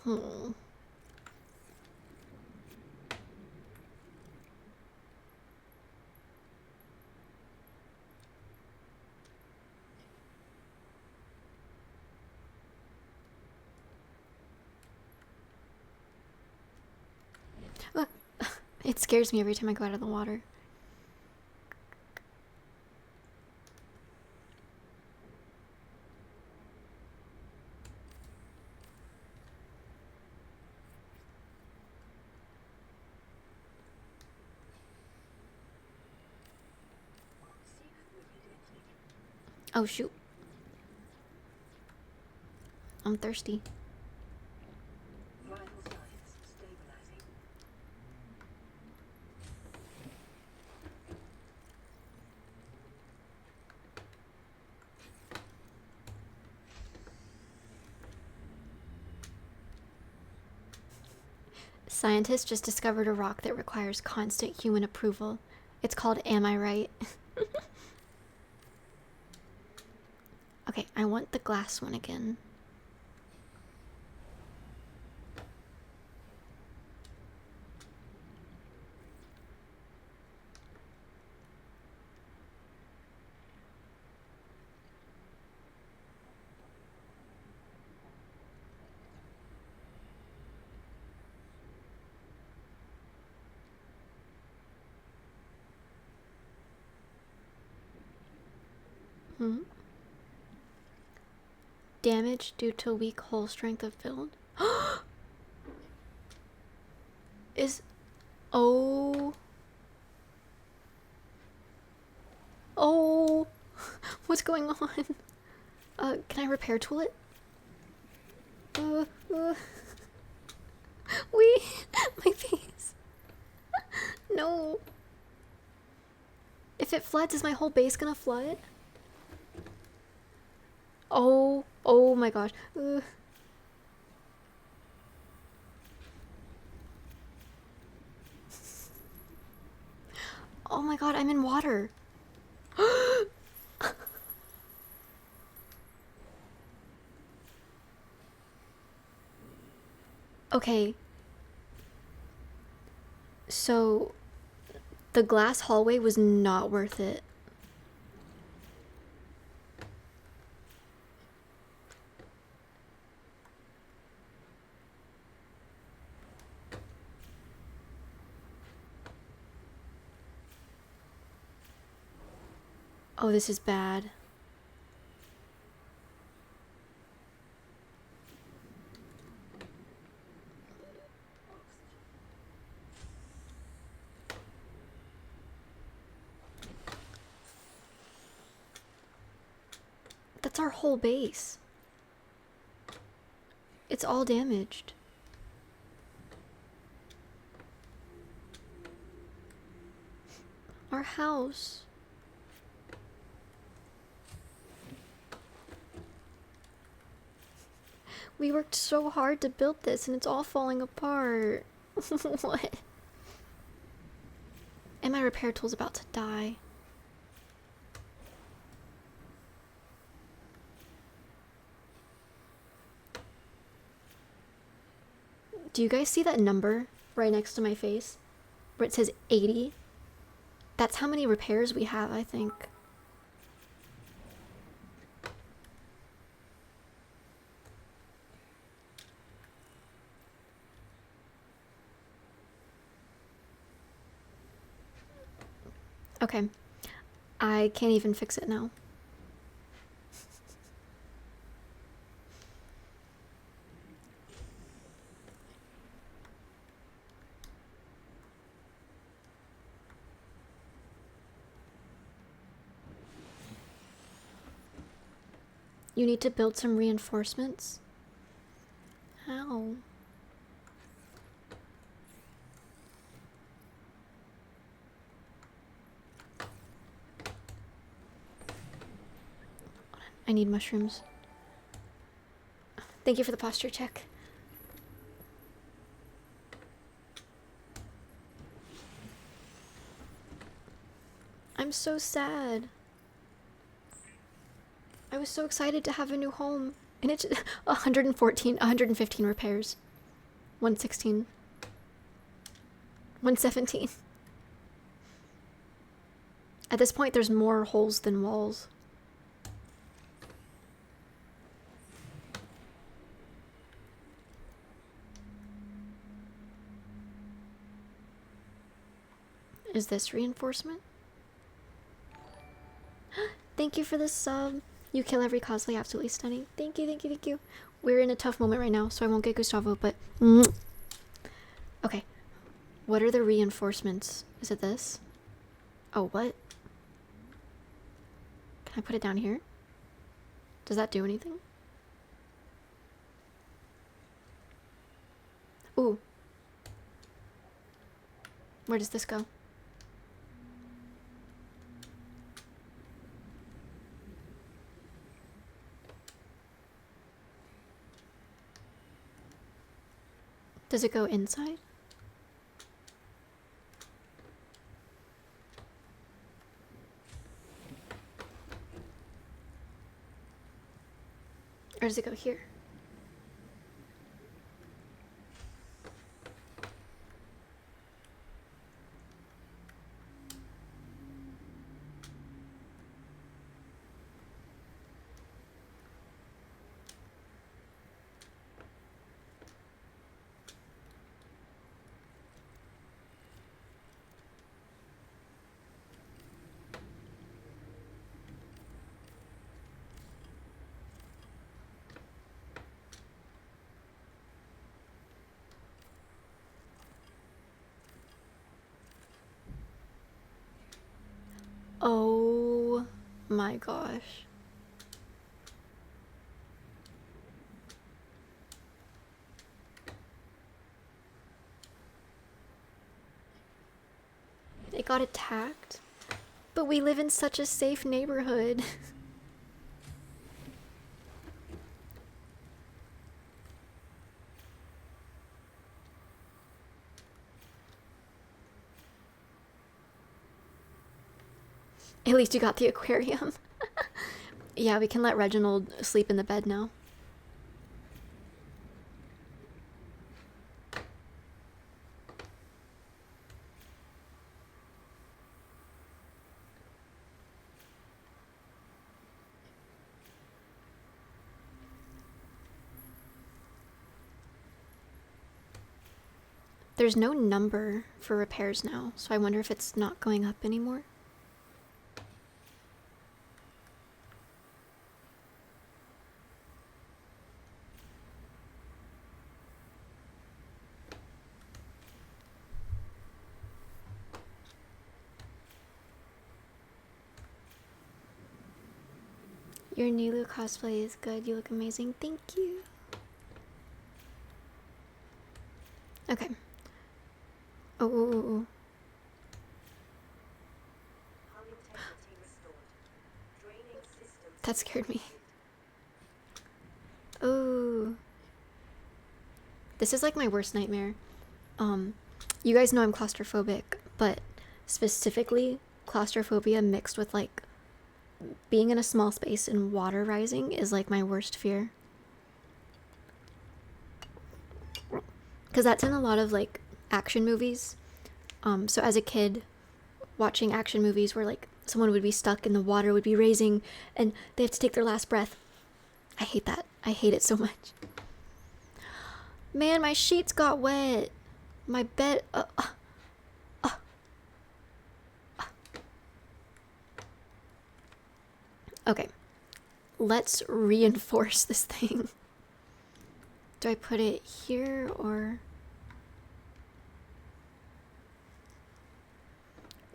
Hmm. It scares me every time I go out of the water. Oh shoot. I'm thirsty. Scientists just discovered a rock that requires constant human approval. It's called Am I Right? Okay, I want the glass one again. Hmm. Damage due to weak hull strength of build. Is oh oh what's going on? Can I repair tool it? Uh, uh. We my face. No. If it floods, is my whole base gonna flood? Oh my gosh. Oh my god, I'm in water. Okay. So, the glass hallway was not worth it. Oh, this is bad. That's our whole base. It's all damaged. Our house. We worked so hard to build this and it's all falling apart. What? And my repair tool's about to die. Do you guys see that number right next to my face? Where it says 80? That's how many repairs we have, I think. Okay. I can't even fix it now. You need to build some reinforcements? How? I need mushrooms. Thank you for the posture check. I'm so sad. I was so excited to have a new home. And it's 115 repairs. 116. 117. At this point, there's more holes than walls. Is this reinforcement? Thank you for the sub. You kill every cosplay, absolutely stunning. Thank you, thank you, thank you. We're in a tough moment right now, so I won't get Gustavo, but... Okay. What are the reinforcements? Is it this? Oh, what? Can I put it down here? Does that do anything? Ooh. Where does this go? Does it go inside? Or does it go here? Oh my gosh. It got attacked, but we live in such a safe neighborhood. At least you got the aquarium. Yeah, we can let Reginald sleep in the bed now. There's no number for repairs now, so I wonder if it's not going up anymore. Your Nilou cosplay is good. You look amazing. Thank you. Okay. Oh. That scared me. Oh. This is like my worst nightmare. You guys know I'm claustrophobic, but specifically claustrophobia mixed with like being in a small space and water rising is like my worst fear. Because that's in a lot of like action movies. So as a kid, watching action movies where like someone would be stuck and the water would be raising and they have to take their last breath. I hate that. I hate it so much. Man, my sheets got wet. My bed... Okay. Let's reinforce this thing. Do I put it here or...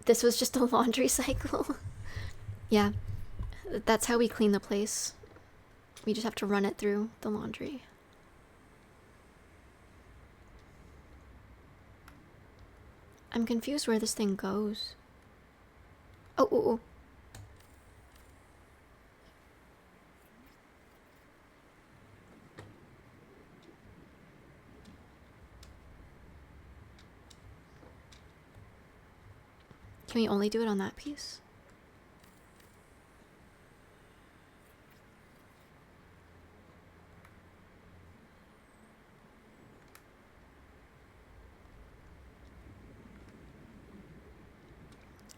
This was just a laundry cycle. Yeah. That's how we clean the place. We just have to run it through the laundry. I'm confused where this thing goes. Oh. Can we only do it on that piece?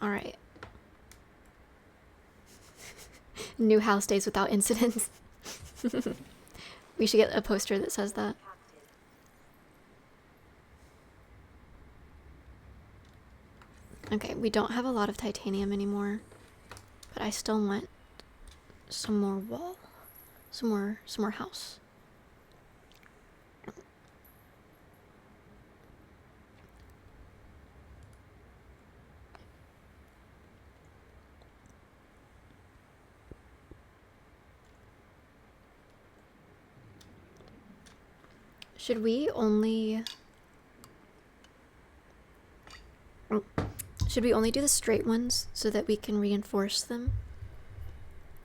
Alright. New house days without incidents. We should get a poster that says that. Okay, we don't have a lot of titanium anymore, but I still want some more wall, some more house. Should we only... Should we only do the straight ones so that we can reinforce them?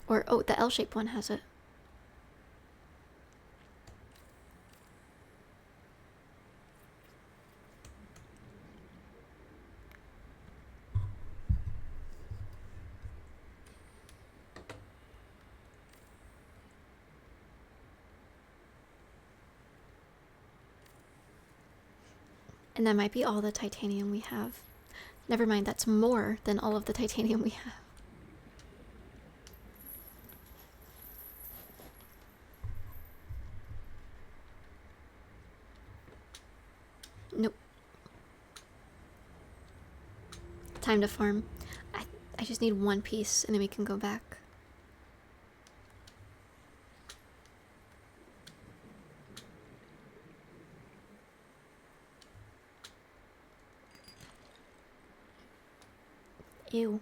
Or, oh, the L-shaped one has it. And that might be all the titanium we have. Never mind, that's more than all of the titanium we have. Nope. Time to farm. I just need one piece and then we can go back. Ew.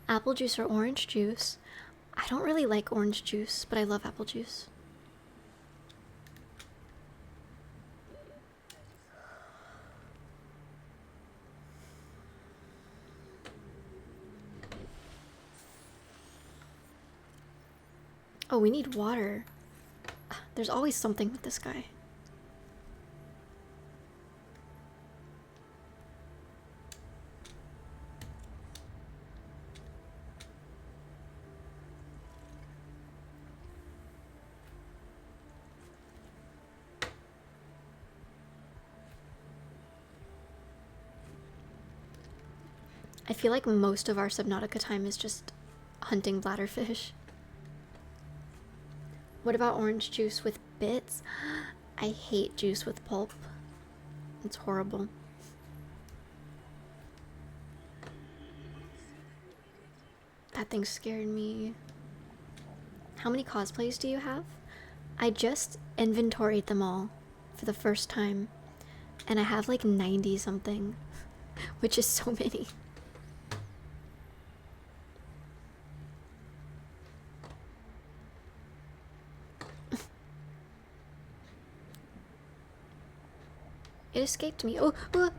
Apple juice or orange juice? I don't really like orange juice, but I love apple juice. Oh, we need water. There's always something with this guy. I feel like most of our Subnautica time is just hunting bladderfish. What about orange juice with bits? I hate juice with pulp. It's horrible. That thing scared me. How many cosplays do you have? I just inventoried them all for the first time, and I have like 90 something, which is so many. It escaped me. Oh, oh.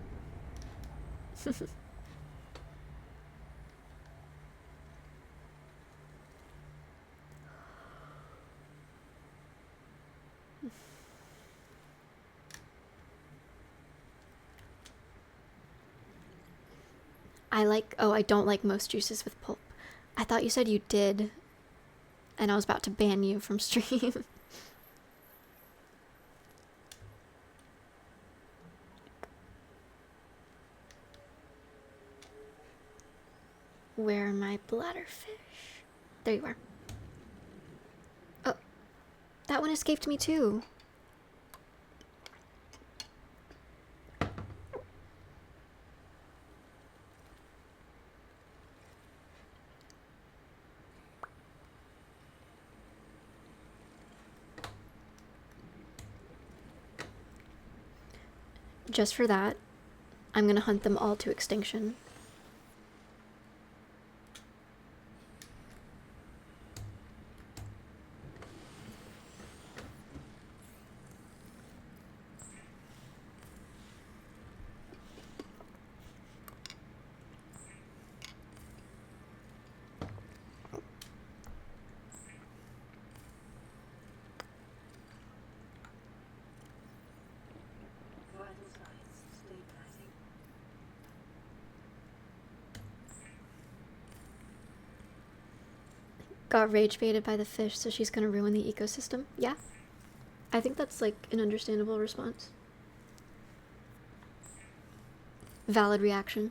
I don't like most juices with pulp. I thought you said you did, and I was about to ban you from stream. Where are my bladderfish? There you are. Oh, that one escaped me too. Just for that, I'm gonna hunt them all to extinction. Got rage baited by the fish, so she's gonna ruin the ecosystem. Yeah. I think that's like an understandable response. Valid reaction.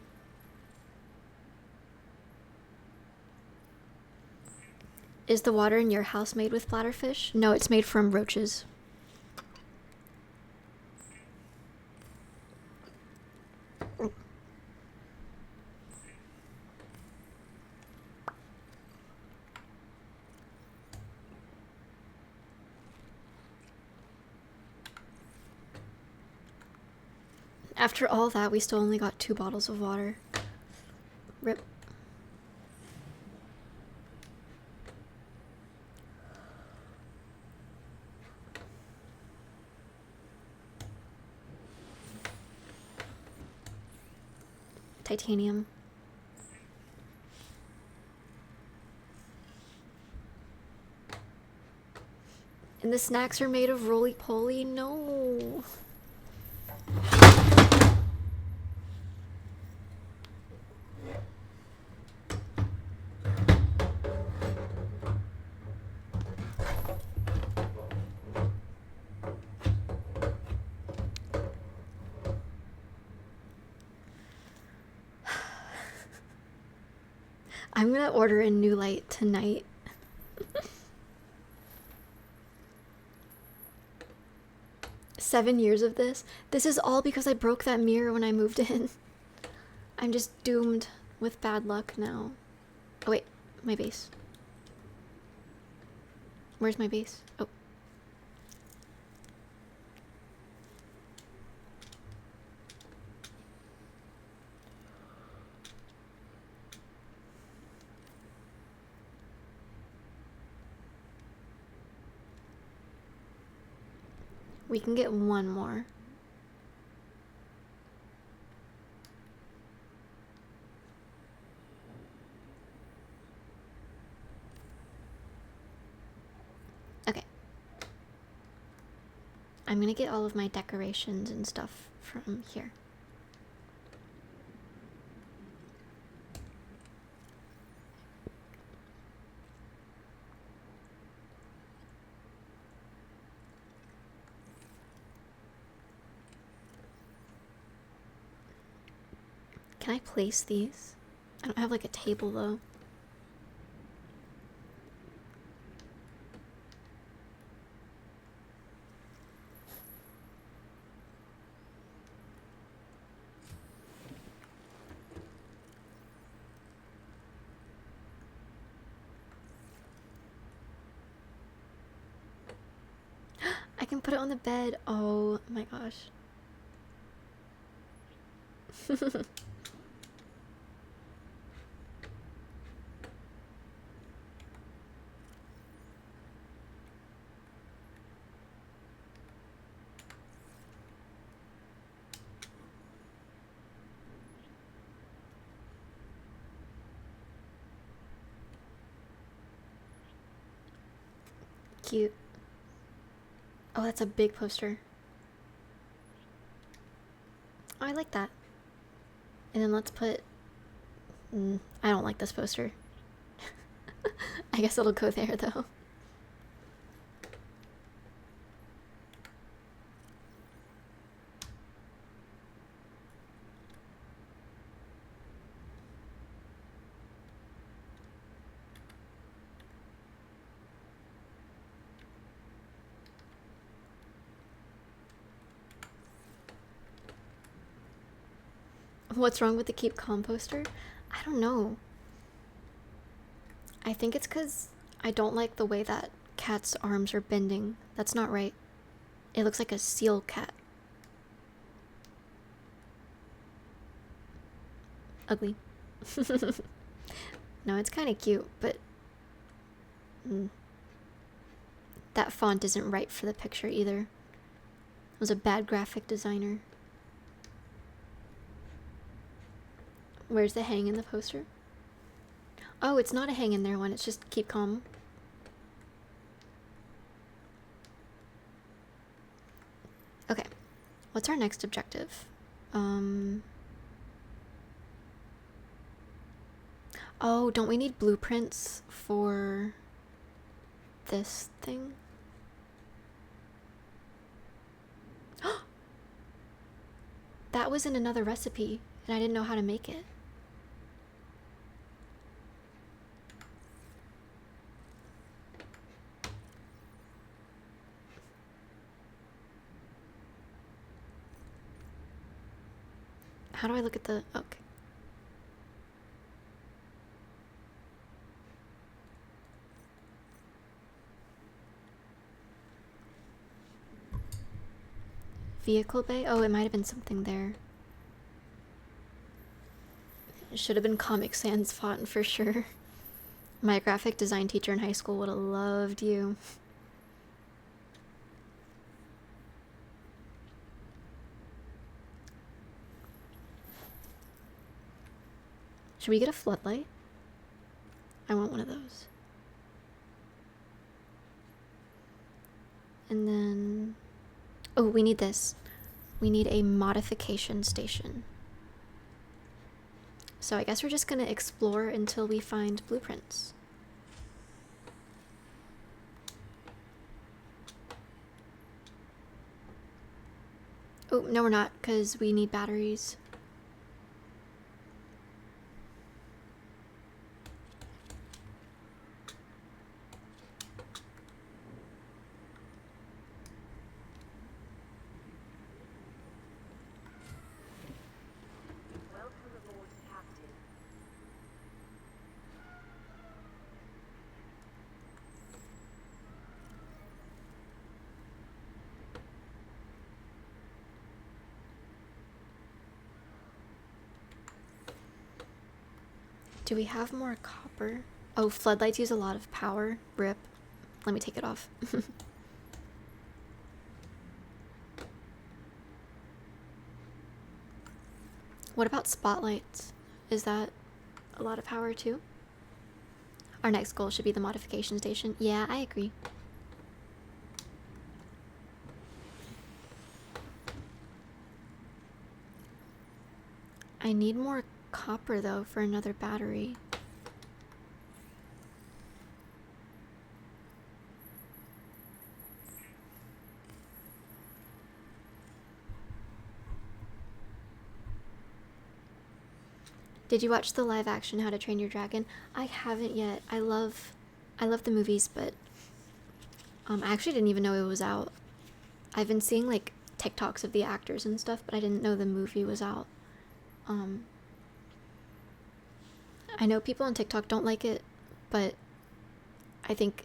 Is the water in your house made with bladderfish? No, it's made from roaches. After all that, we still only got 2 bottles of water. Rip. Titanium. And the snacks are made of roly-poly? No. I'm gonna order a new light tonight. 7 years of this. This is all because I broke that mirror when I moved in. I'm just doomed with bad luck now. Oh wait, my base. Where's my base? Oh. We can get one more. Okay. I'm gonna get all of my decorations and stuff from here. Can I place these? I don't have like a table though. I can put it on the bed. Oh my gosh. Cute. Oh, that's a big poster. Oh, I like that. And then let's put... I don't like this poster. I guess it'll go there though. What's wrong with the keep calm poster? I don't know. I think it's because I don't like the way that cat's arms are bending. That's not right. It looks like a seal cat. Ugly. No, it's kind of cute, but that font isn't right for the picture either. It was a bad graphic designer. Where's the hang in the poster? Oh, it's not a hang in there one, it's just keep calm. Okay, what's our next objective? Oh, don't we need blueprints for this thing? that was in another recipe, and I didn't know how to make it. How do I look at the... Okay. Vehicle bay? Oh, it might have been something there. It should have been Comic Sans font for sure. My graphic design teacher in high school would have loved you. Should we get a floodlight? I want one of those. And then... Oh, we need this. We need a modification station. So I guess we're just gonna explore until we find blueprints. Oh, no we're not, because we need batteries. Do we have more copper? Oh, floodlights use a lot of power. Rip. Let me take it off. What about spotlights? Is that a lot of power too? Our next goal should be the modification station. Yeah, I agree. I need more copper though for another battery. Did you watch the live action How to Train Your Dragon? I haven't yet. I love the movies, but I actually didn't even know it was out. I've been seeing like TikToks of the actors and stuff, but I didn't know the movie was out. I know people on TikTok don't like it, but I think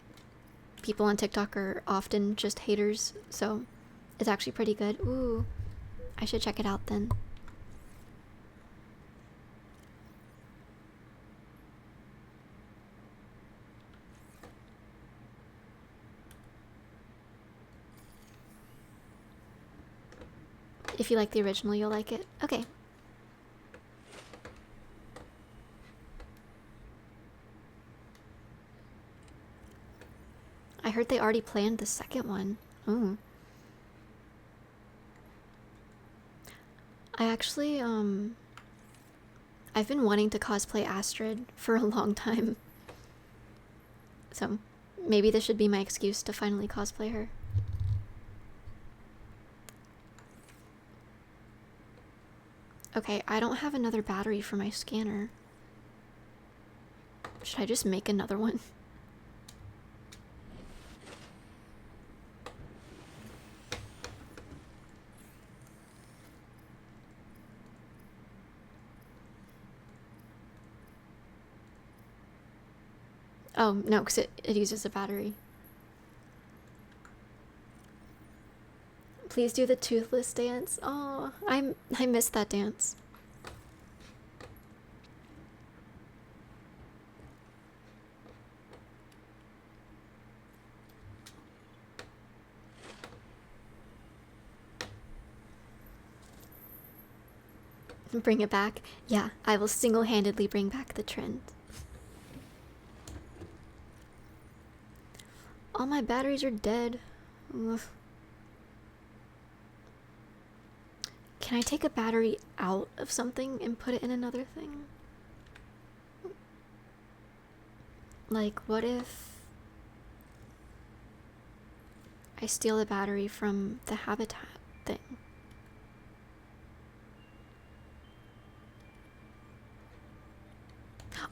people on TikTok are often just haters, so it's actually pretty good. Ooh, I should check it out then. If you like the original, you'll like it. Okay. I heard they already planned the second one. Ooh. I actually, I've been wanting to cosplay Astrid for a long time. So, maybe this should be my excuse to finally cosplay her. Okay, I don't have another battery for my scanner. Should I just make another one? Oh, no, because it uses a battery. Please do the toothless dance. Oh, I missed that dance. Bring it back? Yeah, I will single-handedly bring back the trend. All my batteries are dead. Ugh. Can I take a battery out of something and put it in another thing? Like, what if I steal a battery from the habitat thing?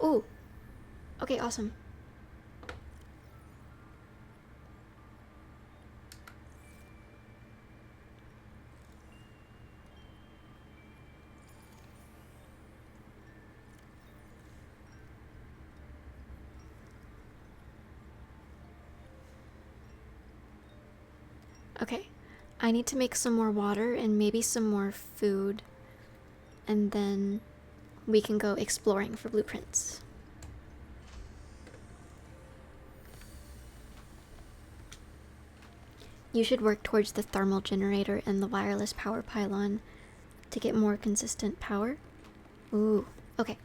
Oh, okay, awesome. Okay, I need to make some more water and maybe some more food, and then we can go exploring for blueprints. You should work towards the thermal generator and the wireless power pylon to get more consistent power. Ooh, okay.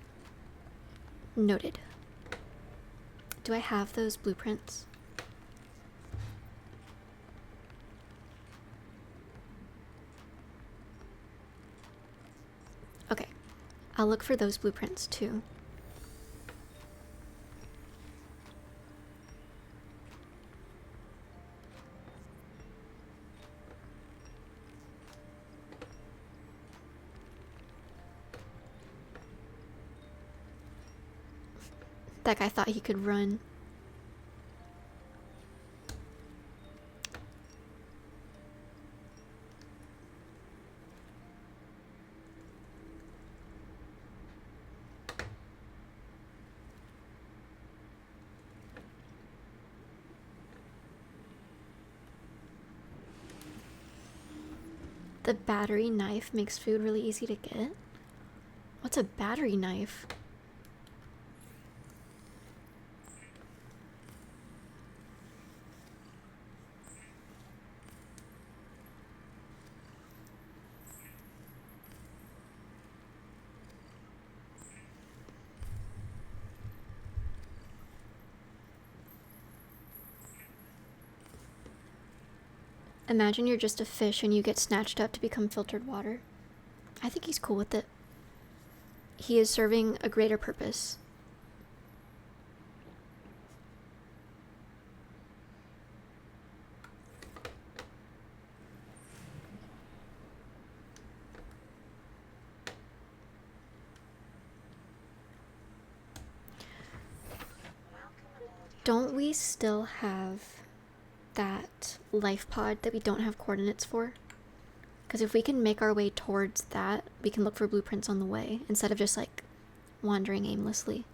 Noted. Do I have those blueprints? Okay, I'll look for those blueprints too. That guy thought he could run. The battery knife makes food really easy to get. What's a battery knife? Imagine you're just a fish and you get snatched up to become filtered water. I think he's cool with it. He is serving a greater purpose. Don't we still have that life pod that we don't have coordinates for? Because if we can make our way towards that, we can look for blueprints on the way instead of just like wandering aimlessly.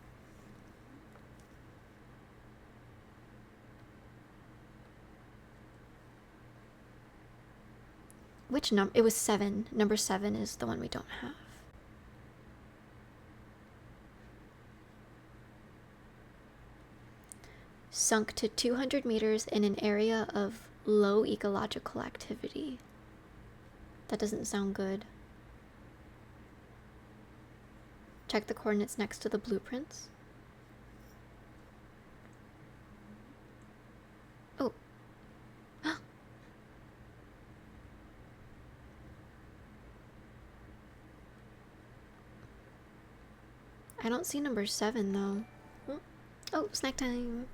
Which number? It was 7. Number 7 is the one we don't have. Sunk to 200 meters in an area of low ecological activity. That doesn't sound good. Check the coordinates next to the blueprints. Oh. I don't see number 7 though. Oh, snack time.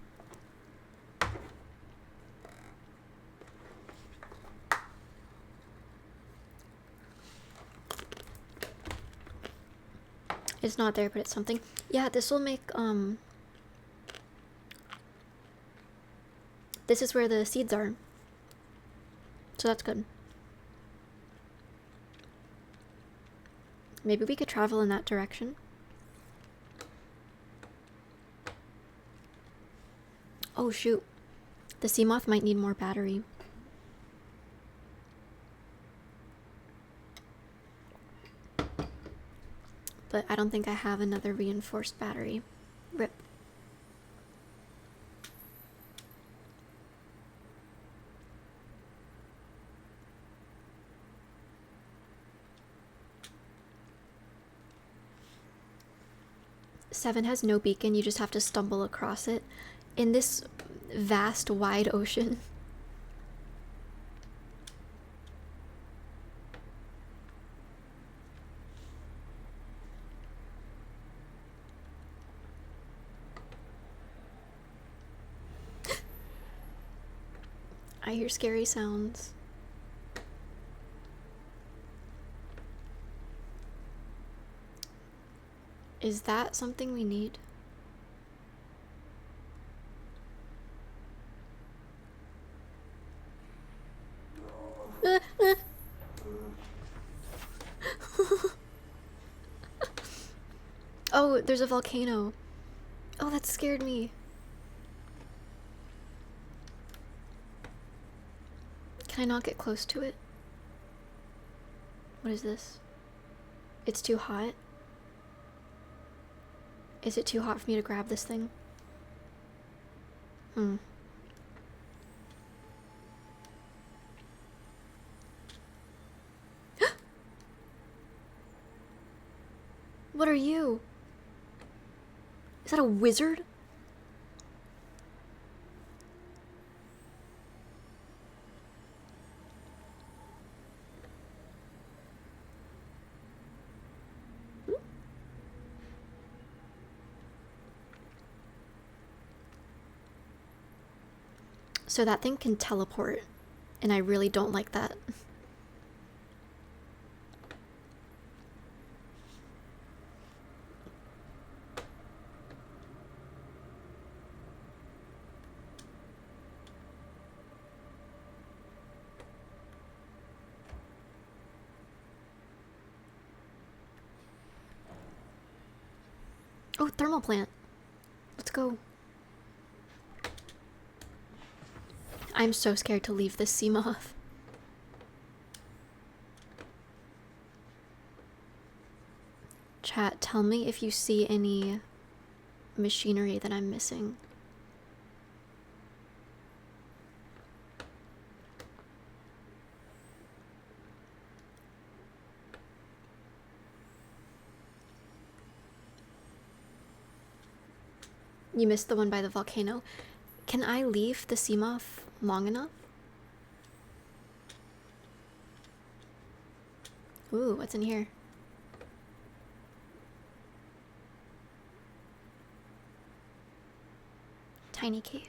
It's not there, but it's something. Yeah, this will make, this is where the seeds are. So that's good. Maybe we could travel in that direction. Oh shoot. The sea moth might need more battery. But I don't think I have another reinforced battery. RIP. Seven has no beacon, you just have to stumble across it in this vast, wide ocean. I hear scary sounds. Is that something we need? There's a volcano. Oh, that scared me. Can I not get close to it? What is this? It's too hot. Is it too hot for me to grab this thing? What are you? Is that a wizard? So that thing can teleport, and I really don't like that. Oh, thermal plant. Let's go. I'm so scared to leave this sea moth. Chat, tell me if you see any machinery that I'm missing. You missed the one by the volcano. Can I leave the sea moth long enough? Ooh, what's in here? Tiny cave.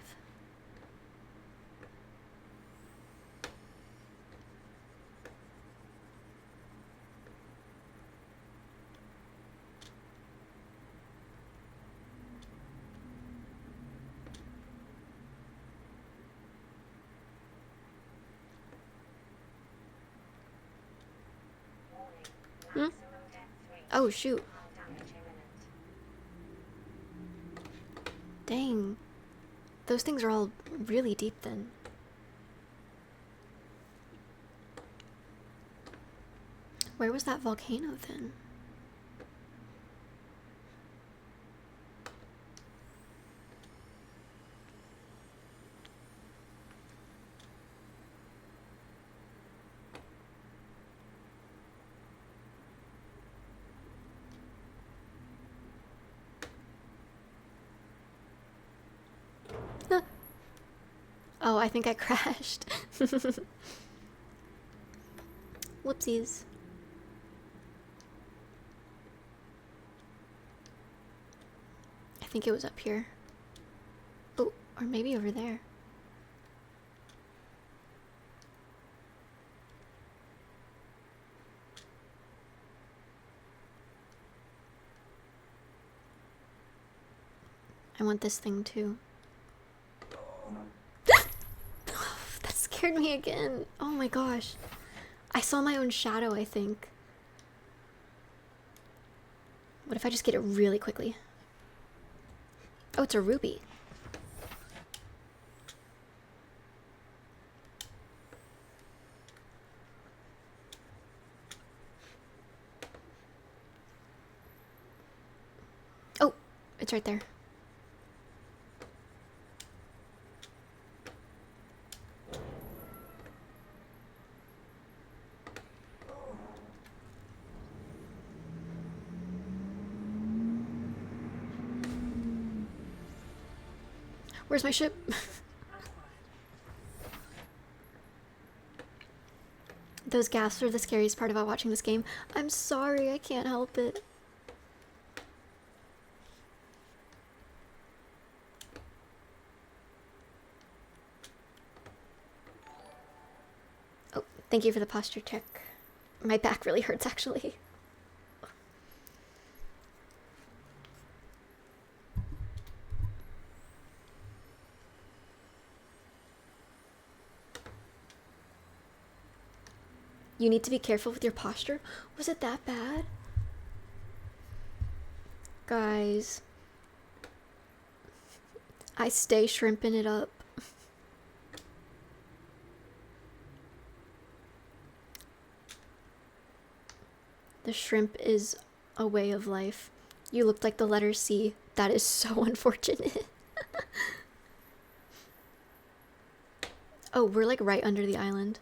Oh, shoot. Dang. Those things are all really deep then. Where was that volcano then? Oh, I think I crashed. Whoopsies. I think it was up here. Oh, or maybe over there. I want this thing too. That scared me again. Oh my gosh. I saw my own shadow, I think. What if I just get it really quickly? Oh, it's a ruby. Oh, it's right there. Where's my ship? Those gasps are the scariest part about watching this game. I'm sorry, I can't help it. Oh, thank you for the posture check. My back really hurts, actually. You need to be careful with your posture? Was it that bad? Guys, I stay shrimping it up. The shrimp is a way of life. You looked like the letter C. That is so unfortunate. Oh, we're like right under the island.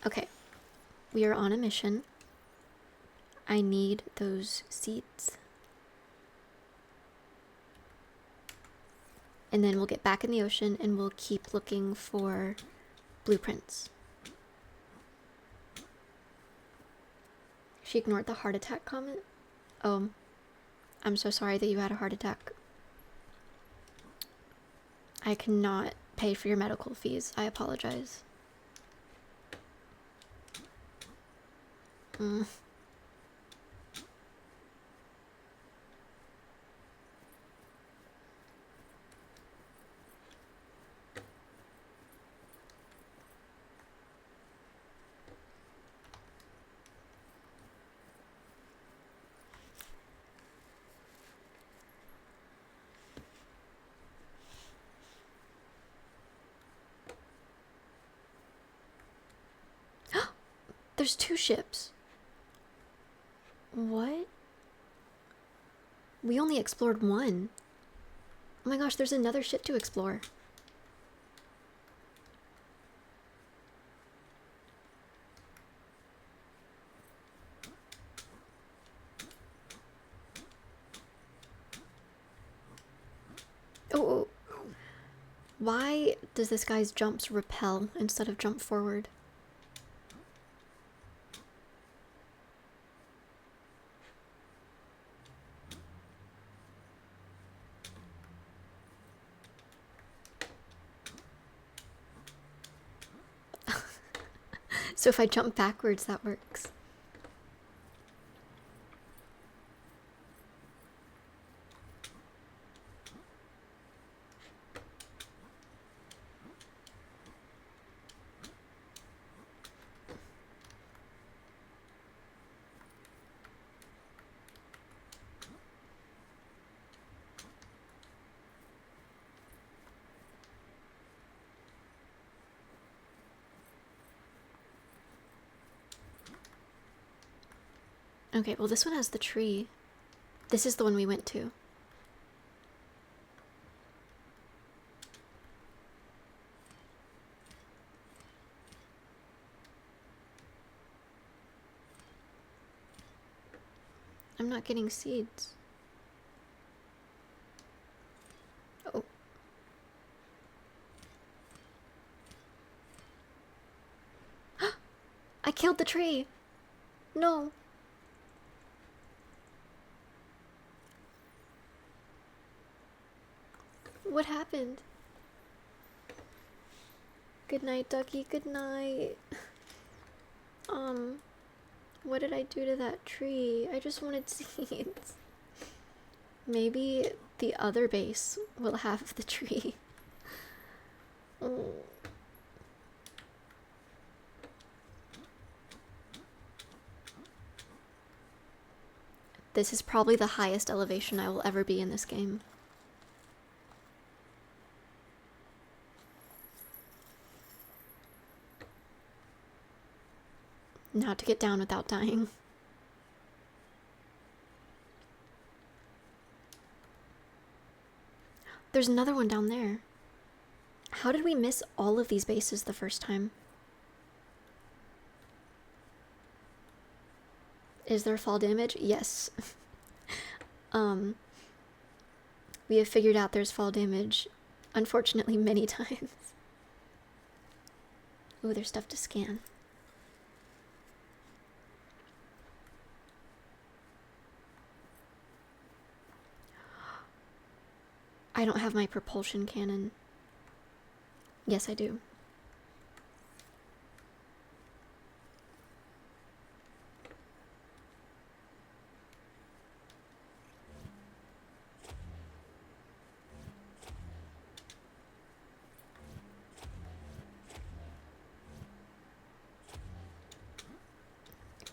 Okay, we are on a mission. I need those seeds. And then we'll get back in the ocean and we'll keep looking for blueprints. She ignored the heart attack comment? Oh, I'm so sorry that you had a heart attack. I cannot pay for your medical fees. I apologize. There's 2 ships. What? We only explored 1. Oh my gosh, there's another ship to explore. Oh, why does this guy's jumps repel instead of jump forward? So if I jump backwards, that works. Okay, well this one has the tree. This is the one we went to. I'm not getting seeds. Oh. I killed the tree. No. What happened? Good night, Ducky. Good night. What did I do to that tree? I just wanted seeds. Maybe the other base will have the tree. Oh. This is probably the highest elevation I will ever be in this game. Now to get down without dying. There's another one down there. How did we miss all of these bases the first time? Is there fall damage? Yes. um, we have figured out there's fall damage, unfortunately, many times. Ooh, there's stuff to scan. I don't have my propulsion cannon. Yes, I do.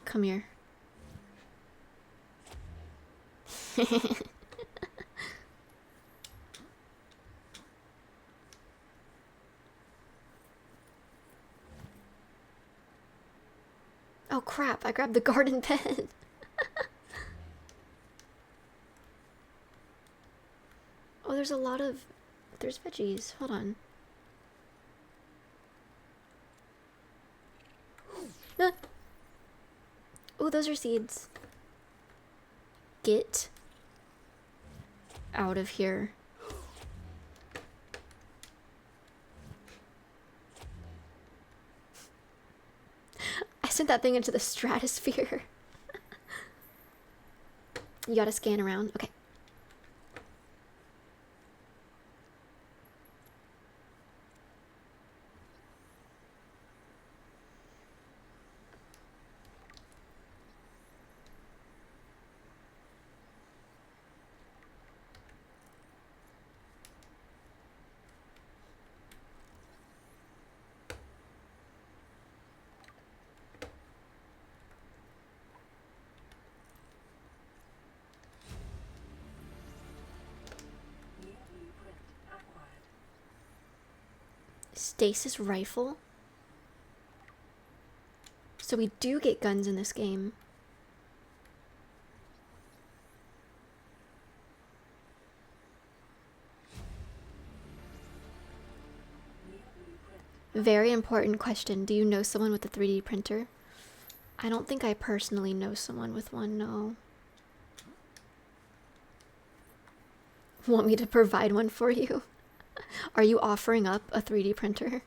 Come here. Oh crap, I grabbed the garden pen. Oh, there's a lot of... There's veggies. Hold on. Ah. Oh, those are seeds. Get out of here. I sent that thing into the stratosphere. You gotta scan around. Okay. Stasis rifle? So we do get guns in this game. Very important question. Do you know someone with a 3D printer? I don't think I personally know someone with one, no. Want me to provide one for you? Are you offering up a 3D printer?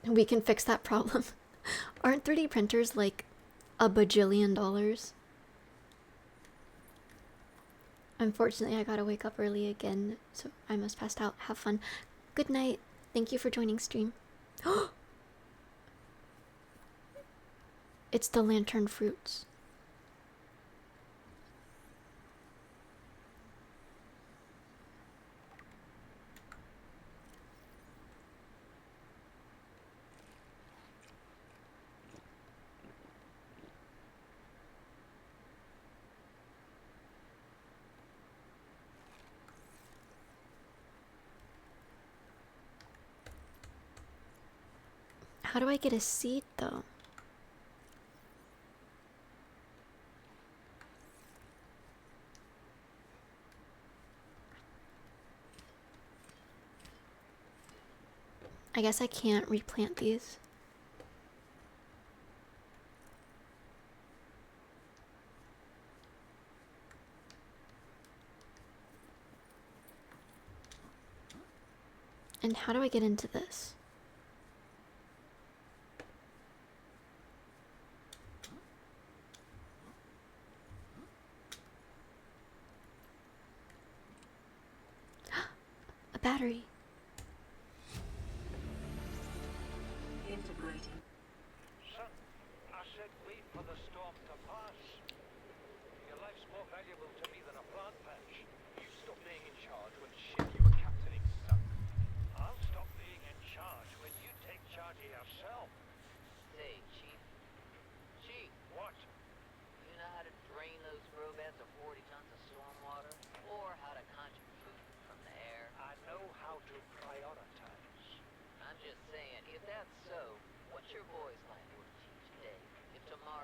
We can fix that problem. Aren't 3D printers like a bajillion dollars? Unfortunately, I gotta wake up early again, so I must pass out. Have fun. Good night. Thank you for joining stream. It's the lantern fruits. How do I get a seed, though? I guess I can't replant these. And how do I get into this? A battery. Integrating. Son, I said wait for the storm to pass. Your life's more valuable to me than a plant patch. You stop being in charge when ship you were captaining, son. I'll stop being in charge when you take charge of yourself. Say, Chief. Chief, What? you know how to drain those grow beds of 40 tons of stormwater? Or how to conjure food from the air? I know how to prioritize. I'm just saying, if that's so, what's your boy's line worth to you today? If tomorrow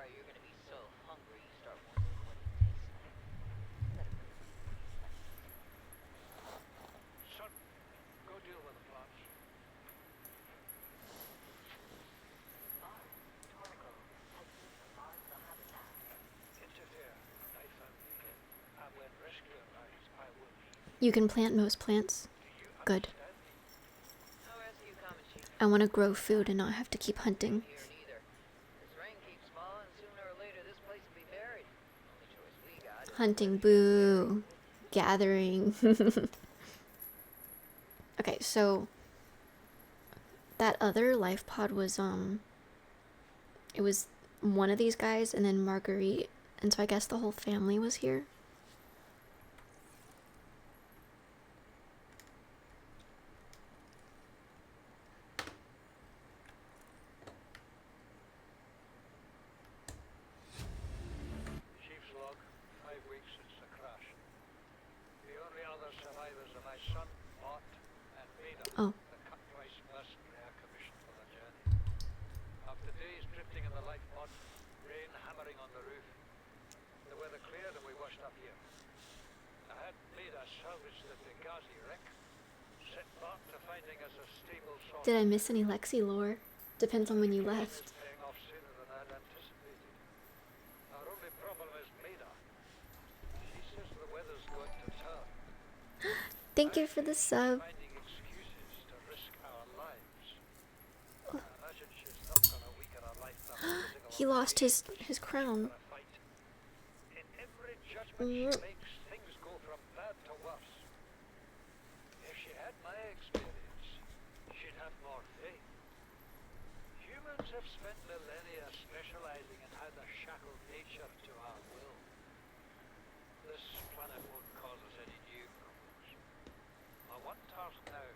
You can plant most plants. Do you Good. understand me? No rescue coming, Chief. I want to grow food and not have to keep hunting. Here neither. This rain keeps falling, sooner or later this place will be buried. Only choice we got is Hunting, boo. Gathering. Okay, so that other life pod was it was one of these guys and then Marguerite, and so I guess the whole family was here. Chief's log, 5 weeks since the crash. The only other survivors are my son, Mott, and Maida, Oh. the cut-price mercenary I commissioned for the journey. After days drifting in the lifeboat, rain hammering on the roof, the weather cleared and we washed up here. I had Maida salvage the Benghazi wreck, set back to finding us a stable source. Did I miss any Lexi lore? Depends on when you left. Paying off sooner than I'd anticipated. Our only problem is Maida. She says the weather's going to turn. Thank you for the sub. Finding excuses to risk our lives. I imagine she's not gonna weaken her life by losing He lost his crown. a fight. In every judgment she Mm. makes, things go from bad to worse. If she had my experience, she'd have more faith. Humans have spent millennia specializing in how to shackle nature to our will. This planet won't cause us any new problems. My one task now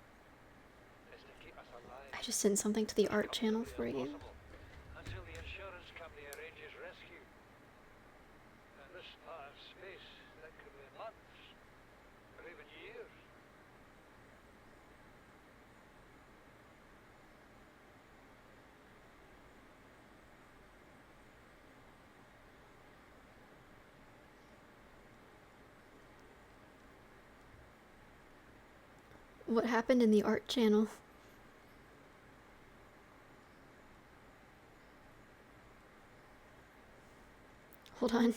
is to keep us alive. I just sent something to the art channel for you. Possible, until the insurance company arranges rescue. In this part of space, that could be months, or even years. What happened in the art channel? Hold on.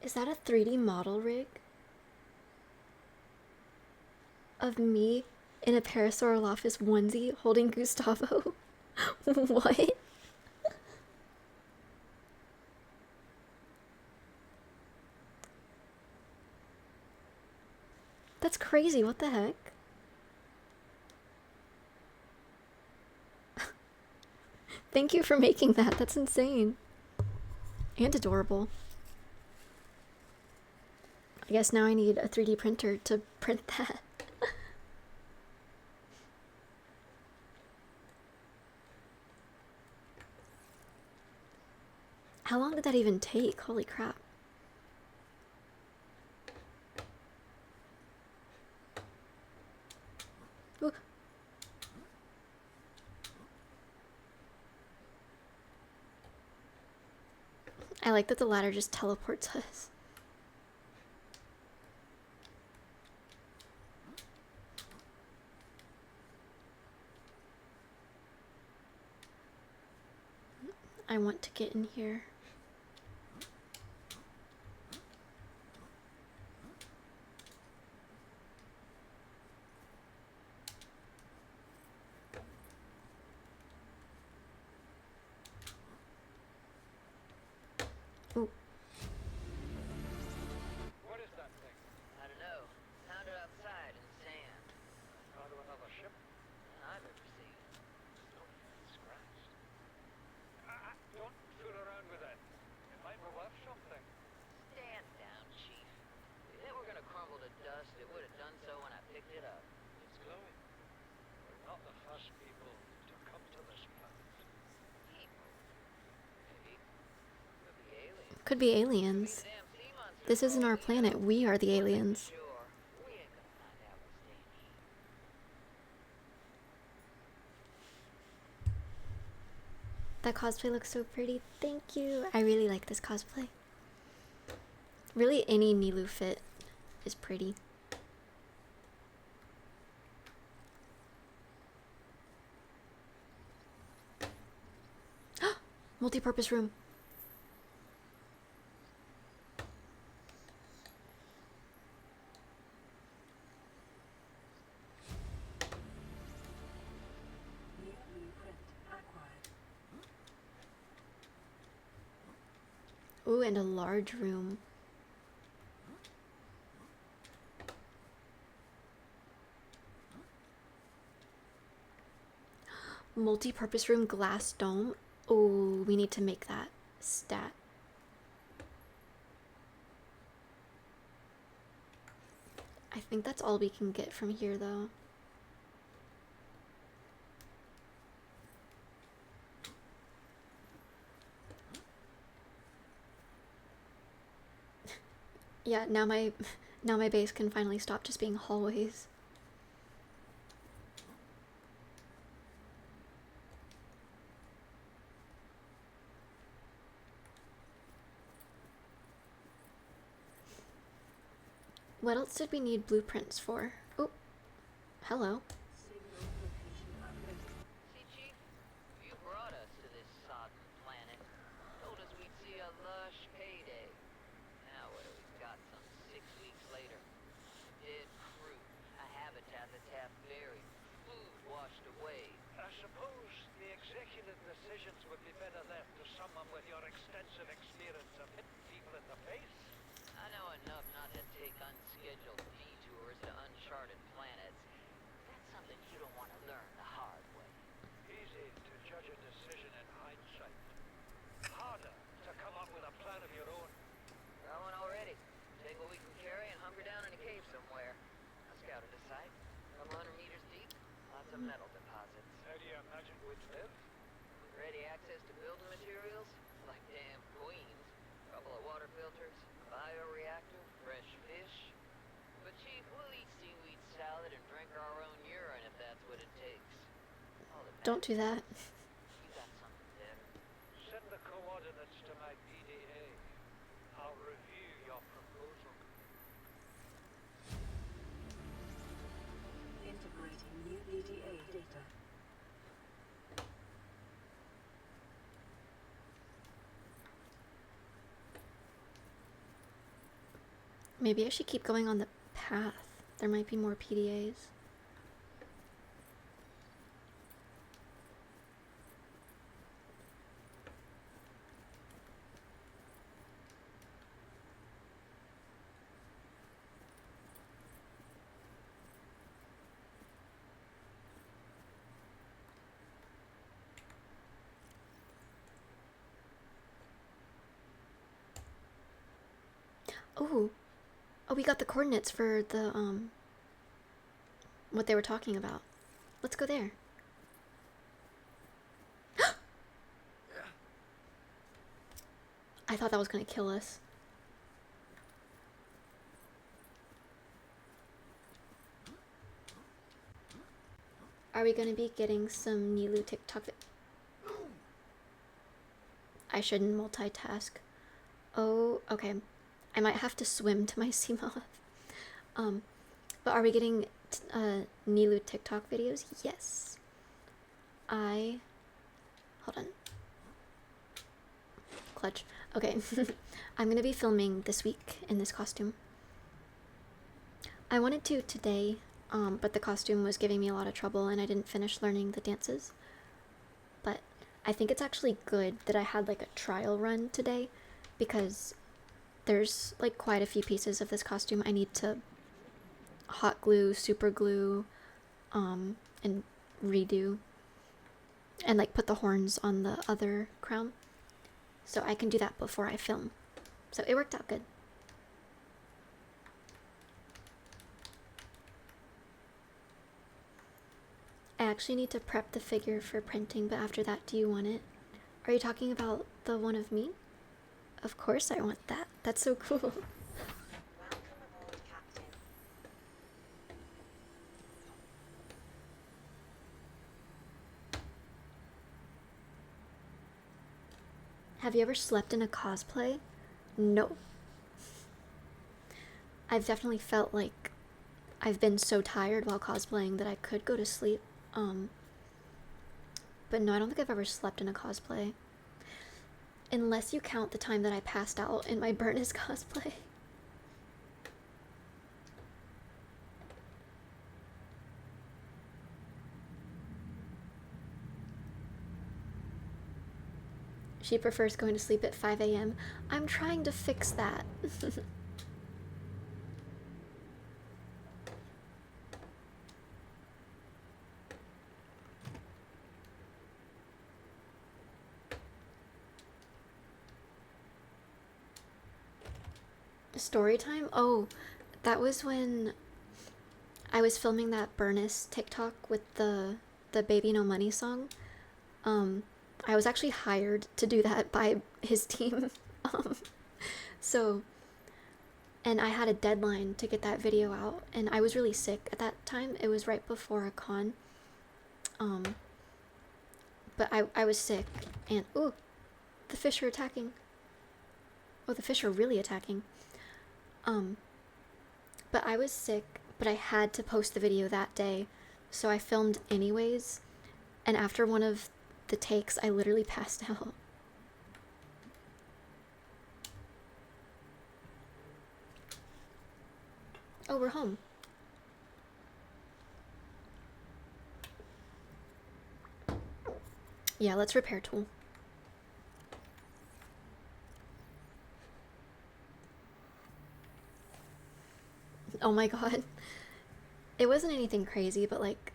Is that a 3D model rig? Of me in a Parasaur office onesie holding Gustavo? What? That's crazy, what the heck? Thank you for making that, that's insane. And adorable. I guess now I need a 3D printer to print that. How long did that even take? Holy crap. Ooh. I like that the ladder just teleports us. I want to get in here. Ooh. What is that thing? I don't know. Found it outside in the sand. Part of another ship? I've ever seen. Scratched. Don't fool around with it. It might be worth something. Stand down, Chief. If it were gonna crumble to dust, it would have done so when I picked it up. It's glowing. We're not the first people to come to this planet. People. Maybe. Could be aliens. Could be aliens. The damn sea monsters This isn't our crawling planet, out. we are the aliens. Sure. We ain't gonna find out what's they need. That cosplay looks so pretty. Thank you. I really like this cosplay. Really, any Nilou fit is pretty. Multi-purpose room. Ooh, and a large room. Multi-purpose room, glass dome. Oh, we need to make that stat. I think that's all we can get from here, though. Yeah, now my base can finally stop just being hallways. What else did we need blueprints for? Oh, hello. See, Chief, you brought us to this sodden planet. Told us we'd see a lush payday. Now what do we got some 6 weeks later? Dead crew, a habitat that's half buried, food washed away. I suppose the executive decisions would be better left to someone with your extensive experience of hitting people in the face. I know enough not to take unscheduled detours to uncharted planets. That's something you don't want to learn the hard way. Easy to judge a decision in hindsight. Harder to come up with a plan of your own. Got one already. Take what we can carry and hunker down in a cave somewhere. I scouted the site. A couple 100 meters deep. Lots of metal deposits. How do you imagine we'd live? Ready access to building materials? Like damn queens. Couple of water filters. Bioreactor. Fresh fish. But Chief, we'll eat seaweed salad and drink our own urine if that's what it takes. All that Don't do that. You got something better. Send the coordinates to my PDA. I'll review your proposal. Integrating new PDA data. Maybe I should keep going on the path. There might be more PDAs. Oh, we got the coordinates for the what they were talking about. Let's go there. I thought that was gonna kill us. Are we gonna be getting some Nilou TikTok? I shouldn't multitask. Oh, okay. I might have to swim to my Seamoth. But are we getting Nilou TikTok videos? Yes. Hold on. Clutch. Okay. I'm gonna be filming this week in this costume. I wanted to today, but the costume was giving me a lot of trouble and I didn't finish learning the dances. But I think it's actually good that I had like a trial run today because there's like quite a few pieces of this costume I need to hot glue, super glue, and redo. And like put the horns on the other crown. So I can do that before I film. So it worked out good. I actually need to prep the figure for printing, but after that, do you want it? Are you talking about the one of me? Of course I want that. That's so cool. Welcome aboard, Captain. Have you ever slept in a cosplay? No. I've definitely felt like I've been so tired while cosplaying that I could go to sleep. But no, I don't think I've ever slept in a cosplay. Unless you count the time that I passed out in my Burnus cosplay. She prefers going to sleep at 5 a.m. I'm trying to fix that. Story time? Oh, that was when I was filming that Burnus TikTok with the Baby No Money song. I was actually hired to do that by his team. um, so, and I had a deadline to get that video out, and I was really sick at that time. It was right before a con. But I was sick, and ooh, the fish are attacking. Oh, the fish are really attacking. But I was sick, but I had to post the video that day, so I filmed anyways, and after one of the takes, I literally passed out. Oh, we're home. Yeah, let's repair tool. Oh my god. It wasn't anything crazy, but like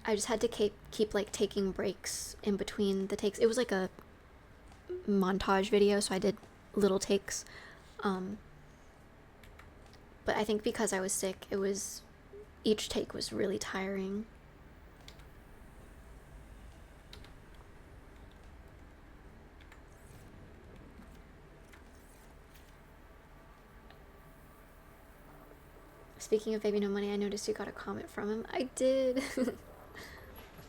I just had to keep like taking breaks in between the takes. It was like a montage video, so I did little takes. But I think because I was sick, each take was really tiring. Speaking of Baby No Money, I noticed you got a comment from him. I did.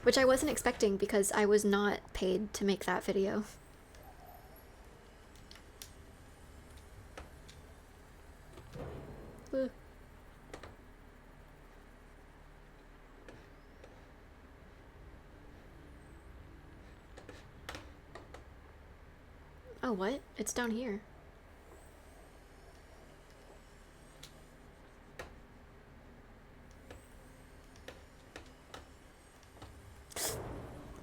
Which I wasn't expecting because I was not paid to make that video. Ugh. Oh, what? It's down here.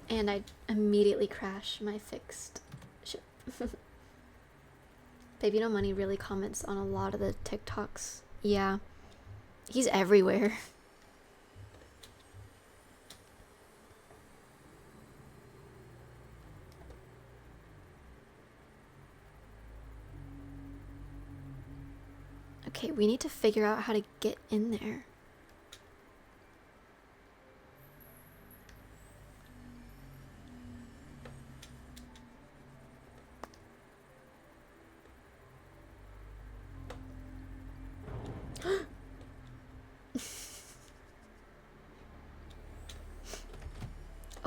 And I immediately crash my fixed ship. Baby No Money really comments on a lot of the TikToks. Yeah. He's everywhere. Okay, we need to figure out how to get in there.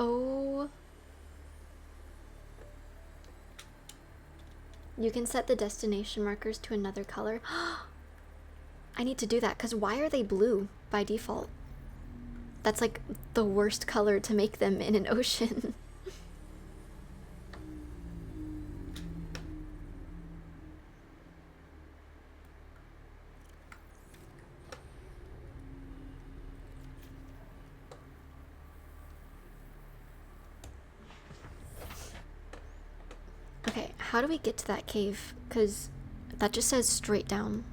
Oh. You can set the destination markers to another color. I need to do that, because why are they blue by default? That's like the worst color to make them in an ocean. Okay, how do we get to that cave? Because that just says straight down.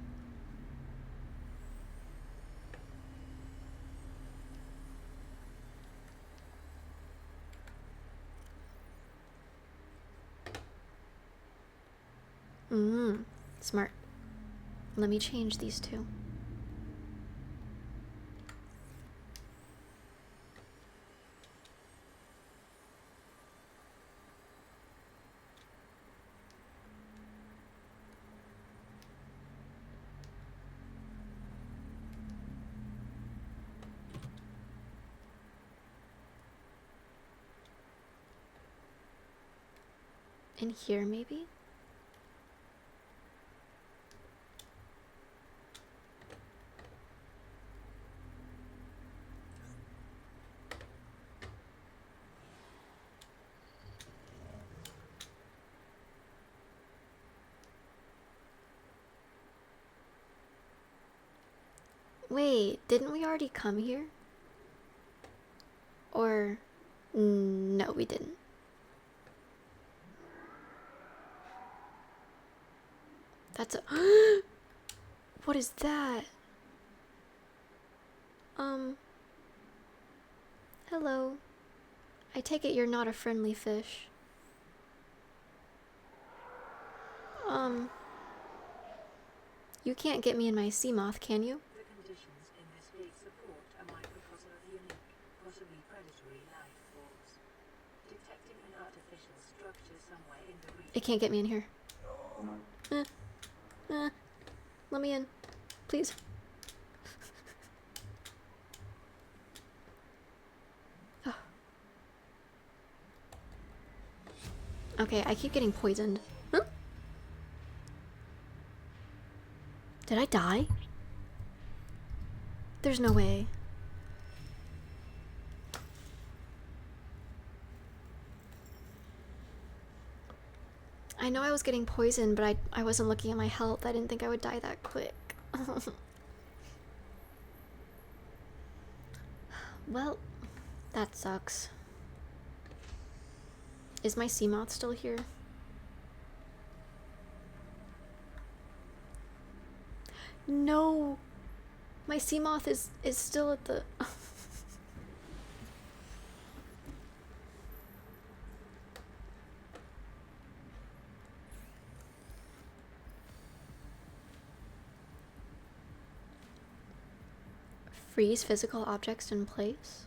Smart. Let me change these two. In here, maybe? Wait, didn't we already come here? Or no, we didn't. That's a what is that? Hello. I take it you're not a friendly fish. You can't get me in my sea moth, can you? The conditions in this big support a microcosm of unique, possibly predatory life forms. Detecting an artificial structure somewhere in the region. It can't get me in here. Let me in. Please. Oh. Okay, I keep getting poisoned. Huh? Did I die? There's no way. I know I was getting poisoned, but I wasn't looking at my health. I didn't think I would die that quick. Well, that sucks. Is my sea moth still here? No! My sea moth is still at the... Freeze physical objects in place?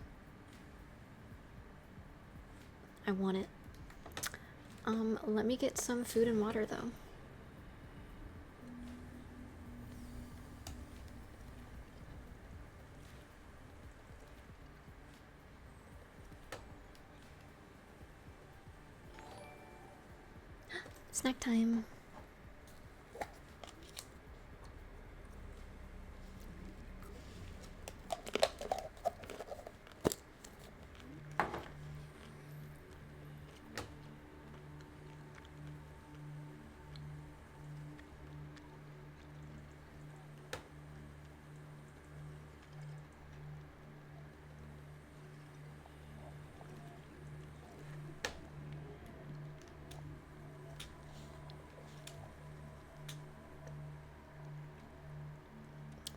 I want it. Let me get some food and water though. Snack time.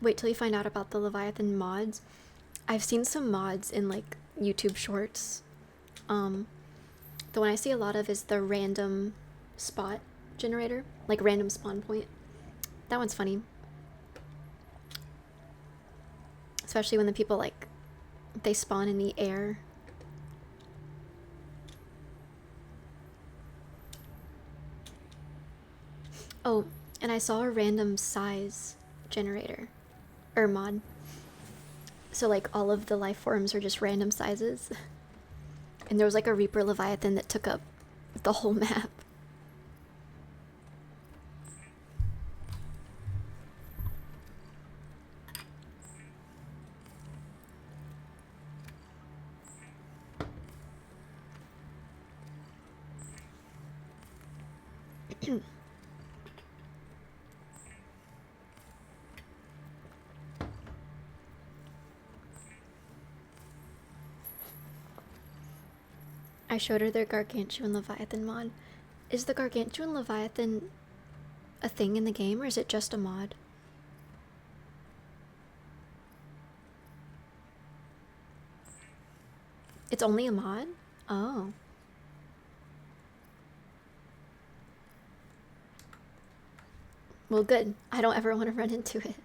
Wait till you find out about the Leviathan mods. I've seen some mods in like YouTube shorts. The one I see a lot of is the random spot generator, like random spawn point. That one's funny. Especially when the people like they spawn in the air. Oh, and I saw a random size generator or mod. So like all of the life forms are just random sizes. And there was like a Reaper Leviathan that took up the whole map. I showed her their Gargantuan Leviathan mod. Is the Gargantuan Leviathan a thing in the game, or is it just a mod? It's only a mod? Oh. Well, good. I don't ever want to run into it.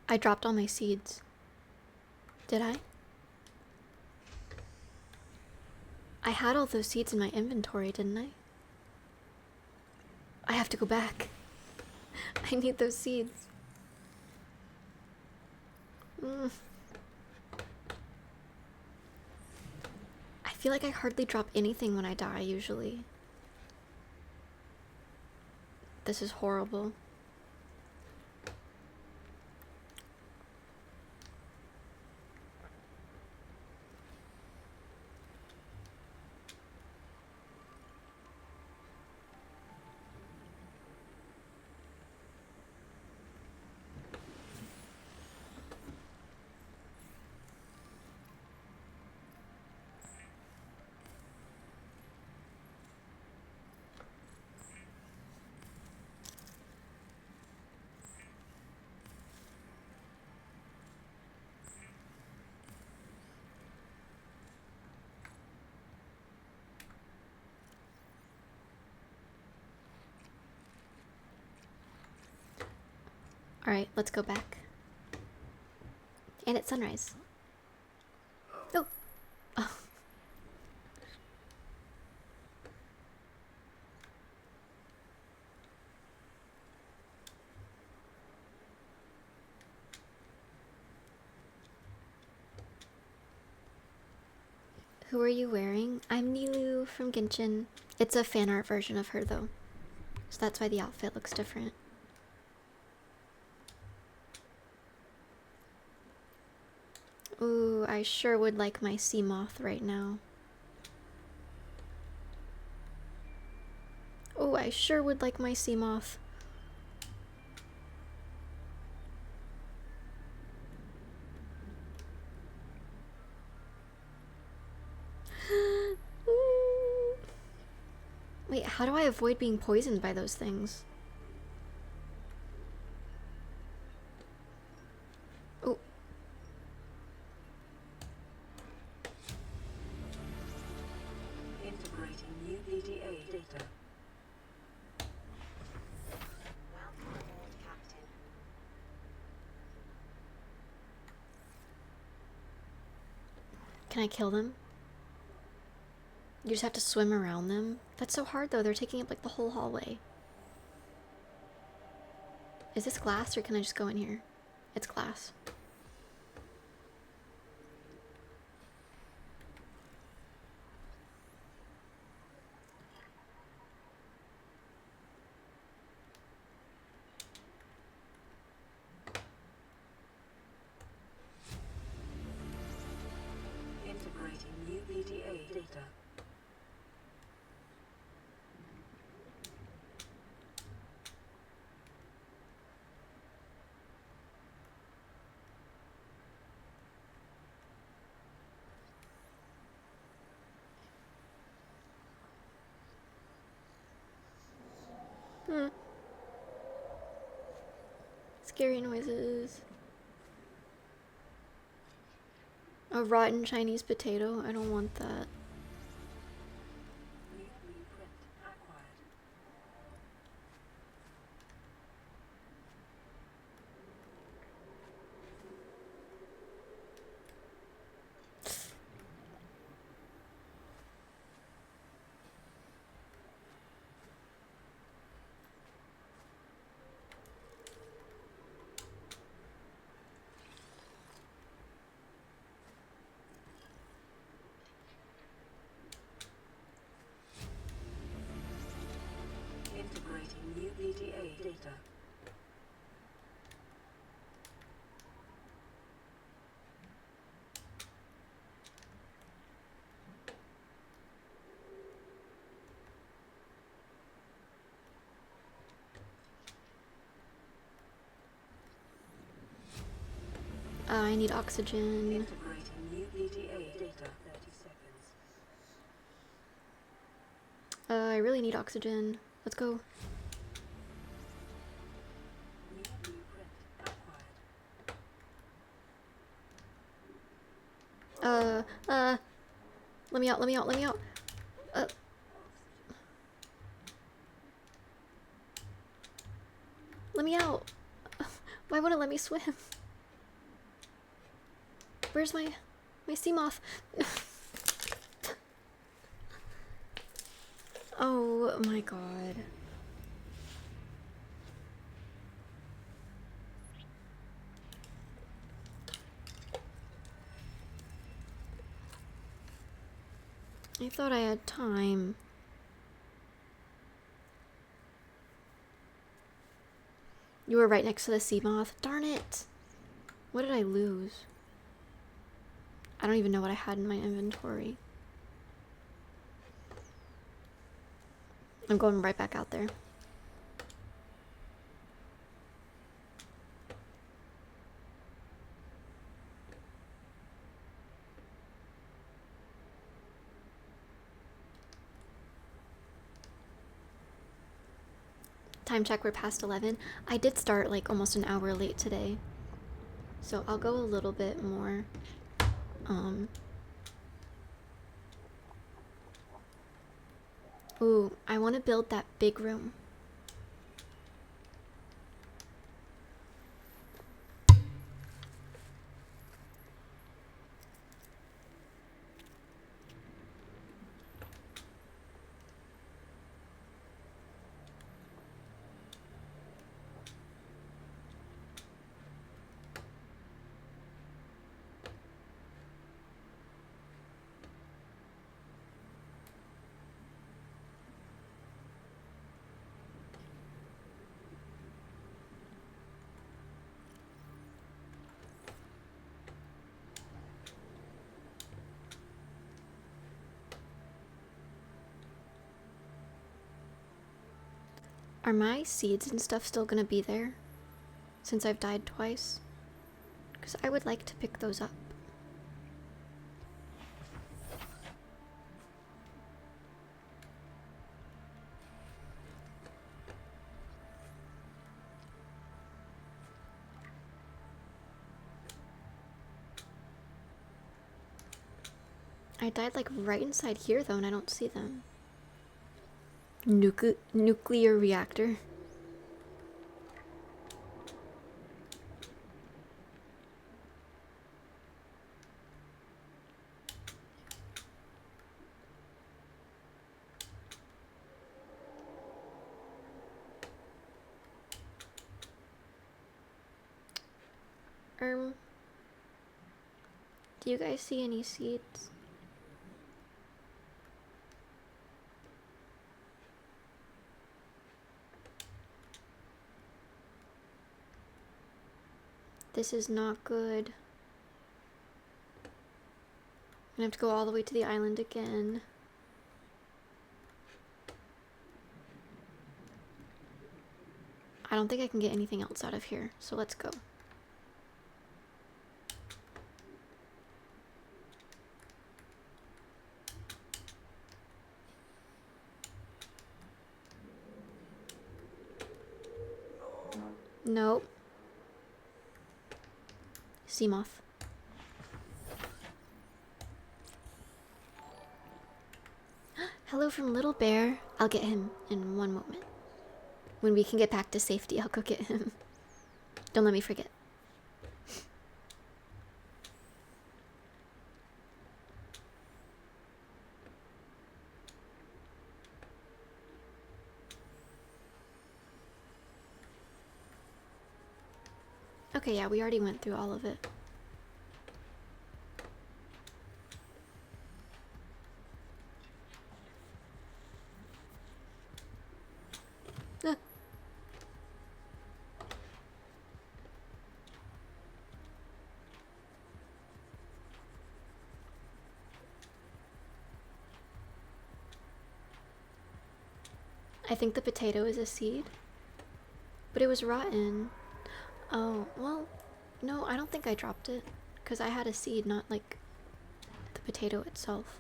I dropped all my seeds. Did I? I had all those seeds in my inventory, didn't I? I have to go back. I need those seeds. feel like I hardly drop anything when I die, usually. This is horrible. Alright, let's go back. And it's sunrise. Oh! Oh. Who are you wearing? I'm Nilou from Genshin. It's a fan art version of her though. So that's why the outfit looks different. Ooh, I sure would like my sea moth right now. Oh, I sure would like my sea moth. Wait, how do I avoid being poisoned by those things? Oh. Integrating new PDA data. Welcome aboard, Captain. Can I kill them? You just have to swim around them? That's so hard though, they're taking up like the whole hallway. Is this glass or can I just go in here? It's glass. Integrating new PDA data. Scary noises. A rotten Chinese potato? I don't want that. New blueprint acquired. Integrating new PDA data. I need oxygen. Integrating new PDA data. 30 seconds. I really need oxygen. Let's go. New blueprint acquired. Let me out, let me out, let me out. Let me out. Why wouldn't it let me swim? Where's my sea moth? Oh my god. I thought I had time. You were right next to the sea moth. Darn it! What did I lose? I don't even know what I had in my inventory. I'm going right back out there. Time check, we're past 11. I did start like almost an hour late today. So I'll go a little bit more. Ooh, I want to build that big room. Are my seeds and stuff still gonna be there? Since I've died twice? Because I would like to pick those up. I died like right inside here though, and I don't see them. Nuclear reactor. Do you guys see any seeds? This is not good. I'm gonna have to go all the way to the island again. I don't think I can get anything else out of here, so let's go. Nope. Sea moth. Hello from Little Bear. I'll get him in one moment. When we can get back to safety, I'll go get him. Don't let me forget. Okay, yeah, we already went through all of it. Ah. I think the potato is a seed, but it was rotten. Oh, well, no, I don't think I dropped it, because I had a seed, not like the potato itself.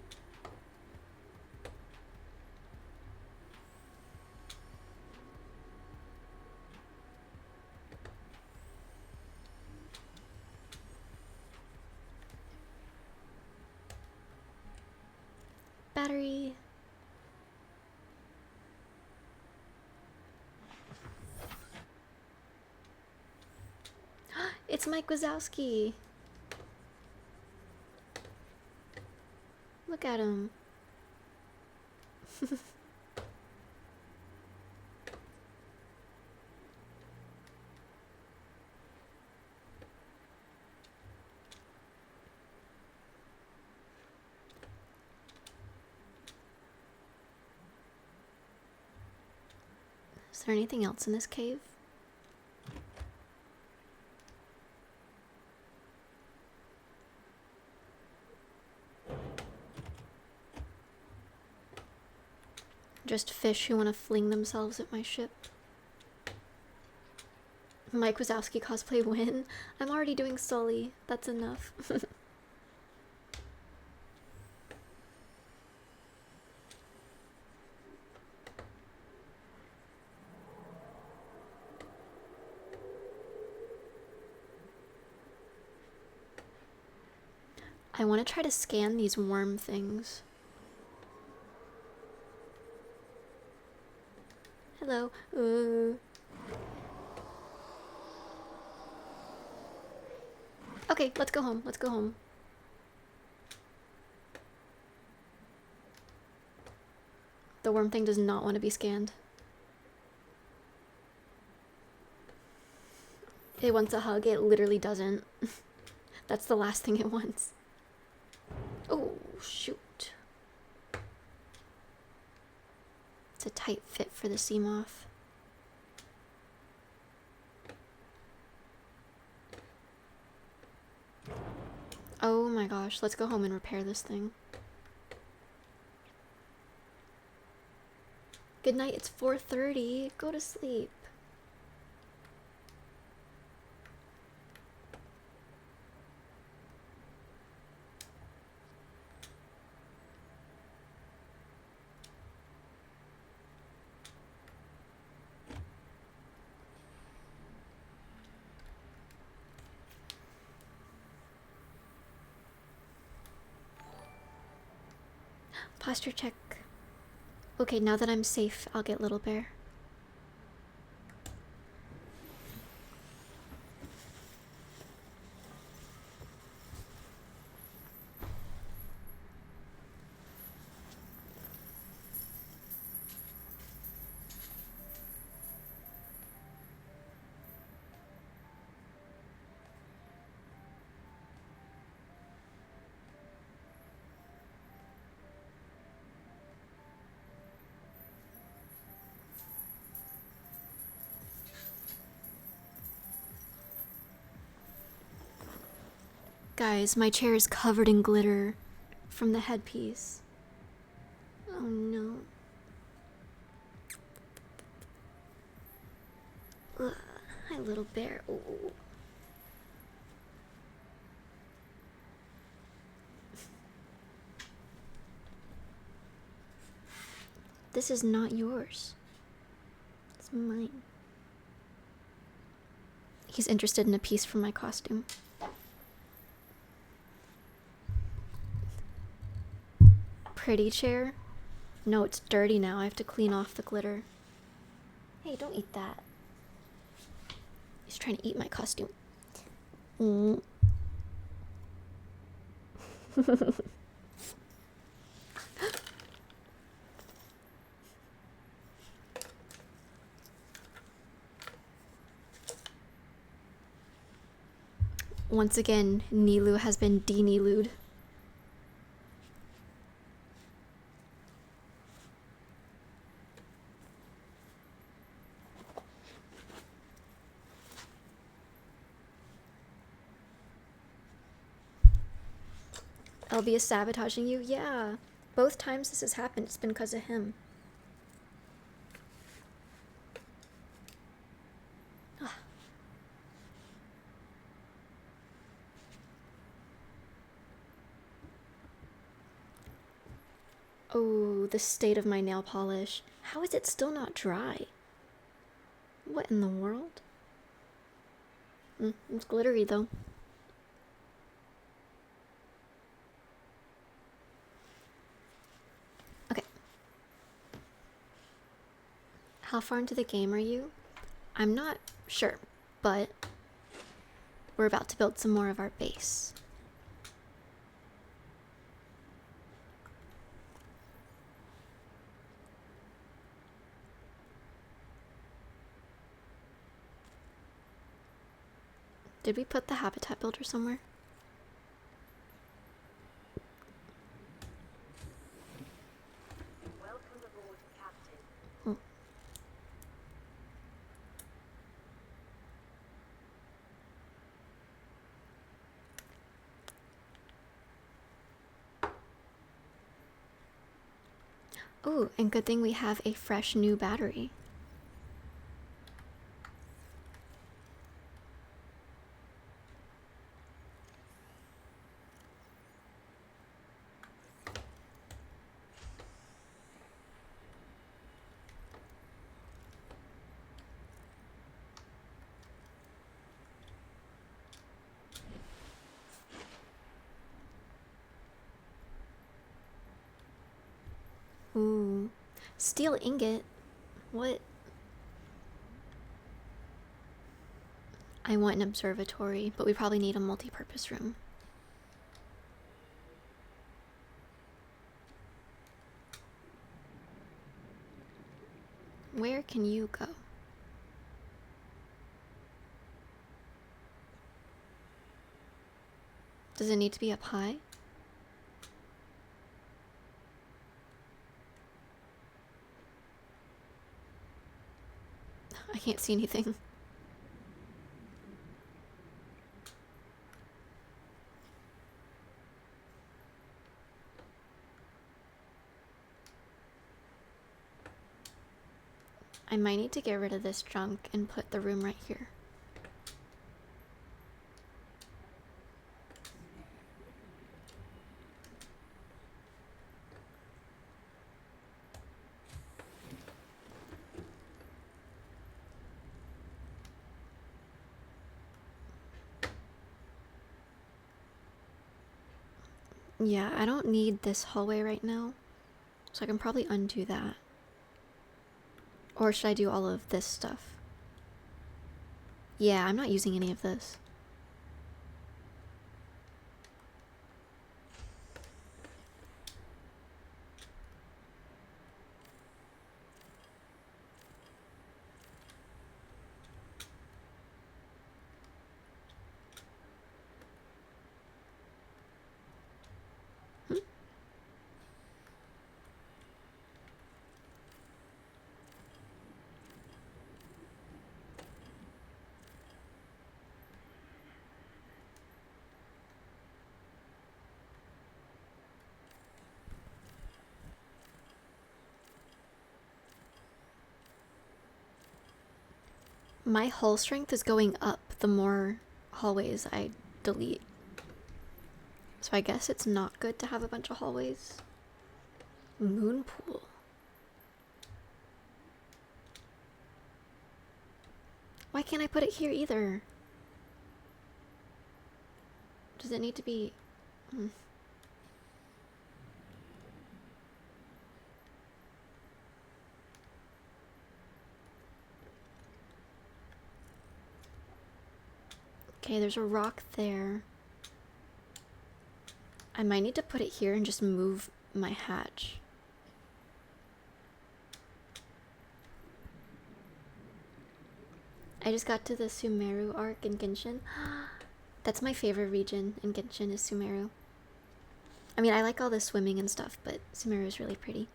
Battery. It's Mike Wazowski. Look at him. Is there anything else in this cave? Just fish who want to fling themselves at my ship. Mike Wazowski cosplay win. I'm already doing Sully. That's enough. I want to try to scan these worm things. Hello. Okay, let's go home. Let's go home. The worm thing does not want to be scanned. It wants a hug. It literally doesn't. That's the last thing it wants. Oh, shoot. It's a tight fit for the sea moth. Oh my gosh, let's go home and repair this thing. Good night, it's 4:30. Go to sleep. Posture check. Okay, now that I'm safe, I'll get Little Bear. Guys, my chair is covered in glitter from the headpiece. Oh no. Ugh, hi, Little Bear. Ooh. This is not yours. It's mine. He's interested in a piece from my costume. Pretty chair? No, it's dirty now. I have to clean off the glitter. Hey, don't eat that. He's trying to eat my costume. Once again, Nilou has been de-Nilou'd. LB is sabotaging you? Yeah. Both times this has happened, it's been because of him. Ah. Oh, the state of my nail polish. How is it still not dry? What in the world? It's glittery though. Okay. How far into the game are you? I'm not sure, but we're about to build some more of our base. Did we put the habitat builder somewhere? Welcome aboard, Captain. Oh. Ooh, and good thing we have a fresh new battery. Ooh, steel ingot. What? I want an observatory, but we probably need a multi-purpose room. Where can you go? Does it need to be up high? I can't see anything. I might need to get rid of this junk and put the room right here. Yeah, I don't need this hallway right now, so I can probably undo that. Or should I do all of this stuff? Yeah, I'm not using any of this. Hmm? My hull strength is going up the more hallways I delete. So I guess it's not good to have a bunch of hallways. Moon pool. Why can't I put it here either? Does it need to be... Okay, there's a rock there. I might need to put it here and just move my hatch. I just got to the Sumeru arc in Genshin. That's my favorite region in Genshin is Sumeru. I mean, I like all the swimming and stuff, but Sumeru is really pretty.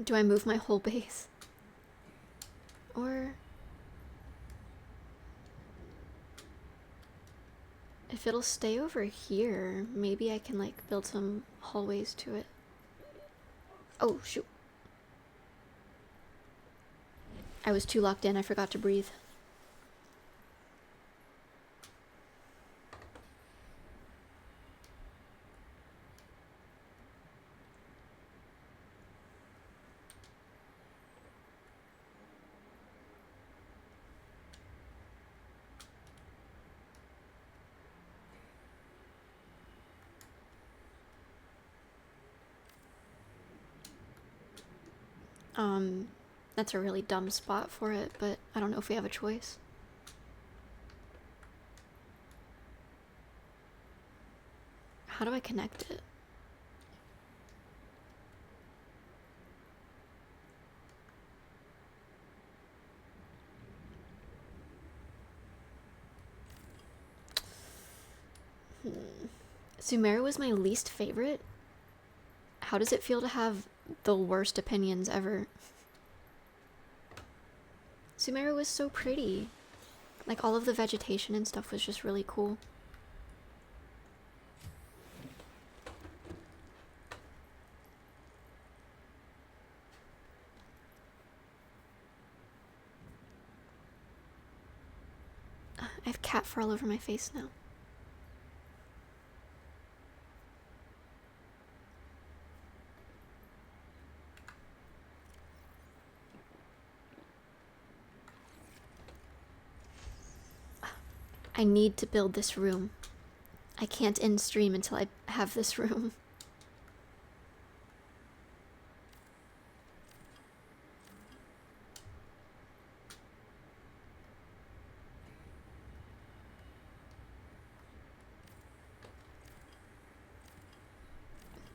Do I move my whole base? Or... if it'll stay over here, maybe I can, like, build some hallways to it. Oh, shoot. I was too locked in, I forgot to breathe. That's a really dumb spot for it, but I don't know if we have a choice. How do I connect it? Sumeru was my least favorite. How does it feel to have the worst opinions ever? Sumeru was so pretty. Like, all of the vegetation and stuff was just really cool. I have cat fur all over my face now. I need to build this room. I can't end stream until I have this room.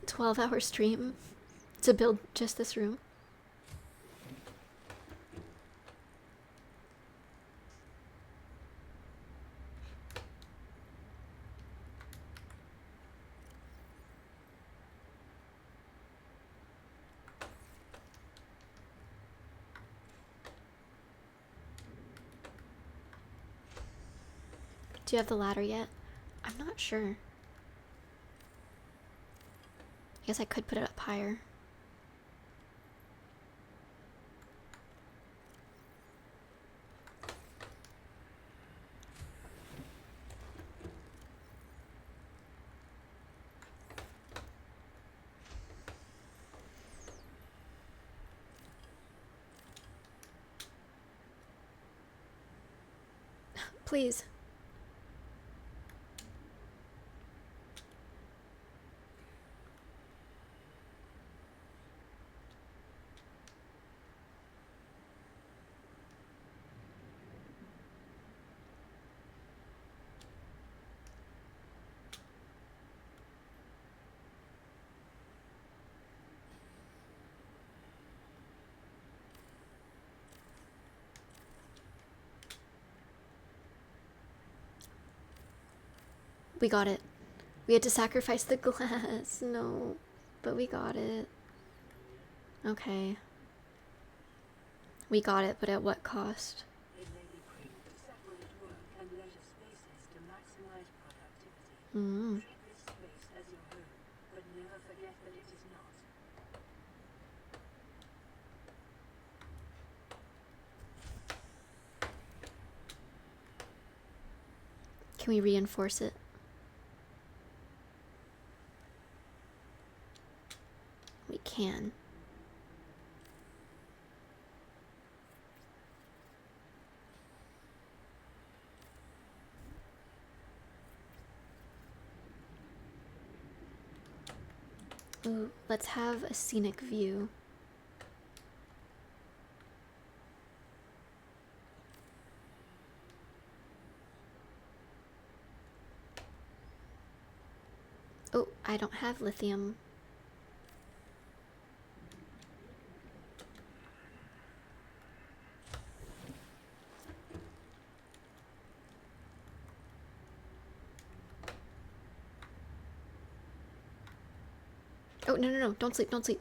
$12-hour stream to build just this room. Do you have the ladder yet? I'm not sure. I guess I could put it up higher. Please. We got it. We had to sacrifice the glass. No. But we got it. Okay. We got it, but at what cost? It may be prudent to separate work and leisure spaces to maximize productivity. Mm. Treat this space as your home, but never forget that it is not. Can we reinforce it? We can. Ooh, let's have a scenic view. Oh, I don't have lithium. Oh, no, no, no. Don't sleep, don't sleep.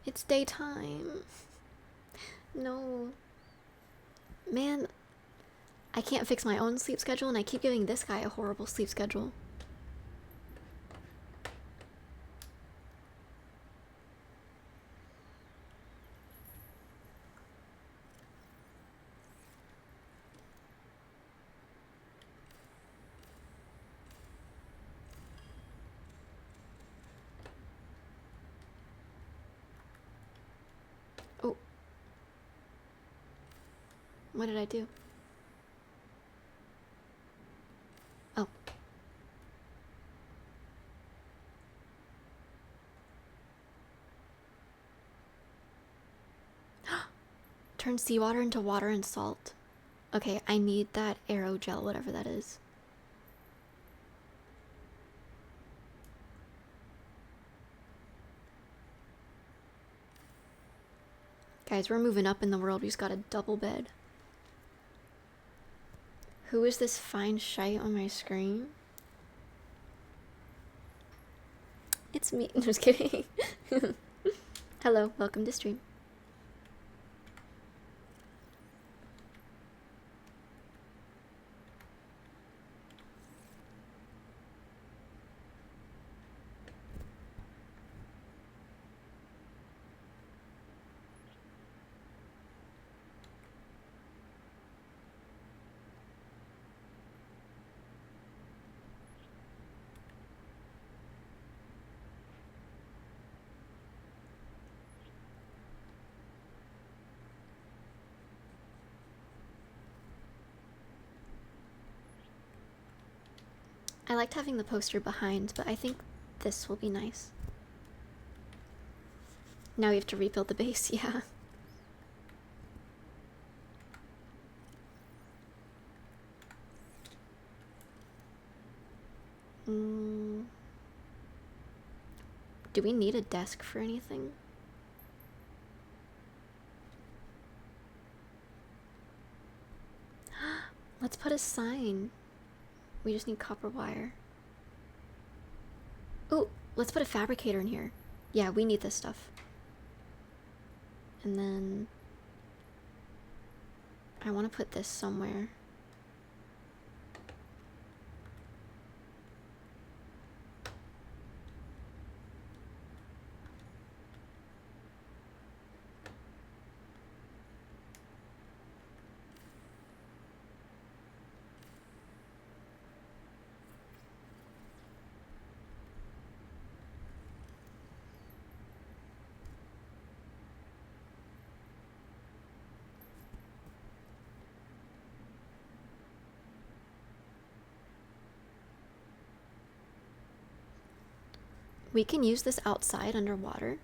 It's daytime. No. Man, I can't fix my own sleep schedule, and I keep giving this guy a horrible sleep schedule. Oh. What did I do? Oh. Turn seawater into water and salt. Okay, I need that aerogel, whatever that is. Guys, we're moving up in the world. We just got a double bed. Who is this fine shite on my screen? It's me. Just kidding. Hello, welcome to stream. I liked having the poster behind, but I think this will be nice. Now we have to rebuild the base, yeah. Do we need a desk for anything? Let's put a sign. We just need copper wire. Ooh, let's put a fabricator in here. Yeah, we need this stuff. And then I want to put this somewhere. We can use this outside underwater.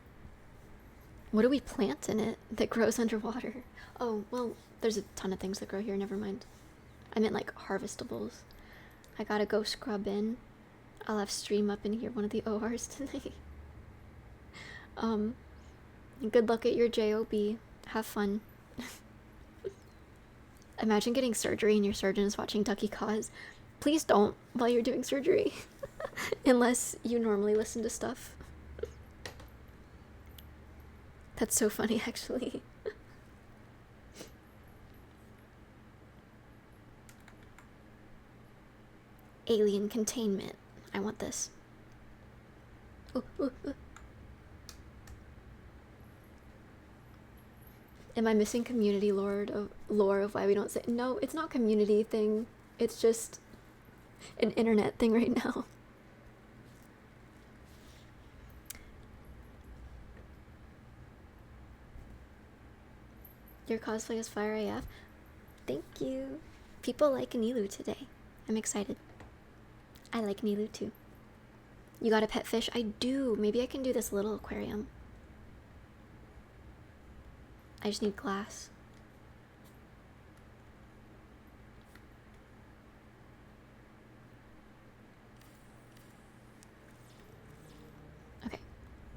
What do we plant in it that grows underwater? Oh, well, there's a ton of things that grow here, never mind. I meant like harvestables. I gotta go scrub in. I'll have stream up in here one of the ORs tonight. Good luck at your job. Have fun. Imagine getting surgery and your surgeon is watching Ducky Cause. Please don't while you're doing surgery. Unless you normally listen to stuff. That's so funny, actually. Alien containment. I want this. Ooh, ooh, ooh. Am I missing community lore of why we don't say no? It's not community thing. It's just an internet thing right now. Your cosplay is fire AF. Thank you. People like Nilou today. I'm excited. I like Nilou too. You got a pet fish? I do. Maybe I can do this little aquarium. I just need glass. Okay.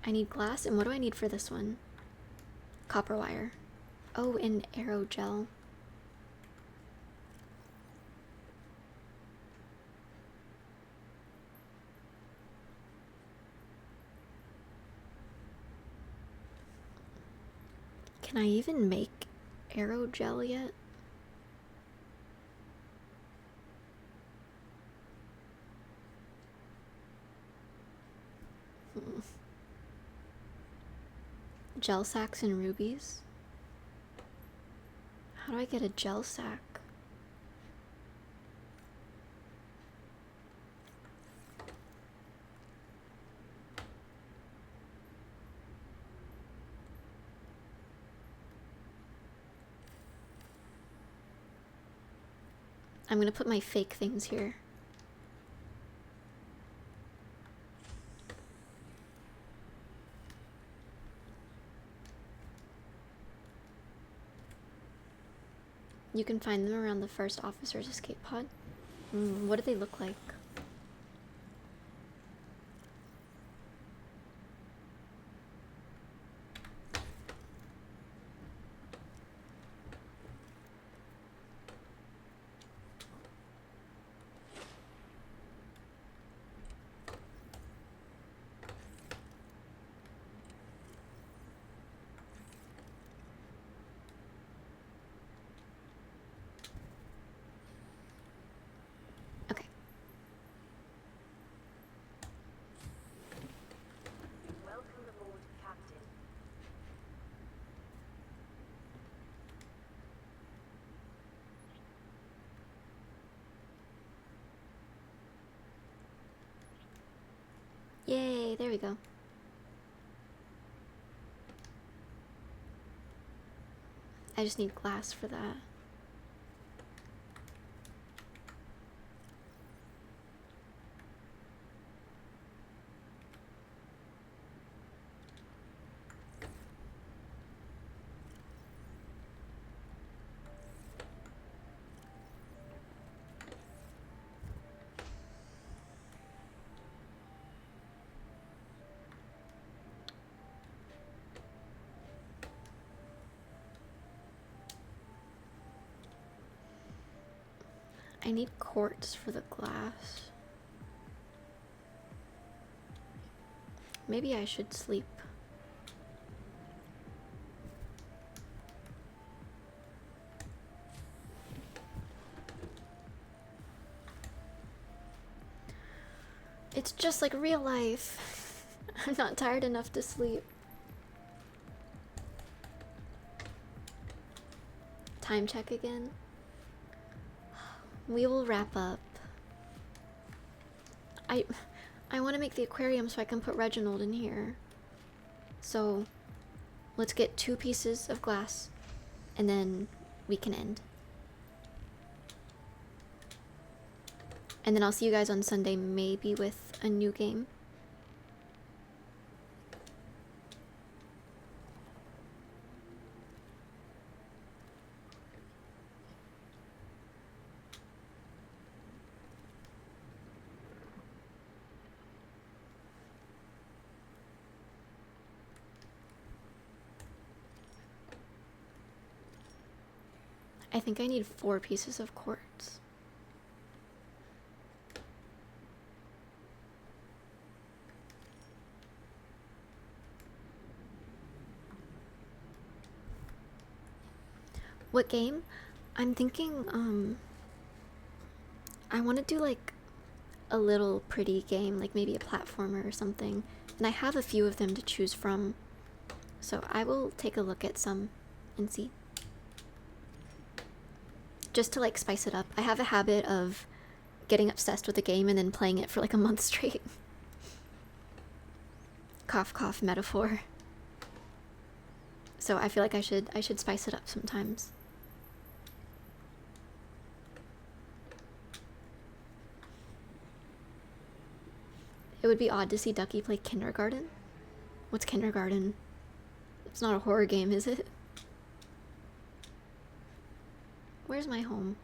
I need glass, and what do I need for this one? Copper wire. Oh, and aerogel. Can I even make aerogel yet? Gel sacks and rubies? How do I get a gel sack? I'm gonna put my fake things here. You can find them around the first officer's escape pod. What do they look like? Yay, there we go. I just need glass for that. I need quartz for the glass. Maybe I should sleep. It's just like real life. I'm not tired enough to sleep. Time check again. We will wrap up. I want to make the aquarium so I can put Reginald in here. So let's get 2 pieces of glass and then we can end. And then I'll see you guys on Sunday, maybe with a new game. I think I need 4 pieces of quartz. What game? I'm thinking, I want to do like a little pretty game, like maybe a platformer or something. And I have a few of them to choose from. So I will take a look at some and see. Just to like spice it up. I have a habit of getting obsessed with a game and then playing it for like a month straight. Cough cough metaphor. So I feel like I should spice it up sometimes. It would be odd to see Ducky play kindergarten. What's kindergarten? It's not a horror game, is it? Where's my home?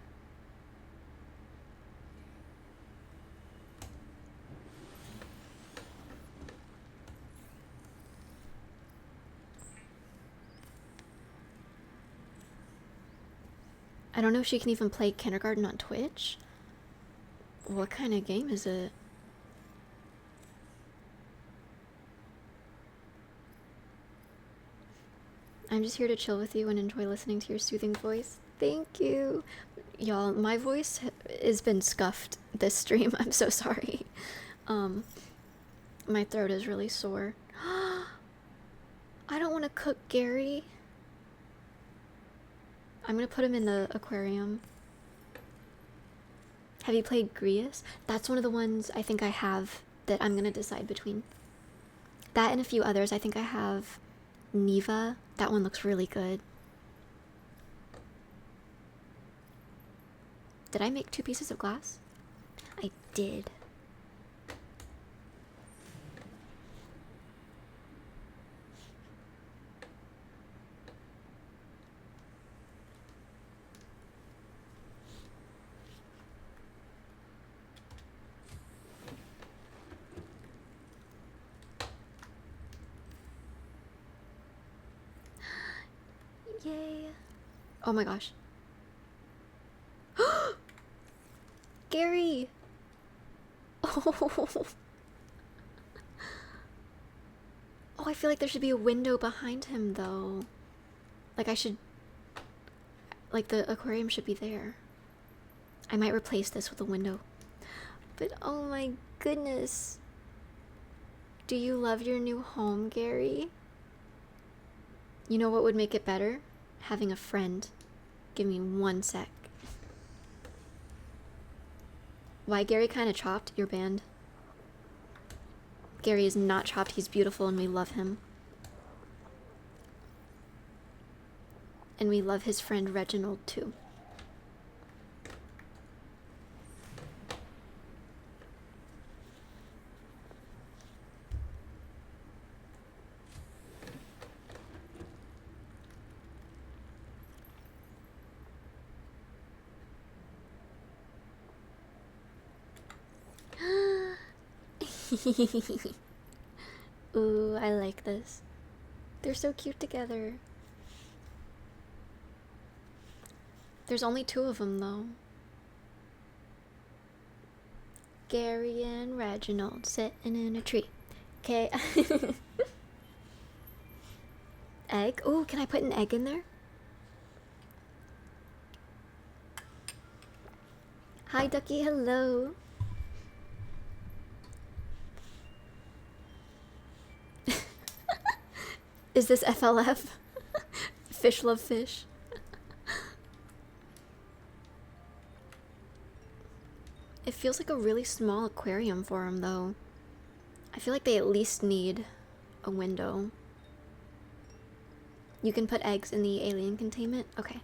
I don't know if she can even play kindergarten on Twitch. What kind of game is it? I'm just here to chill with you and enjoy listening to your soothing voice. Thank you. Y'all, my voice has been scuffed this stream. I'm so sorry. My throat is really sore. I don't want to cook Gary. I'm gonna put him in the aquarium. Have you played Grius? That's one of the ones I think I have that I'm gonna decide between. That and a few others. I think I have Neva. That one looks really good. Did I make 2 pieces of glass? I did. Yay. Oh my gosh. Gary! Oh. Oh, I feel like there should be a window behind him though. Like the aquarium should be there. I might replace this with a window. But oh my goodness. Do you love your new home, Gary? You know what would make it better? Having a friend. Give me 1 sec. Why Gary kinda chopped? Your band. Gary is not chopped. He's beautiful and we love him. And we love his friend Reginald too. Ooh, I like this. They're so cute together. There's only 2 of them though. Gary and Reginald sitting in a tree. Okay. Egg? Ooh, can I put an egg in there? Hi, Ducky. Hello. Is this FLF? Fish love fish. It feels like a really small aquarium for them, though. I feel like they at least need a window. You can put eggs in the alien containment? Okay.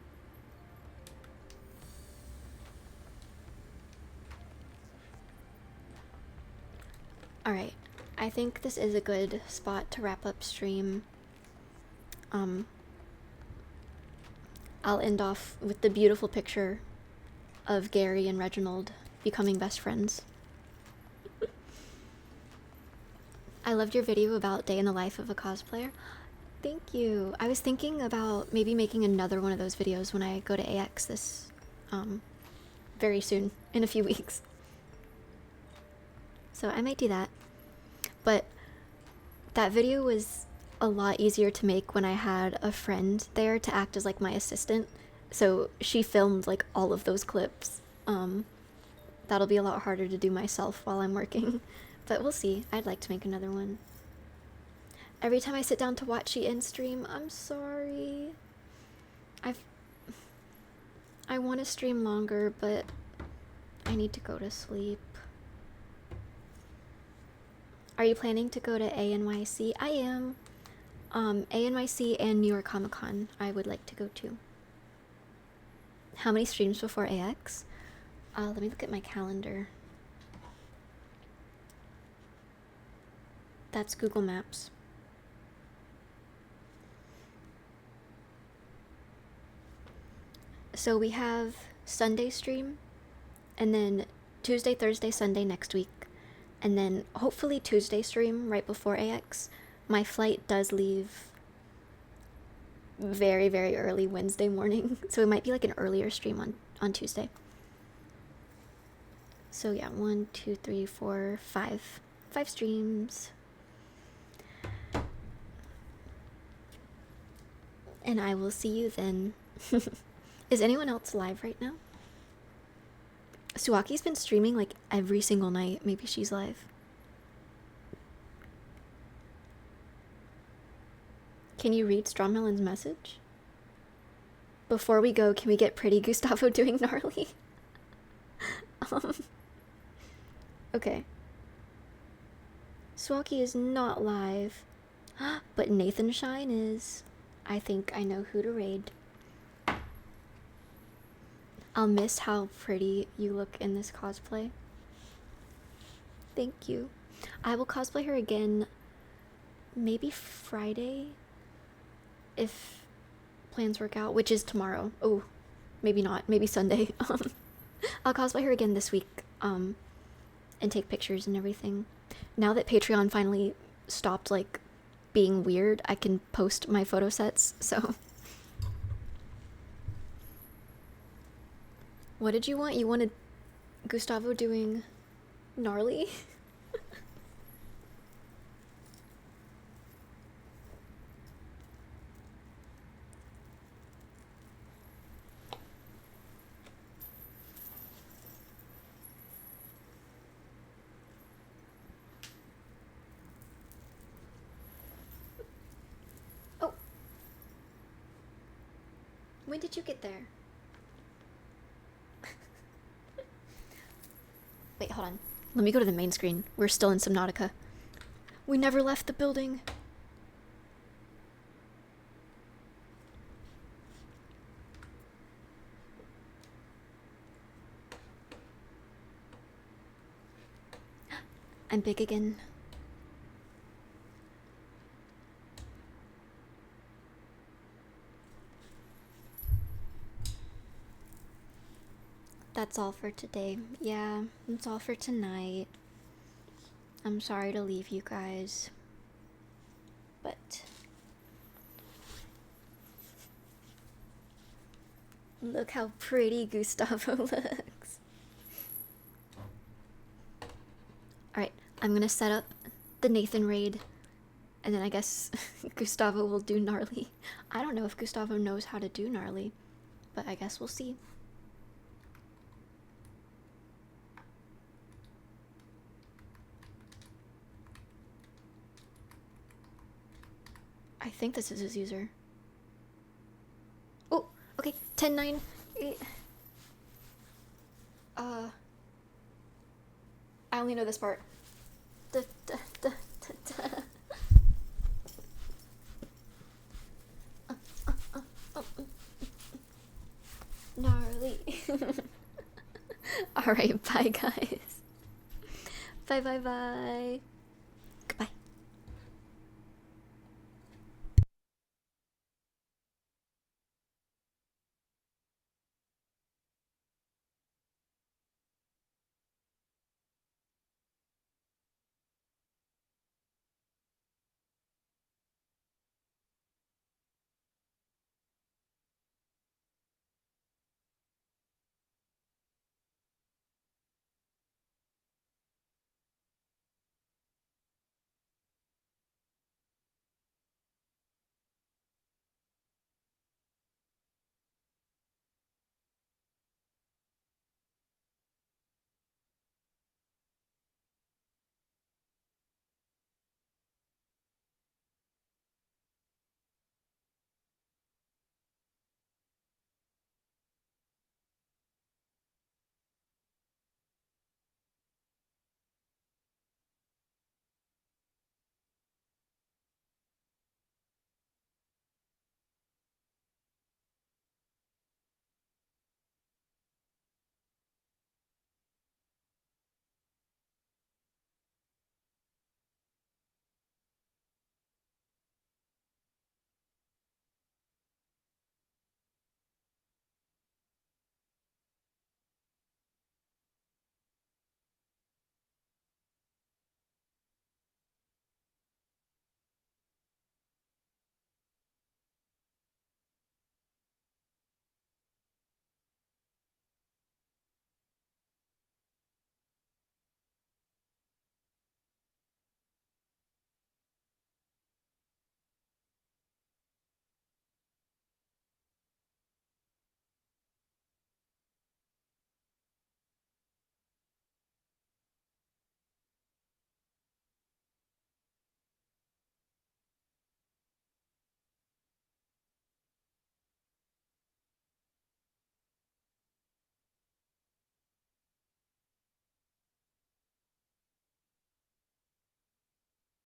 Alright. I think this is a good spot to wrap up stream. I'll end off with the beautiful picture of Gary and Reginald becoming best friends. I loved your video about day in the life of a cosplayer. Thank you. I was thinking about maybe making another one of those videos when I go to AX this very soon, in a few weeks. So I might do that. But that video was a lot easier to make when I had a friend there to act as like my assistant. So she filmed like all of those clips. That'll be a lot harder to do myself while I'm working. But we'll see. I'd like to make another one. Every time I sit down to watch she end stream, I'm sorry. I want to stream longer, but I need to go to sleep. Are you planning to go to ANYC? I am. ANYC and New York Comic Con I would like to go to. How many streams before AX? Let me look at my calendar. That's Google Maps. So we have Sunday stream, and then Tuesday, Thursday, Sunday next week, and then hopefully Tuesday stream right before AX. My flight does leave very, very early Wednesday morning, so it might be like an earlier stream on Tuesday. So yeah, 1, 2, 3, 4, 5. 5 streams. And I will see you then. Is anyone else live right now? Suwaki's been streaming like every single night. Maybe she's live. Can you read Strommelon's message? Before we go, can we get Pretty Gustavo doing gnarly? Okay. Swaki is not live. But Nathan Shine is. I think I know who to raid. I'll miss how pretty you look in this cosplay. Thank you. I will cosplay her again maybe Friday if plans work out, which is tomorrow. Oh, maybe not. Maybe Sunday. I'll cosplay her again this week and take pictures and everything. Now that Patreon finally stopped like being weird, I can post my photo sets, so. What did you want? You wanted Gustavo doing gnarly? Oh. When did you get there? Wait, hold on. Let me go to the main screen. We're still in Subnautica. We never left the building. I'm big again. That's all for today. Yeah, that's all for tonight. I'm sorry to leave you guys. But look how pretty Gustavo looks. Alright, I'm gonna set up the Nathan raid. And then I guess Gustavo will do gnarly. I don't know if Gustavo knows how to do gnarly. But I guess we'll see. I think this is his user. Oh, okay. 10, 9, 8. I only know this part. Da, da, da, da, da. Gnarly. Alright, bye guys. Bye bye bye.